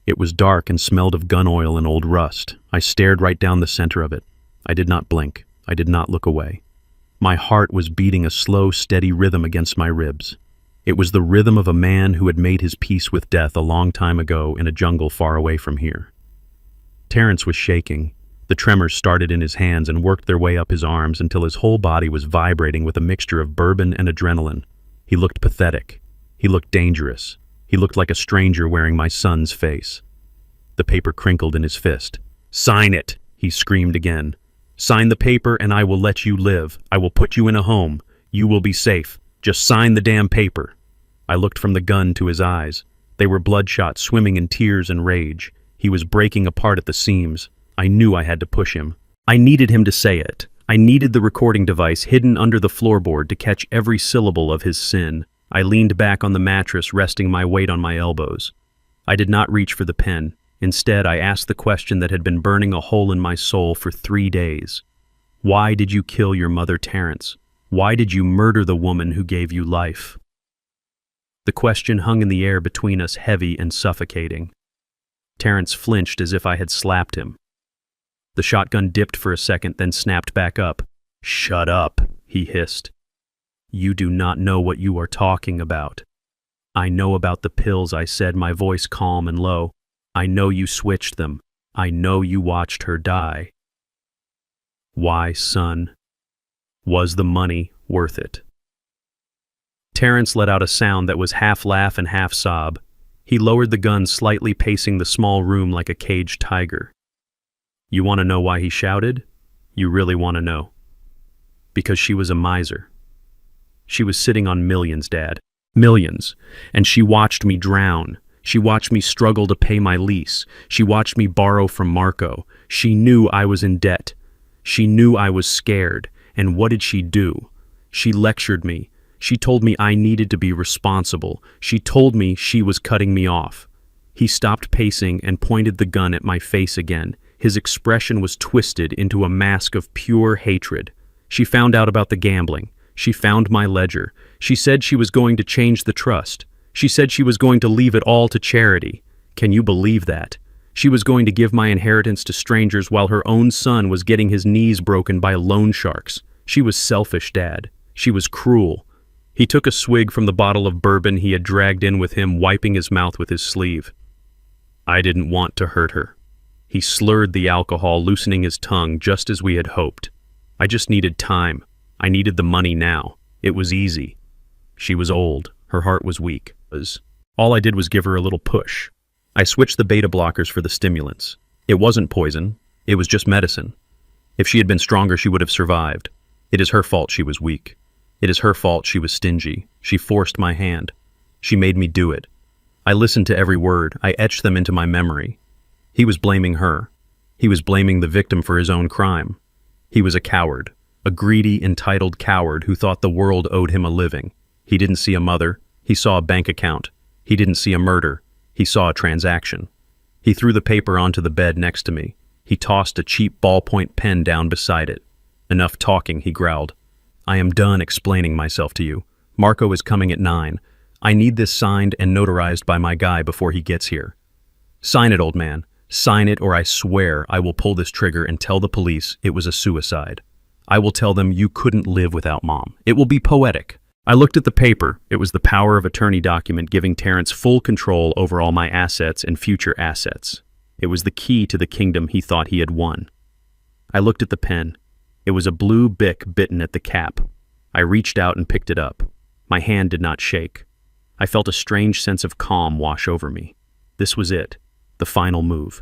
It was dark and smelled of gun oil and old rust. I stared right down the center of it. I did not blink. I did not look away. My heart was beating a slow, steady rhythm against my ribs. It was the rhythm of a man who had made his peace with death a long time ago in a jungle far away from here. Terrence was shaking. The tremors started in his hands and worked their way up his arms until his whole body was vibrating with a mixture of bourbon and adrenaline. He looked pathetic. He looked dangerous. He looked like a stranger wearing my son's face. The paper crinkled in his fist. "Sign it," he screamed again. "Sign the paper and I will let you live. I will put you in a home. You will be safe. Just sign the damn paper." I looked from the gun to his eyes. They were bloodshot, swimming in tears and rage. He was breaking apart at the seams. I knew I had to push him. I needed him to say it. I needed the recording device hidden under the floorboard to catch every syllable of his sin. I leaned back on the mattress, resting my weight on my elbows. I did not reach for the pen. Instead, I asked the question that had been burning a hole in my soul for 3 days. Why did you kill your mother, Terrence? Why did you murder the woman who gave you life? The question hung in the air between us, heavy and suffocating. Terrence flinched as if I had slapped him. The shotgun dipped for a second, then snapped back up. "Shut up," he hissed. "You do not know what you are talking about." "I know about the pills," I said, my voice calm and low. "I know you switched them. I know you watched her die." "Why, son? Was the money worth it?" Terrence let out a sound that was half laugh and half sob. He lowered the gun slightly, pacing the small room like a caged tiger. "You want to know why he shouted? You really want to know?" "Because she was a miser. She was sitting on millions, Dad. Millions. And she watched me drown. She watched me struggle to pay my lease. She watched me borrow from Marco. She knew I was in debt. She knew I was scared. And what did she do? She lectured me. She told me I needed to be responsible. She told me she was cutting me off." He stopped pacing and pointed the gun at my face again. His expression was twisted into a mask of pure hatred. "She found out about the gambling. She found my ledger. She said she was going to change the trust. She said she was going to leave it all to charity. Can you believe that? She was going to give my inheritance to strangers while her own son was getting his knees broken by loan sharks. She was selfish, Dad. She was cruel." He took a swig from the bottle of bourbon he had dragged in with him, wiping his mouth with his sleeve. "I didn't want to hurt her." He slurred the alcohol, loosening his tongue just as we had hoped. "I just needed time. I needed the money now. It was easy. She was old. Her heart was weak. All I did was give her a little push. I switched the beta blockers for the stimulants. It wasn't poison. It was just medicine. If she had been stronger, she would have survived. It is her fault she was weak. It is her fault she was stingy. She forced my hand. She made me do it. I listened to every word. I etched them into my memory. He was blaming her. He was blaming the victim for his own crime. He was a coward, a greedy, entitled coward who thought the world owed him a living. He didn't see a mother. He saw a bank account. He didn't see a murder. He saw a transaction. He threw the paper onto the bed next to me. He tossed a cheap ballpoint pen down beside it. "Enough talking," he growled. "I am done explaining myself to you. Marco is coming at 9. I need this signed and notarized by my guy before he gets here. Sign it, old man. Sign it, or I swear I will pull this trigger and tell the police it was a suicide. I will tell them you couldn't live without Mom. It will be poetic." I looked at the paper. It was the power of attorney document giving Terrence full control over all my assets and future assets. It was the key to the kingdom he thought he had won. I looked at the pen. It was a blue Bic bitten at the cap. I reached out and picked it up. My hand did not shake. I felt a strange sense of calm wash over me. This was it, the final move.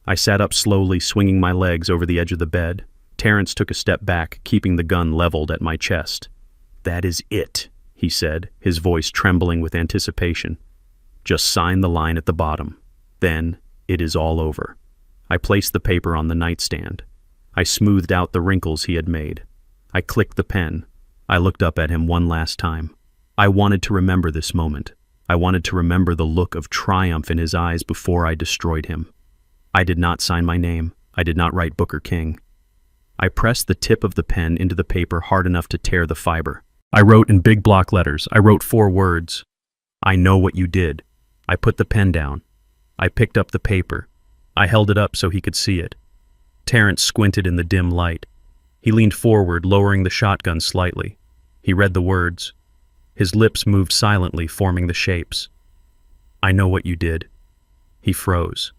I sat up slowly, swinging my legs over the edge of the bed. Terrence took a step back, keeping the gun leveled at my chest. "That is it," he said, his voice trembling with anticipation. "Just sign the line at the bottom. Then it is all over." I placed the paper on the nightstand. I smoothed out the wrinkles he had made. I clicked the pen. I looked up at him one last time. I wanted to remember this moment. I wanted to remember the look of triumph in his eyes before I destroyed him. I did not sign my name. I did not write Booker King. I pressed the tip of the pen into the paper hard enough to tear the fiber. I wrote in big block letters. I wrote 4 words. I know what you did. I put the pen down. I picked up the paper. I held it up so he could see it. Terrence squinted in the dim light. He leaned forward, lowering the shotgun slightly. He read the words. His lips moved silently, forming the shapes. I know what you did. He froze.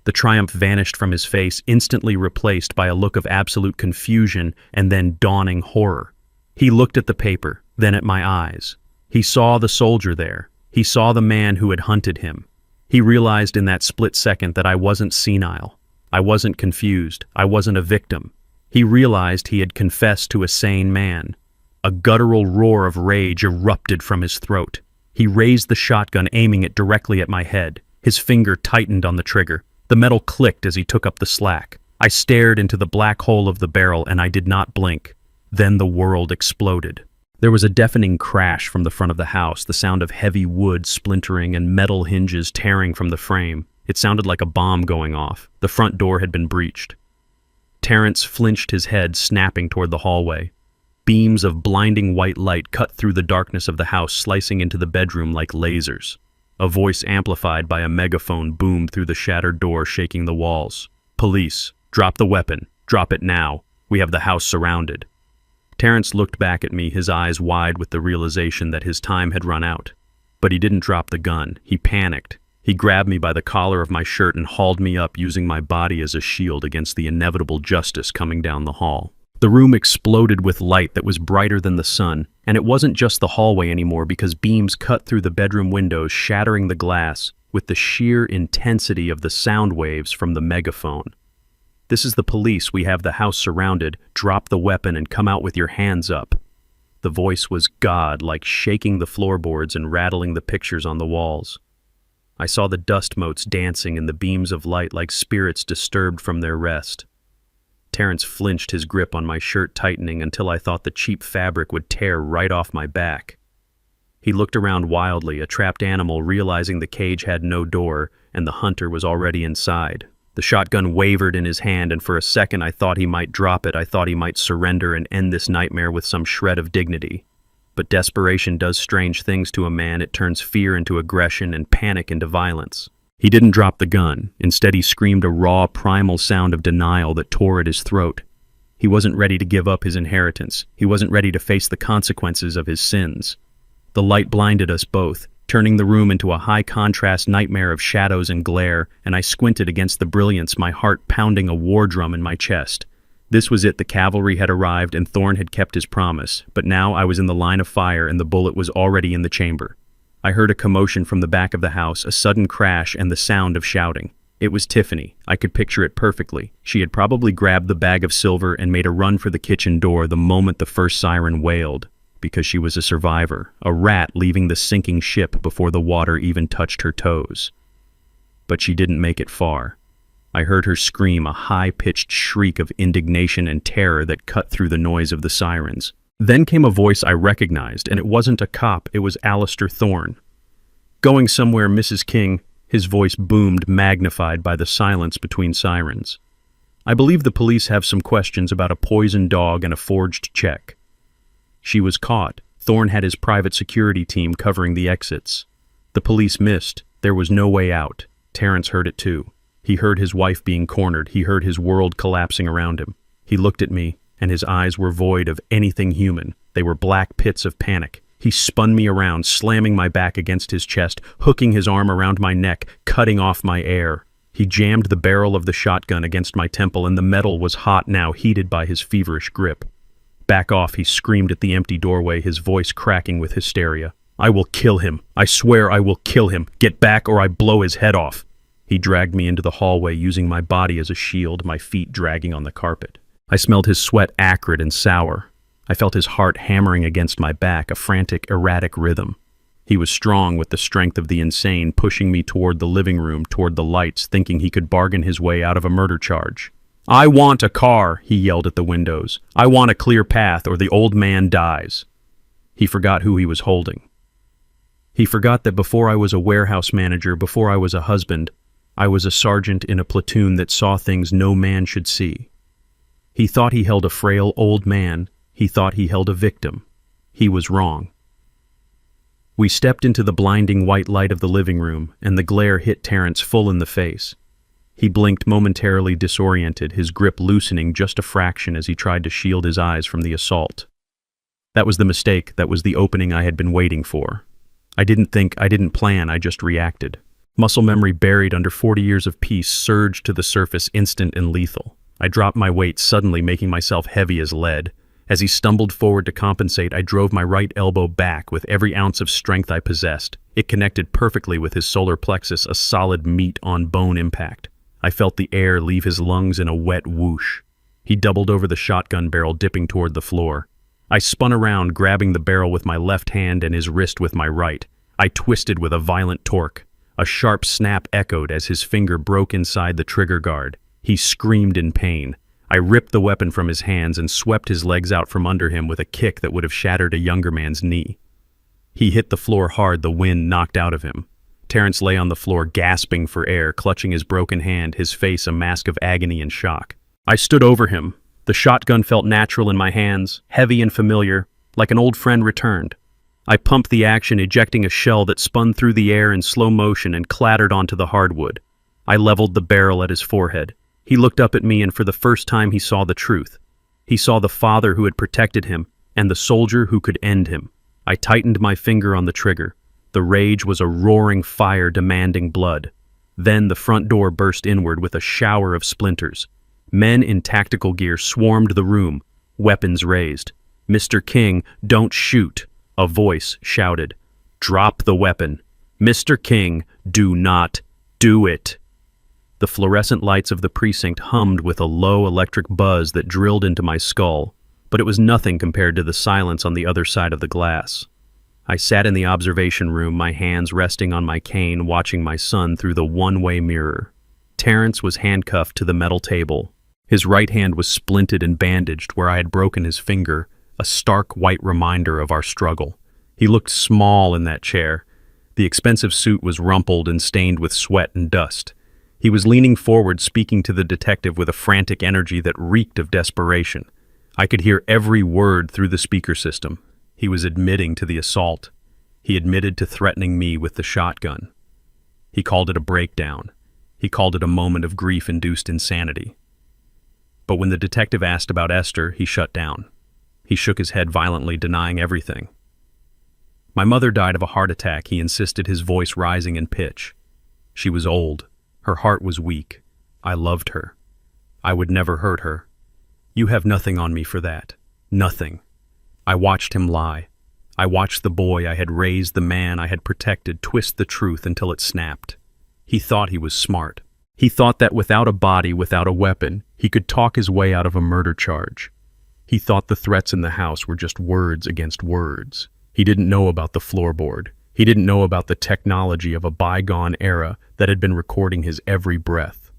The triumph vanished from his face, instantly replaced by a look of absolute confusion and then dawning horror. He looked at the paper, then at my eyes. He saw the soldier there. He saw the man who had hunted him. He realized in that split second that I wasn't senile. I wasn't confused. I wasn't a victim. He realized he had confessed to a sane man. A guttural roar of rage erupted from his throat. He raised the shotgun, aiming it directly at my head. His finger tightened on the trigger. The metal clicked as he took up the slack. I stared into the black hole of the barrel, and I did not blink. Then the world exploded. There was a deafening crash from the front of the house, the sound of heavy wood splintering and metal hinges tearing from the frame. It sounded like a bomb going off. The front door had been breached. Terrence flinched his head, snapping toward the hallway. Beams of blinding white light cut through the darkness of the house, slicing into the bedroom like lasers. A voice amplified by a megaphone boomed through the shattered door, shaking the walls. Police, drop the weapon. Drop it now. We have the house surrounded. Terrence looked back at me, his eyes wide with the realization that his time had run out. But he didn't drop the gun. He panicked. He grabbed me by the collar of my shirt and hauled me up, using my body as a shield against the inevitable justice coming down the hall. The room exploded with light that was brighter than the sun, and it wasn't just the hallway anymore because beams cut through the bedroom windows, shattering the glass with the sheer intensity of the sound waves from the megaphone. This is the police. We have the house surrounded. Drop the weapon and come out with your hands up. The voice was God-like, shaking the floorboards and rattling the pictures on the walls. I saw the dust motes dancing in the beams of light like spirits disturbed from their rest. Terrence flinched, his grip on my shirt tightening until I thought the cheap fabric would tear right off my back. He looked around wildly, a trapped animal, realizing the cage had no door and the hunter was already inside. The shotgun wavered in his hand, and for a second I thought he might drop it. I thought he might surrender and end this nightmare with some shred of dignity. But desperation does strange things to a man. It turns fear into aggression and panic into violence. He didn't drop the gun. Instead, he screamed a raw, primal sound of denial that tore at his throat. He wasn't ready to give up his inheritance. He wasn't ready to face the consequences of his sins. The light blinded us both, turning the room into a high-contrast nightmare of shadows and glare, and I squinted against the brilliance, my heart pounding a war drum in my chest. This was it. The cavalry had arrived, and Thorne had kept his promise. But now I was in the line of fire, and the bullet was already in the chamber. I heard a commotion from the back of the house, a sudden crash, and the sound of shouting. It was Tiffany. I could picture it perfectly. She had probably grabbed the bag of silver and made a run for the kitchen door the moment the first siren wailed, because she was a survivor, a rat leaving the sinking ship before the water even touched her toes. But she didn't make it far. I heard her scream, a high-pitched shriek of indignation and terror that cut through the noise of the sirens. Then came a voice I recognized, and it wasn't a cop, it was Alistair Thorne. "Going somewhere, Mrs. King," his voice boomed, magnified by the silence between sirens. "I believe the police have some questions about a poisoned dog and a forged check." She was caught. Thorne had his private security team covering the exits. The police missed. There was no way out. Terrence heard it too. He heard his wife being cornered. He heard his world collapsing around him. He looked at me, and his eyes were void of anything human. They were black pits of panic. He spun me around, slamming my back against his chest, hooking his arm around my neck, cutting off my air. He jammed the barrel of the shotgun against my temple, and the metal was hot now, heated by his feverish grip. "Back off," he screamed at the empty doorway, his voice cracking with hysteria. "I will kill him. I swear I will kill him. Get back or I blow his head off." He dragged me into the hallway, using my body as a shield, my feet dragging on the carpet. I smelled his sweat, acrid and sour. I felt his heart hammering against my back, a frantic, erratic rhythm. He was strong with the strength of the insane, pushing me toward the living room, toward the lights, thinking he could bargain his way out of a murder charge. "I want a car," he yelled at the windows. "I want a clear path or the old man dies." He forgot who he was holding. He forgot that before I was a warehouse manager, before I was a husband, I was a sergeant in a platoon that saw things no man should see. He thought he held a frail old man. He thought he held a victim. He was wrong. We stepped into the blinding white light of the living room, and the glare hit Terrence full in the face. He blinked, momentarily disoriented, his grip loosening just a fraction as he tried to shield his eyes from the assault. That was the mistake. That was the opening I had been waiting for. I didn't think, I didn't plan, I just reacted. Muscle memory buried under 40 years of peace surged to the surface, instant and lethal. I dropped my weight, suddenly making myself heavy as lead. As he stumbled forward to compensate, I drove my right elbow back with every ounce of strength I possessed. It connected perfectly with his solar plexus, a solid meat-on-bone impact. I felt the air leave his lungs in a wet whoosh. He doubled over the shotgun barrel, dipping toward the floor. I spun around, grabbing the barrel with my left hand and his wrist with my right. I twisted with a violent torque. A sharp snap echoed as his finger broke inside the trigger guard. He screamed in pain. I ripped the weapon from his hands and swept his legs out from under him with a kick that would have shattered a younger man's knee. He hit the floor hard, the wind knocked out of him. Terrence lay on the floor, gasping for air, clutching his broken hand, his face a mask of agony and shock. I stood over him. The shotgun felt natural in my hands, heavy and familiar, like an old friend returned. I pumped the action, ejecting a shell that spun through the air in slow motion and clattered onto the hardwood. I leveled the barrel at his forehead. He looked up at me, and for the first time he saw the truth. He saw the father who had protected him, and the soldier who could end him. I tightened my finger on the trigger. The rage was a roaring fire demanding blood. Then the front door burst inward with a shower of splinters. Men in tactical gear swarmed the room, weapons raised. "Mr. King, don't shoot," a voice shouted. "Drop the weapon. Mr. King, do not do it." The fluorescent lights of the precinct hummed with a low electric buzz that drilled into my skull, but it was nothing compared to the silence on the other side of the glass. I sat in the observation room, my hands resting on my cane, watching my son through the one-way mirror. Terrence was handcuffed to the metal table. His right hand was splinted and bandaged where I had broken his finger, a stark white reminder of our struggle. He looked small in that chair. The expensive suit was rumpled and stained with sweat and dust. He was leaning forward, speaking to the detective with a frantic energy that reeked of desperation. I could hear every word through the speaker system. He was admitting to the assault. He admitted to threatening me with the shotgun. He called it a breakdown. He called it a moment of grief-induced insanity. But when the detective asked about Esther, he shut down. He shook his head violently, denying everything. "My mother died of a heart attack," he insisted, his voice rising in pitch. "She was old. Her heart was weak. I loved her. I would never hurt her. You have nothing on me for that. Nothing." I watched him lie. I watched the boy I had raised, the man I had protected, twist the truth until it snapped. He thought he was smart. He thought that without a body, without a weapon, he could talk his way out of a murder charge. He thought the threats in the house were just words against words. He didn't know about the floorboard. He didn't know about the technology of a bygone era that had been recording his every breath.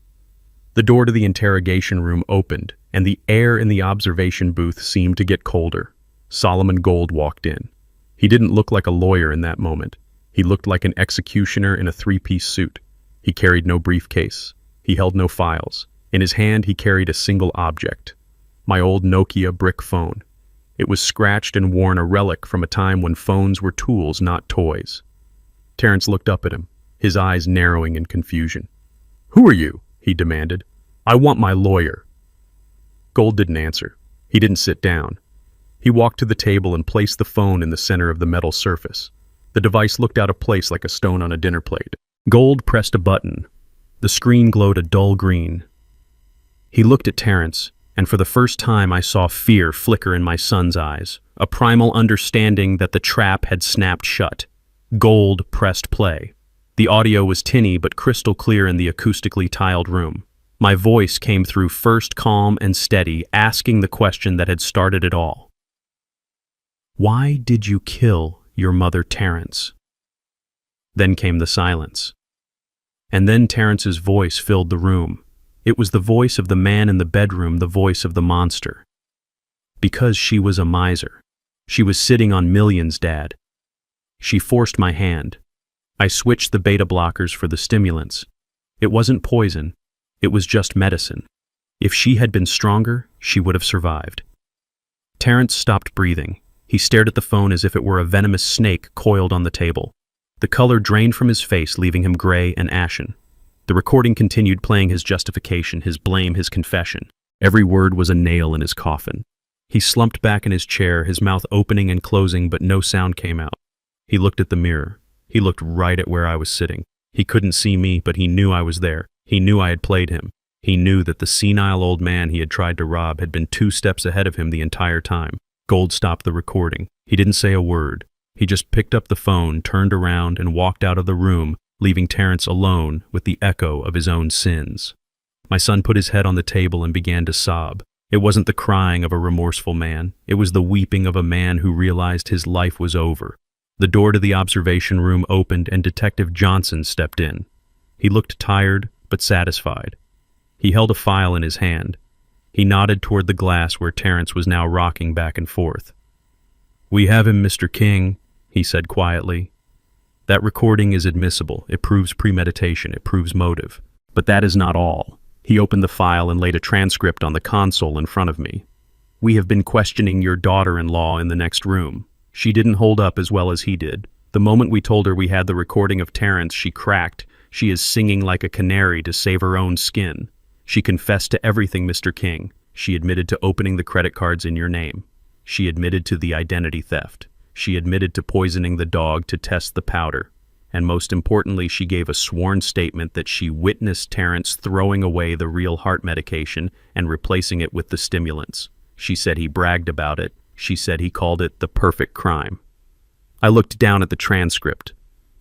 The door to the interrogation room opened, and the air in the observation booth seemed to get colder. Solomon Gold walked in. He didn't look like a lawyer in that moment. He looked like an executioner in a three-piece suit. He carried no briefcase. He held no files. In his hand, he carried a single object. My old Nokia brick phone. It was scratched and worn, a relic from a time when phones were tools, not toys. Terrence looked up at him, his eyes narrowing in confusion. "Who are you?" he demanded. "I want my lawyer." Gold didn't answer. He didn't sit down. He walked to the table and placed the phone in the center of the metal surface. The device looked out of place like a stone on a dinner plate. Gold pressed a button. The screen glowed a dull green. He looked at Terrence, and for the first time I saw fear flicker in my son's eyes, a primal understanding that the trap had snapped shut. Gold pressed play. The audio was tinny but crystal clear in the acoustically tiled room. My voice came through, first calm and steady, asking the question that had started it all. "Why did you kill your mother, Terrence?" Then came the silence. And then Terrence's voice filled the room. It was the voice of the man in the bedroom, the voice of the monster. Because she was a miser. She was sitting on millions, Dad. She forced my hand. I switched the beta blockers for the stimulants. It wasn't poison. It was just medicine. If she had been stronger, she would have survived. Terrence stopped breathing. He stared at the phone as if it were a venomous snake coiled on the table. The color drained from his face, leaving him gray and ashen. The recording continued, playing his justification, his blame, his confession. Every word was a nail in his coffin. He slumped back in his chair, his mouth opening and closing, but no sound came out. He looked at the mirror. He looked right at where I was sitting. He couldn't see me, but he knew I was there. He knew I had played him. He knew that the senile old man he had tried to rob had been 2 steps ahead of him the entire time. Gold stopped the recording. He didn't say a word. He just picked up the phone, turned around, and walked out of the room, leaving Terrence alone with the echo of his own sins. My son put his head on the table and began to sob. It wasn't the crying of a remorseful man. It was the weeping of a man who realized his life was over. The door to the observation room opened and Detective Johnson stepped in. He looked tired, but satisfied. He held a file in his hand. He nodded toward the glass where Terrence was now rocking back and forth. "We have him, Mr. King," he said quietly. "That recording is admissible. It proves premeditation. It proves motive. But that is not all." He opened the file and laid a transcript on the console in front of me. "We have been questioning your daughter-in-law in the next room. She didn't hold up as well as he did. The moment we told her we had the recording of Terrence, she cracked. She is singing like a canary to save her own skin. She confessed to everything, Mr. King. She admitted to opening the credit cards in your name. She admitted to the identity theft. She admitted to poisoning the dog to test the powder. And most importantly, she gave a sworn statement that she witnessed Terrence throwing away the real heart medication and replacing it with the stimulants. She said he bragged about it. She said he called it the perfect crime." I looked down at the transcript.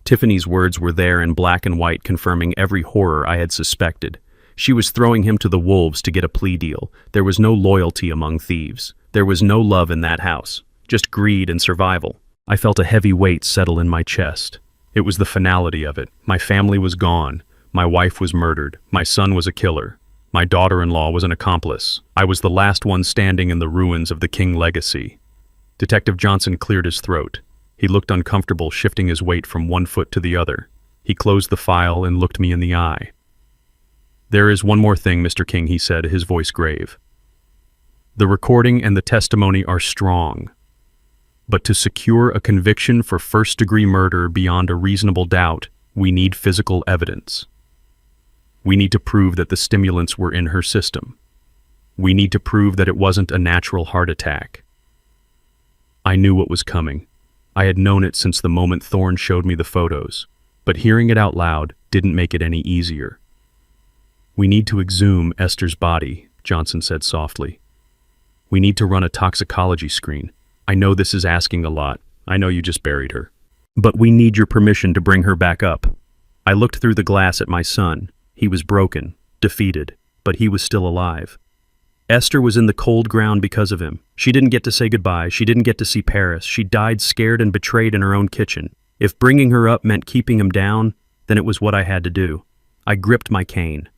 Tiffany's words were there in black and white, confirming every horror I had suspected. She was throwing him to the wolves to get a plea deal. There was no loyalty among thieves. There was no love in that house, just greed and survival. I felt a heavy weight settle in my chest. It was the finality of it. My family was gone. My wife was murdered. My son was a killer. My daughter-in-law was an accomplice. I was the last one standing in the ruins of the King legacy. Detective Johnson cleared his throat. He looked uncomfortable, shifting his weight from one foot to the other. He closed the file and looked me in the eye. "There is one more thing, Mr. King," he said, his voice grave. "The recording and the testimony are strong. But to secure a conviction for first-degree murder beyond a reasonable doubt, we need physical evidence. We need to prove that the stimulants were in her system. We need to prove that it wasn't a natural heart attack." I knew what was coming. I had known it since the moment Thorne showed me the photos, but hearing it out loud didn't make it any easier. "We need to exhume Esther's body," Johnson said softly. "We need to run a toxicology screen. I know this is asking a lot. I know you just buried her. But we need your permission to bring her back up." I looked through the glass at my son. He was broken, defeated, but he was still alive. Esther was in the cold ground because of him. She didn't get to say goodbye. She didn't get to see Paris. She died scared and betrayed in her own kitchen. If bringing her up meant keeping him down, then it was what I had to do. I gripped my cane.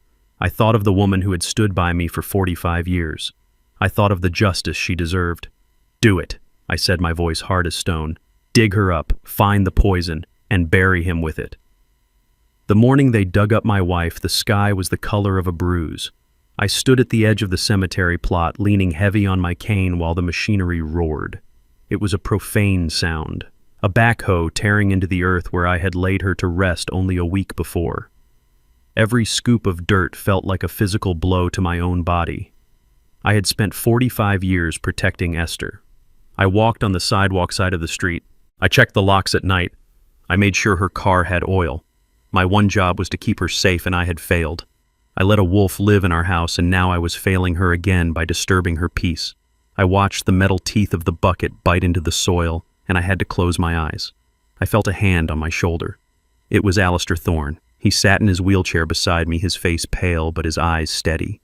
I thought of the woman who had stood by me for 45 years. I thought of the justice she deserved. "Do it," I said, my voice hard as stone. "Dig her up, find the poison, and bury him with it." The morning they dug up my wife, the sky was the color of a bruise. I stood at the edge of the cemetery plot, leaning heavy on my cane while the machinery roared. It was a profane sound, a backhoe tearing into the earth where I had laid her to rest only a week before. Every scoop of dirt felt like a physical blow to my own body. I had spent 45 years protecting Esther. I walked on the sidewalk side of the street. I checked the locks at night. I made sure her car had oil. My one job was to keep her safe, and I had failed. I let a wolf live in our house, and now I was failing her again by disturbing her peace. I watched the metal teeth of the bucket bite into the soil, and I had to close my eyes. I felt a hand on my shoulder. It was Alistair Thorne. He sat in his wheelchair beside me, his face pale but his eyes steady.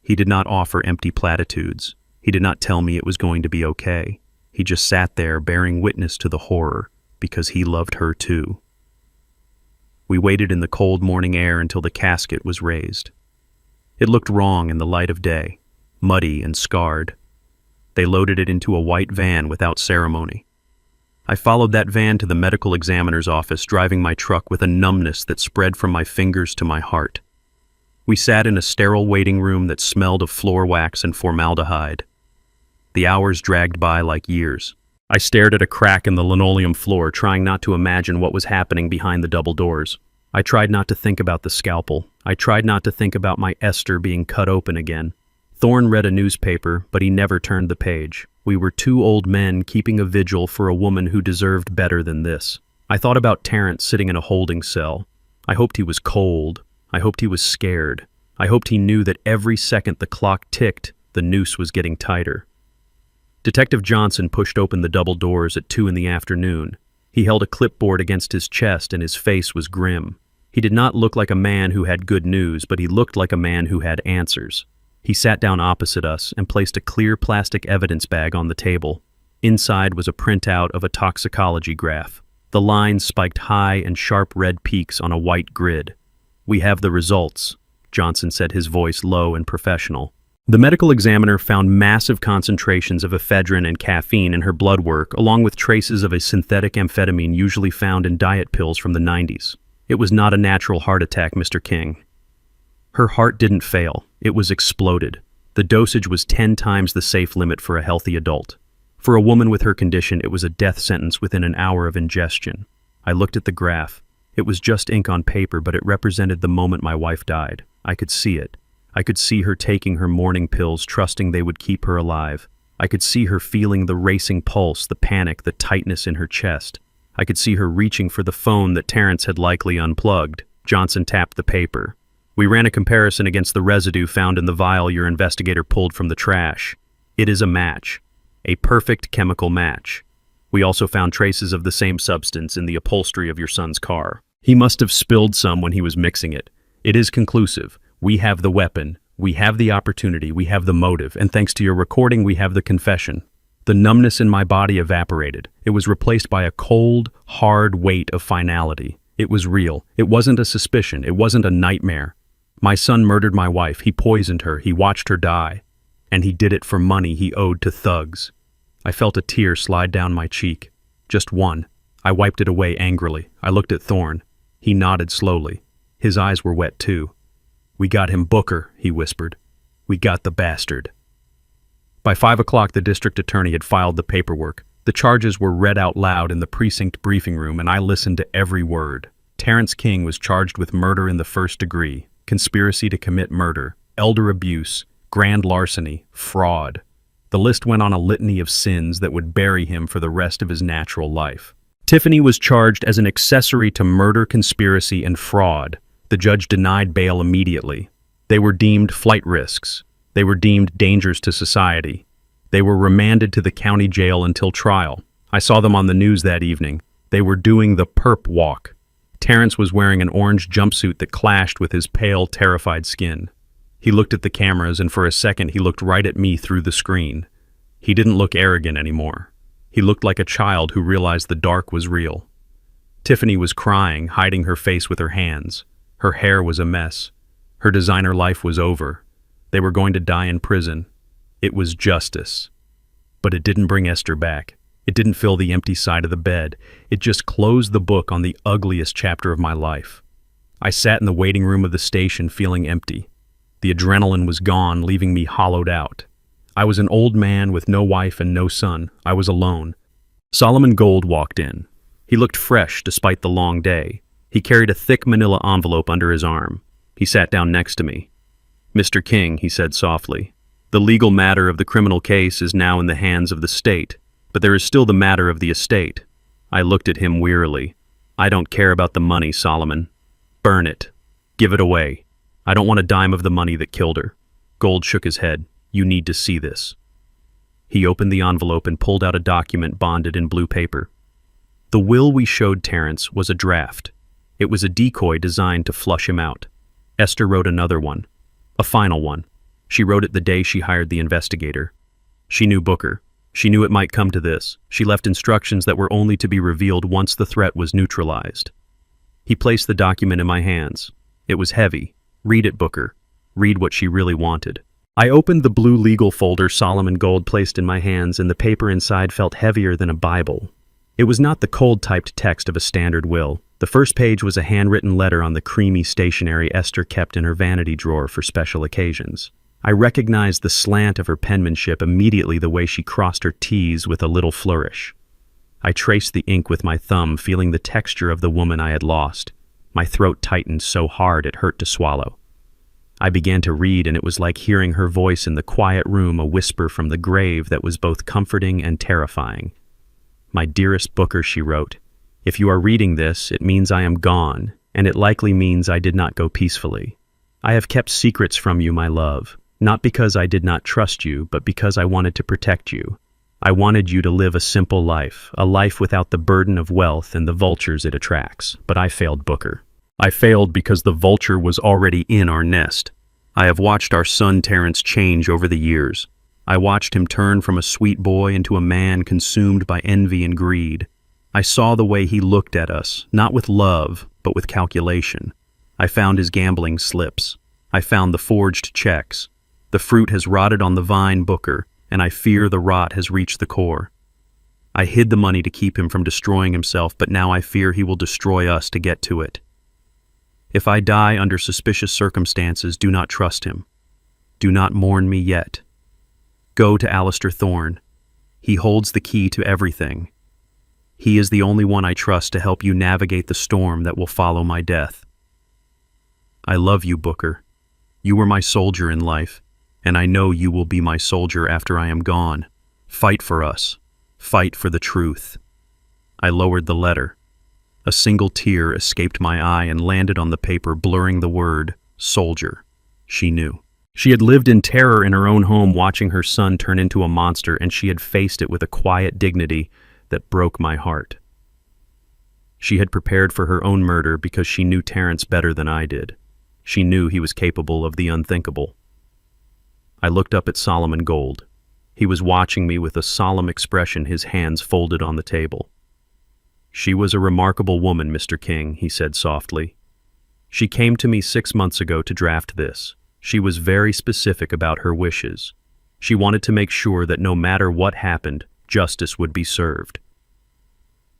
He did not offer empty platitudes. He did not tell me it was going to be okay. He just sat there bearing witness to the horror, because he loved her too. We waited in the cold morning air until the casket was raised. It looked wrong in the light of day, muddy and scarred. They loaded it into a white van without ceremony. I followed that van to the medical examiner's office, driving my truck with a numbness that spread from my fingers to my heart. We sat in a sterile waiting room that smelled of floor wax and formaldehyde. The hours dragged by like years. I stared at a crack in the linoleum floor, trying not to imagine what was happening behind the double doors. I tried not to think about the scalpel. I tried not to think about my Esther being cut open again. Thorne read a newspaper, but he never turned the page. We were two old men keeping a vigil for a woman who deserved better than this. I thought about Terrence sitting in a holding cell. I hoped he was cold. I hoped he was scared. I hoped he knew that every second the clock ticked, the noose was getting tighter. Detective Johnson pushed open the double doors at 2 in the afternoon. He held a clipboard against his chest and his face was grim. He did not look like a man who had good news, but he looked like a man who had answers. He sat down opposite us and placed a clear plastic evidence bag on the table. Inside was a printout of a toxicology graph. The lines spiked high and sharp red peaks on a white grid. "We have the results," Johnson said, his voice low and professional. The medical examiner found massive concentrations of ephedrine and caffeine in her blood work, along with traces of a synthetic amphetamine usually found in diet pills from the 90s. "It was not a natural heart attack, Mr. King." Her heart didn't fail. It was exploded. The dosage was 10 times the safe limit for a healthy adult. For a woman with her condition, it was a death sentence within an hour of ingestion. I looked at the graph. It was just ink on paper, but it represented the moment my wife died. I could see it. I could see her taking her morning pills, trusting they would keep her alive. I could see her feeling the racing pulse, the panic, the tightness in her chest. I could see her reaching for the phone that Terrence had likely unplugged. Johnson tapped the paper. "We ran a comparison against the residue found in the vial your investigator pulled from the trash. It is a match. A perfect chemical match. We also found traces of the same substance in the upholstery of your son's car. He must have spilled some when he was mixing it. It is conclusive. We have the weapon. We have the opportunity. We have the motive. And thanks to your recording, we have the confession." The numbness in my body evaporated. It was replaced by a cold, hard weight of finality. It was real. It wasn't a suspicion. It wasn't a nightmare. My son murdered my wife. He poisoned her. He watched her die. And he did it for money he owed to thugs. I felt a tear slide down my cheek. Just one. I wiped it away angrily. I looked at Thorne. He nodded slowly. His eyes were wet too. "We got him, Booker," he whispered. "We got the bastard." By 5 o'clock, the district attorney had filed the paperwork. The charges were read out loud in the precinct briefing room, and I listened to every word. Terrence King was charged with murder in the first degree, conspiracy to commit murder, elder abuse, grand larceny, fraud. The list went on a litany of sins that would bury him for the rest of his natural life. Tiffany was charged as an accessory to murder, conspiracy, and fraud. The judge denied bail immediately. They were deemed flight risks. They were deemed dangers to society. They were remanded to the county jail until trial. I saw them on the news that evening. They were doing the perp walk. Terrence was wearing an orange jumpsuit that clashed with his pale, terrified skin. He looked at the cameras, and for a second he looked right at me through the screen. He didn't look arrogant anymore. He looked like a child who realized the dark was real. Tiffany was crying, hiding her face with her hands. Her hair was a mess. Her designer life was over. They were going to die in prison. It was justice. But it didn't bring Esther back. It didn't fill the empty side of the bed. It just closed the book on the ugliest chapter of my life. I sat in the waiting room of the station feeling empty. The adrenaline was gone, leaving me hollowed out. I was an old man with no wife and no son. I was alone. Solomon Gold walked in. He looked fresh despite the long day. He carried a thick manila envelope under his arm. He sat down next to me. "Mr. King," he said softly, "the legal matter of the criminal case is now in the hands of the state, but there is still the matter of the estate." I looked at him wearily. "I don't care about the money, Solomon. Burn it. Give it away. I don't want a dime of the money that killed her." Gold shook his head. "You need to see this." He opened the envelope and pulled out a document bonded in blue paper. The will we showed Terrence was a draft. It was a decoy designed to flush him out. Esther wrote another one. A final one. She wrote it the day she hired the investigator. She knew Booker. She knew it might come to this. She left instructions that were only to be revealed once the threat was neutralized. He placed the document in my hands. It was heavy. "Read it, Booker. read what she really wanted. I opened the blue legal folder Solomon Gold placed in my hands, and the paper inside felt heavier than a Bible. It was not the cold-typed text of a standard will. The first page was a handwritten letter on the creamy stationery Esther kept in her vanity drawer for special occasions. I recognized the slant of her penmanship immediately, the way she crossed her T's with a little flourish. I traced the ink with my thumb, feeling the texture of the woman I had lost. My throat tightened so hard it hurt to swallow. I began to read, and it was like hearing her voice in the quiet room, a whisper from the grave that was both comforting and terrifying. "My dearest Booker," she wrote, "if you are reading this, it means I am gone, and it likely means I did not go peacefully. I have kept secrets from you, my love, not because I did not trust you, but because I wanted to protect you. I wanted you to live a simple life, a life without the burden of wealth and the vultures it attracts. But I failed, Booker. I failed because the vulture was already in our nest. I have watched our son Terrence change over the years. I watched him turn from a sweet boy into a man consumed by envy and greed. I saw the way he looked at us, not with love, but with calculation. I found his gambling slips. I found the forged checks. The fruit has rotted on the vine, Booker, and I fear the rot has reached the core. I hid the money to keep him from destroying himself, but now I fear he will destroy us to get to it. If I die under suspicious circumstances, do not trust him. Do not mourn me yet. Go to Alistair Thorne. He holds the key to everything. He is the only one I trust to help you navigate the storm that will follow my death. I love you, Booker. You were my soldier in life, and I know you will be my soldier after I am gone. Fight for us. Fight for the truth." I lowered the letter. A single tear escaped my eye and landed on the paper, blurring the word soldier. She knew. She had lived in terror in her own home, watching her son turn into a monster, and she had faced it with a quiet dignity that broke my heart. She had prepared for her own murder because she knew Terrence better than I did. She knew he was capable of the unthinkable. I looked up at Solomon Gold. He was watching me with a solemn expression, his hands folded on the table. "She was a remarkable woman, Mr. King," he said softly. "She came to me 6 months ago to draft this. She was very specific about her wishes. She wanted to make sure that no matter what happened, justice would be served."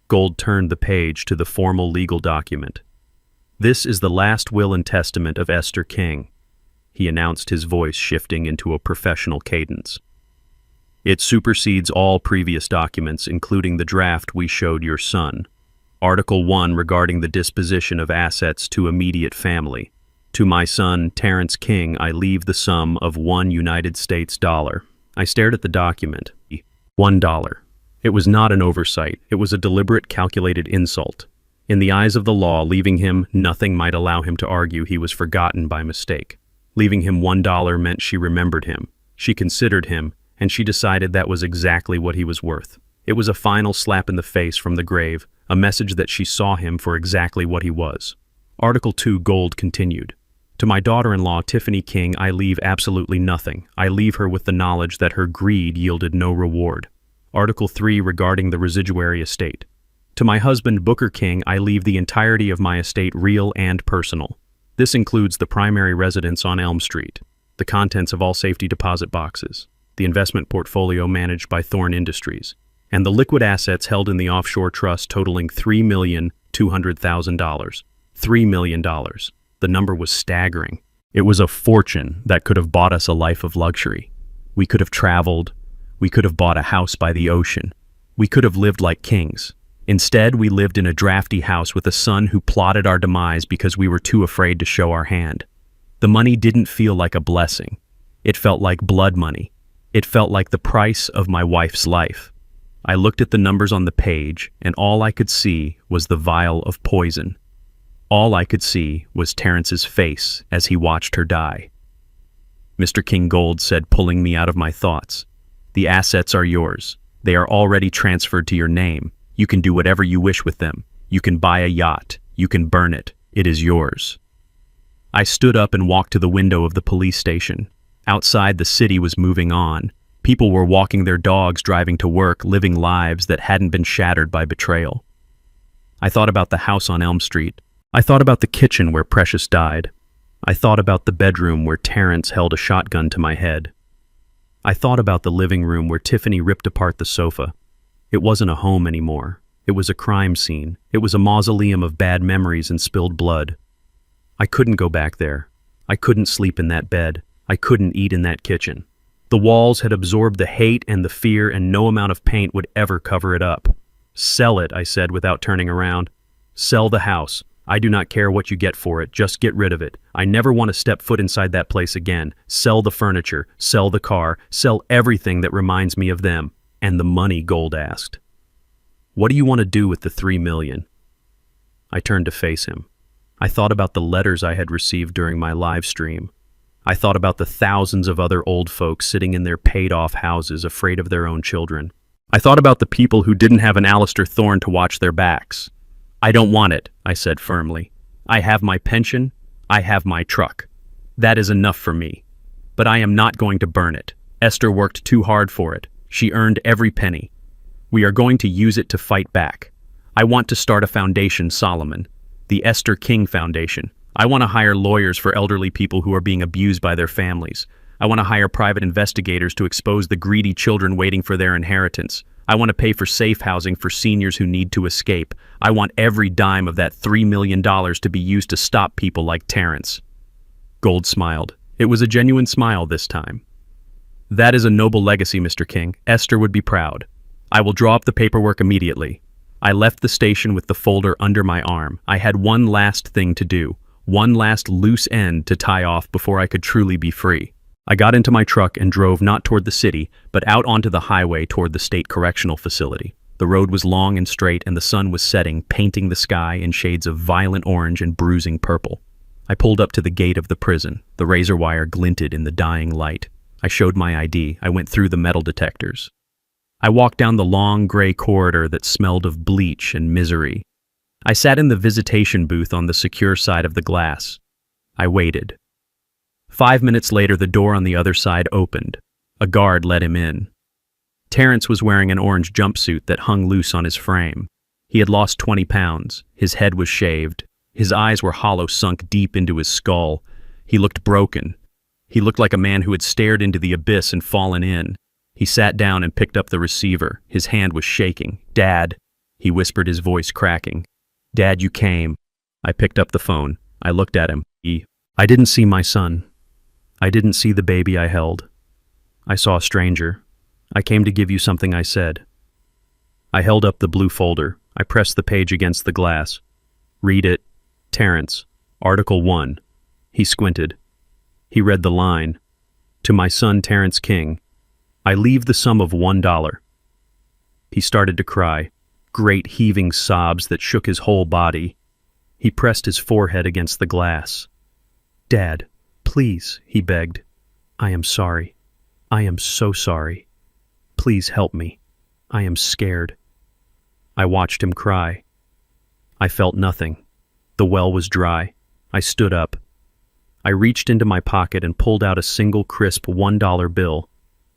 Gold turned the page to the formal legal document. "This is the last will and testament of Esther King," he announced, his voice shifting into a professional cadence. "It supersedes all previous documents, including the draft we showed your son. Article 1 regarding the disposition of assets to immediate family. To my son, Terrence King, I leave the sum of $1 US. I stared at the document. $1. It was not an oversight. It was a deliberate, calculated insult. In the eyes of the law, leaving him nothing might allow him to argue he was forgotten by mistake. Leaving him $1 meant she remembered him. She considered him, and she decided that was exactly what he was worth. It was a final slap in the face from the grave, a message that she saw him for exactly what he was. Article 2 Gold continued. To my daughter-in-law, Tiffany King, I leave absolutely nothing. I leave her with the knowledge that her greed yielded no reward. Article 3 regarding the residuary estate. To my husband, Booker King, I leave the entirety of my estate, real and personal. This includes the primary residence on Elm Street, the contents of all safety deposit boxes, the investment portfolio managed by Thorne Industries, and the liquid assets held in the offshore trust totaling $3,200,000. $3 million. The number was staggering. It was a fortune that could have bought us a life of luxury. We could have traveled. We could have bought a house by the ocean. We could have lived like kings. Instead, we lived in a drafty house with a son who plotted our demise because we were too afraid to show our hand. The money didn't feel like a blessing. It felt like blood money. It felt like the price of my wife's life. I looked at the numbers on the page, and all I could see was the vial of poison. All I could see was Terrence's face as he watched her die. Mr. King Gold said, pulling me out of my thoughts, "The assets are yours. They are already transferred to your name. You can do whatever you wish with them. You can buy a yacht. You can burn it. It is yours." I stood up and walked to the window of the police station. Outside, the city was moving on. People were walking their dogs, driving to work, living lives that hadn't been shattered by betrayal. I thought about the house on Elm Street. I thought about the kitchen where Precious died. I thought about the bedroom where Terrence held a shotgun to my head. I thought about the living room where Tiffany ripped apart the sofa. It wasn't a home anymore. It was a crime scene. It was a mausoleum of bad memories and spilled blood. I couldn't go back there. I couldn't sleep in that bed. I couldn't eat in that kitchen. The walls had absorbed the hate and the fear, and no amount of paint would ever cover it up. Sell it, I said without turning around. Sell the house. I do not care what you get for it. Just get rid of it. I never want to step foot inside that place again. Sell the furniture. Sell the car. Sell everything that reminds me of them. And the money, Gold asked. What do you want to do with the $3 million? I turned to face him. I thought about the letters I had received during my live stream. I thought about the thousands of other old folks sitting in their paid-off houses afraid of their own children. I thought about the people who didn't have an Alistair Thorne to watch their backs. I don't want it, I said firmly. I have my pension. I have my truck. That is enough for me. But I am not going to burn it. Esther worked too hard for it. She earned every penny. We are going to use it to fight back. I want to start a foundation, Solomon. The Esther King Foundation. I want to hire lawyers for elderly people who are being abused by their families. I want to hire private investigators to expose the greedy children waiting for their inheritance. I want to pay for safe housing for seniors who need to escape. I want every dime of that $3 million to be used to stop people like Terrence. Gold smiled. It was a genuine smile this time. That is a noble legacy, Mr. King. Esther would be proud. I will draw up the paperwork immediately. I left the station with the folder under my arm. I had one last thing to do, one last loose end to tie off before I could truly be free. I got into my truck and drove not toward the city, but out onto the highway toward the state correctional facility. The road was long and straight, and the sun was setting, painting the sky in shades of violent orange and bruising purple. I pulled up to the gate of the prison. The razor wire glinted in the dying light. I showed my ID. I went through the metal detectors. I walked down the long gray corridor that smelled of bleach and misery. I sat in the visitation booth on the secure side of the glass. I waited. 5 minutes later, the door on the other side opened. A guard let him in. Terrence was wearing an orange jumpsuit that hung loose on his frame. He had lost 20 pounds. His head was shaved. His eyes were hollow, sunk deep into his skull. He looked broken. He looked like a man who had stared into the abyss and fallen in. He sat down and picked up the receiver. His hand was shaking. "Dad," he whispered, his voice cracking. "Dad, you came." I picked up the phone. I looked at him. I didn't see my son. I didn't see the baby I held. I saw a stranger. I came to give you something, I said. I held up the blue folder. I pressed the page against the glass. "Read it. Terrence, Article 1. He squinted. He read the line. "To my son, Terrence King, I leave the sum of $1. He started to cry, great heaving sobs that shook his whole body. He pressed his forehead against the glass. "Dad, please," he begged. "I am sorry. I am so sorry. Please help me. I am scared." I watched him cry. I felt nothing. The well was dry. I stood up. I reached into my pocket and pulled out a single crisp $1 bill.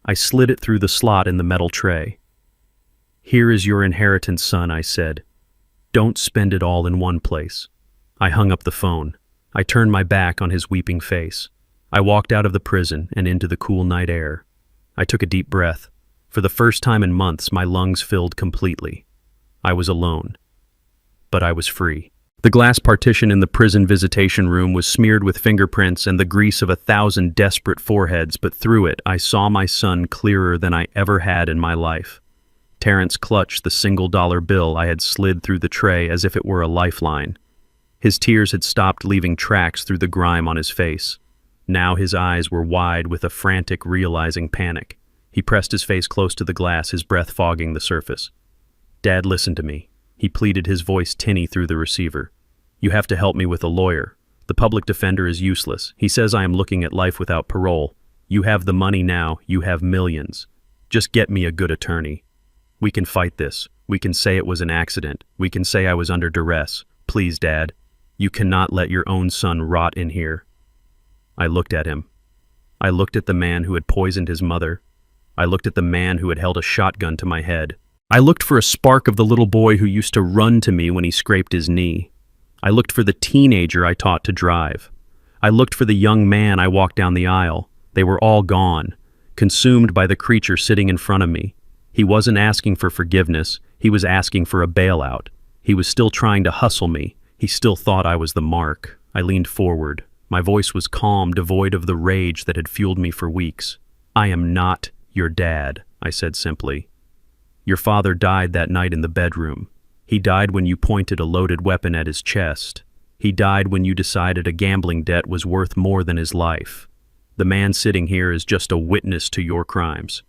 I slid it through the slot in the metal tray. "Here is your inheritance, son," I said. "Don't spend it all in one place." I hung up the phone. I turned my back on his weeping face. I walked out of the prison and into the cool night air. I took a deep breath. For the first time in months, my lungs filled completely. I was alone. But I was free. The glass partition in the prison visitation room was smeared with fingerprints and the grease of 1,000 desperate foreheads, but through it I saw my son clearer than I ever had in my life. Terrence clutched the single dollar bill I had slid through the tray as if it were a lifeline. His tears had stopped leaving tracks through the grime on his face. Now his eyes were wide with a frantic, realizing panic. He pressed his face close to the glass, his breath fogging the surface. "Dad, listen to me," he pleaded, his voice tinny through the receiver. "You have to help me with a lawyer. The public defender is useless. He says I am looking at life without parole. You have the money now. You have millions. Just get me a good attorney. We can fight this. We can say it was an accident. We can say I was under duress. Please, Dad. You cannot let your own son rot in here." I looked at him. I looked at the man who had poisoned his mother. I looked at the man who had held a shotgun to my head. I looked for a spark of the little boy who used to run to me when he scraped his knee. I looked for the teenager I taught to drive. I looked for the young man. I walked down the aisle. They were all gone, consumed by the creature sitting in front of me. He wasn't asking for forgiveness. He was asking for a bailout. He was still trying to hustle me. He still thought I was the mark. I leaned forward. My voice was calm, devoid of the rage that had fueled me for weeks. "I am not your dad," I said simply. "Your father died that night in the bedroom. He died when you pointed a loaded weapon at his chest. He died when you decided a gambling debt was worth more than his life. The man sitting here is just a witness to your crimes."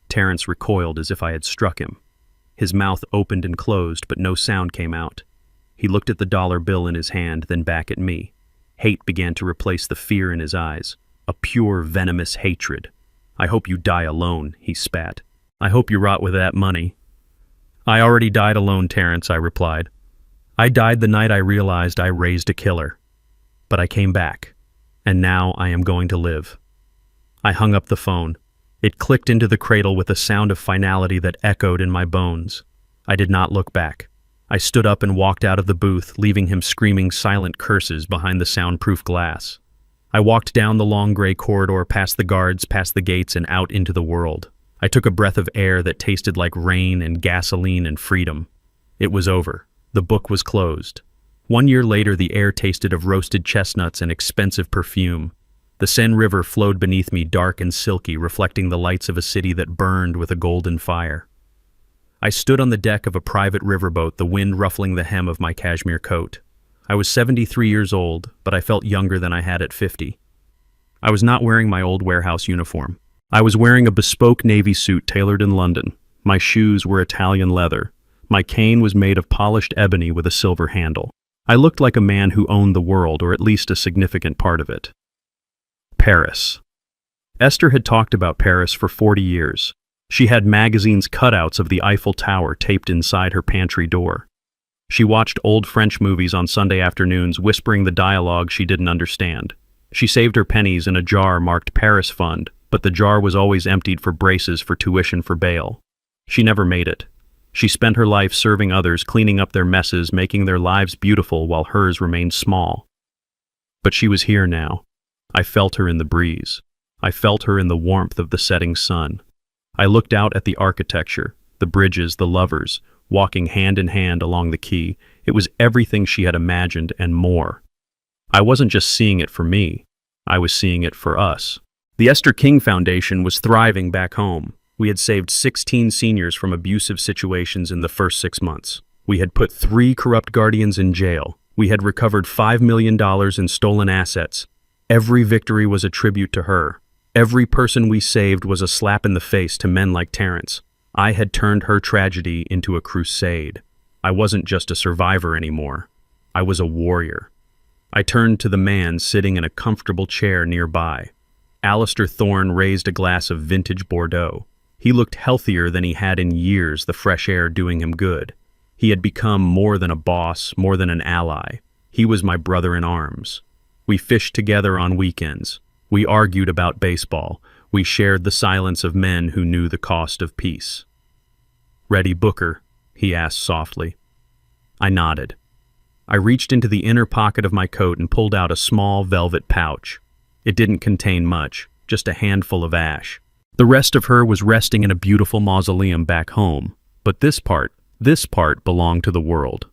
Terrence recoiled as if I had struck him. His mouth opened and closed, but no sound came out. He looked at the dollar bill in his hand, then back at me. Hate began to replace the fear in his eyes, a pure, venomous hatred. "I hope you die alone," he spat. "I hope you rot with that money." "I already died alone, Terrence," I replied. "I died the night I realized I raised a killer. But I came back, and now I am going to live." I hung up the phone. It clicked into the cradle with a sound of finality that echoed in my bones. I did not look back. I stood up and walked out of the booth, leaving him screaming silent curses behind the soundproof glass. I walked down the long gray corridor, past the guards, past the gates, and out into the world. I took a breath of air that tasted like rain and gasoline and freedom. It was over. The book was closed. 1 year later, the air tasted of roasted chestnuts and expensive perfume. The Seine River flowed beneath me, dark and silky, reflecting the lights of a city that burned with a golden fire. I stood on the deck of a private riverboat, the wind ruffling the hem of my cashmere coat. I was 73 years old, but I felt younger than I had at 50. I was not wearing my old warehouse uniform. I was wearing a bespoke navy suit tailored in London. My shoes were Italian leather. My cane was made of polished ebony with a silver handle. I looked like a man who owned the world, or at least a significant part of it. Paris. Esther had talked about Paris for 40 years. She had magazines' cutouts of the Eiffel Tower taped inside her pantry door. She watched old French movies on Sunday afternoons, whispering the dialogue she didn't understand. She saved her pennies in a jar marked Paris Fund, but the jar was always emptied for braces for tuition for bail. She never made it. She spent her life serving others, cleaning up their messes, making their lives beautiful while hers remained small. But she was here now. I felt her in the breeze. I felt her in the warmth of the setting sun. I looked out at the architecture, the bridges, the lovers, walking hand in hand along the quay. It was everything she had imagined and more. I wasn't just seeing it for me. I was seeing it for us. The Esther King Foundation was thriving back home. We had saved 16 seniors from abusive situations in the first 6 months. We had put 3 corrupt guardians in jail. We had recovered $5 million in stolen assets. Every victory was a tribute to her. Every person we saved was a slap in the face to men like Terrence. I had turned her tragedy into a crusade. I wasn't just a survivor anymore. I was a warrior. I turned to the man sitting in a comfortable chair nearby. Alistair Thorne raised a glass of vintage Bordeaux. He looked healthier than he had in years, the fresh air doing him good. He had become more than a boss, more than an ally. He was my brother in arms. We fished together on weekends. We argued about baseball. We shared the silence of men who knew the cost of peace. "Ready, Booker?" he asked softly. I nodded. I reached into the inner pocket of my coat and pulled out a small velvet pouch. It didn't contain much, just a handful of ash. The rest of her was resting in a beautiful mausoleum back home, but this part belonged to the world.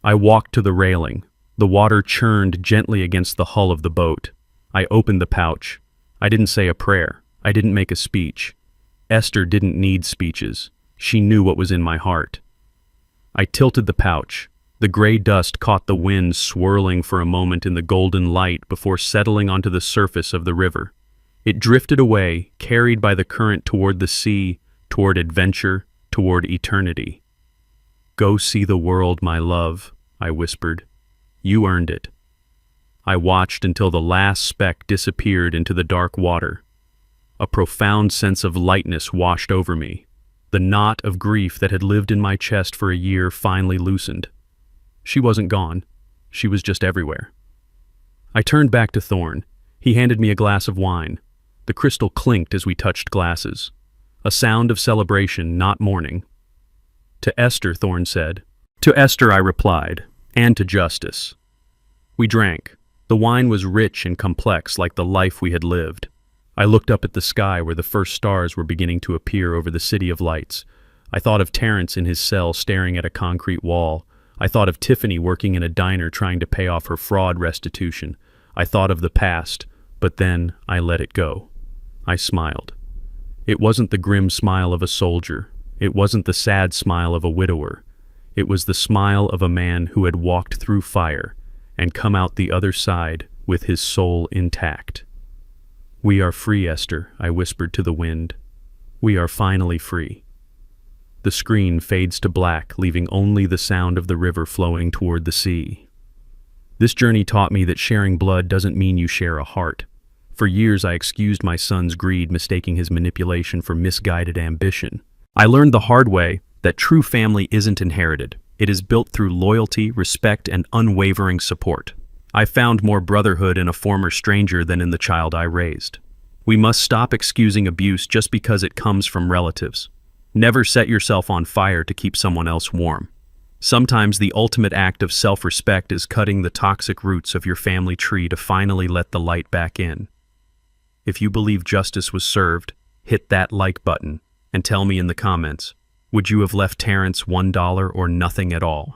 I walked to the railing. The water churned gently against the hull of the boat. I opened the pouch. I didn't say a prayer. I didn't make a speech. Esther didn't need speeches. She knew what was in my heart. I tilted the pouch. The gray dust caught the wind, swirling for a moment in the golden light before settling onto the surface of the river. It drifted away, carried by the current toward the sea, toward adventure, toward eternity. "Go see the world, my love," I whispered. "You earned it." I watched until the last speck disappeared into the dark water. A profound sense of lightness washed over me. The knot of grief that had lived in my chest for a year finally loosened. She wasn't gone. She was just everywhere. I turned back to Thorne. He handed me a glass of wine. The crystal clinked as we touched glasses. A sound of celebration, not mourning. "To Esther," Thorne said. "To Esther," I replied, "and to justice." We drank. The wine was rich and complex like the life we had lived. I looked up at the sky where the first stars were beginning to appear over the city of lights. I thought of Terrence in his cell staring at a concrete wall. I thought of Tiffany working in a diner trying to pay off her fraud restitution. I thought of the past, but then I let it go. I smiled. It wasn't the grim smile of a soldier. It wasn't the sad smile of a widower. It was the smile of a man who had walked through fire and come out the other side with his soul intact. "We are free, Esther," I whispered to the wind. "We are finally free." The screen fades to black, leaving only the sound of the river flowing toward the sea. This journey taught me that sharing blood doesn't mean you share a heart. For years I excused my son's greed, mistaking his manipulation for misguided ambition. I learned the hard way that true family isn't inherited. It is built through loyalty, respect, and unwavering support. I found more brotherhood in a former stranger than in the child I raised. We must stop excusing abuse just because it comes from relatives. Never set yourself on fire to keep someone else warm. Sometimes the ultimate act of self-respect is cutting the toxic roots of your family tree to finally let the light back in. If you believe justice was served, hit that like button and tell me in the comments, would you have left Terrence $1 or nothing at all?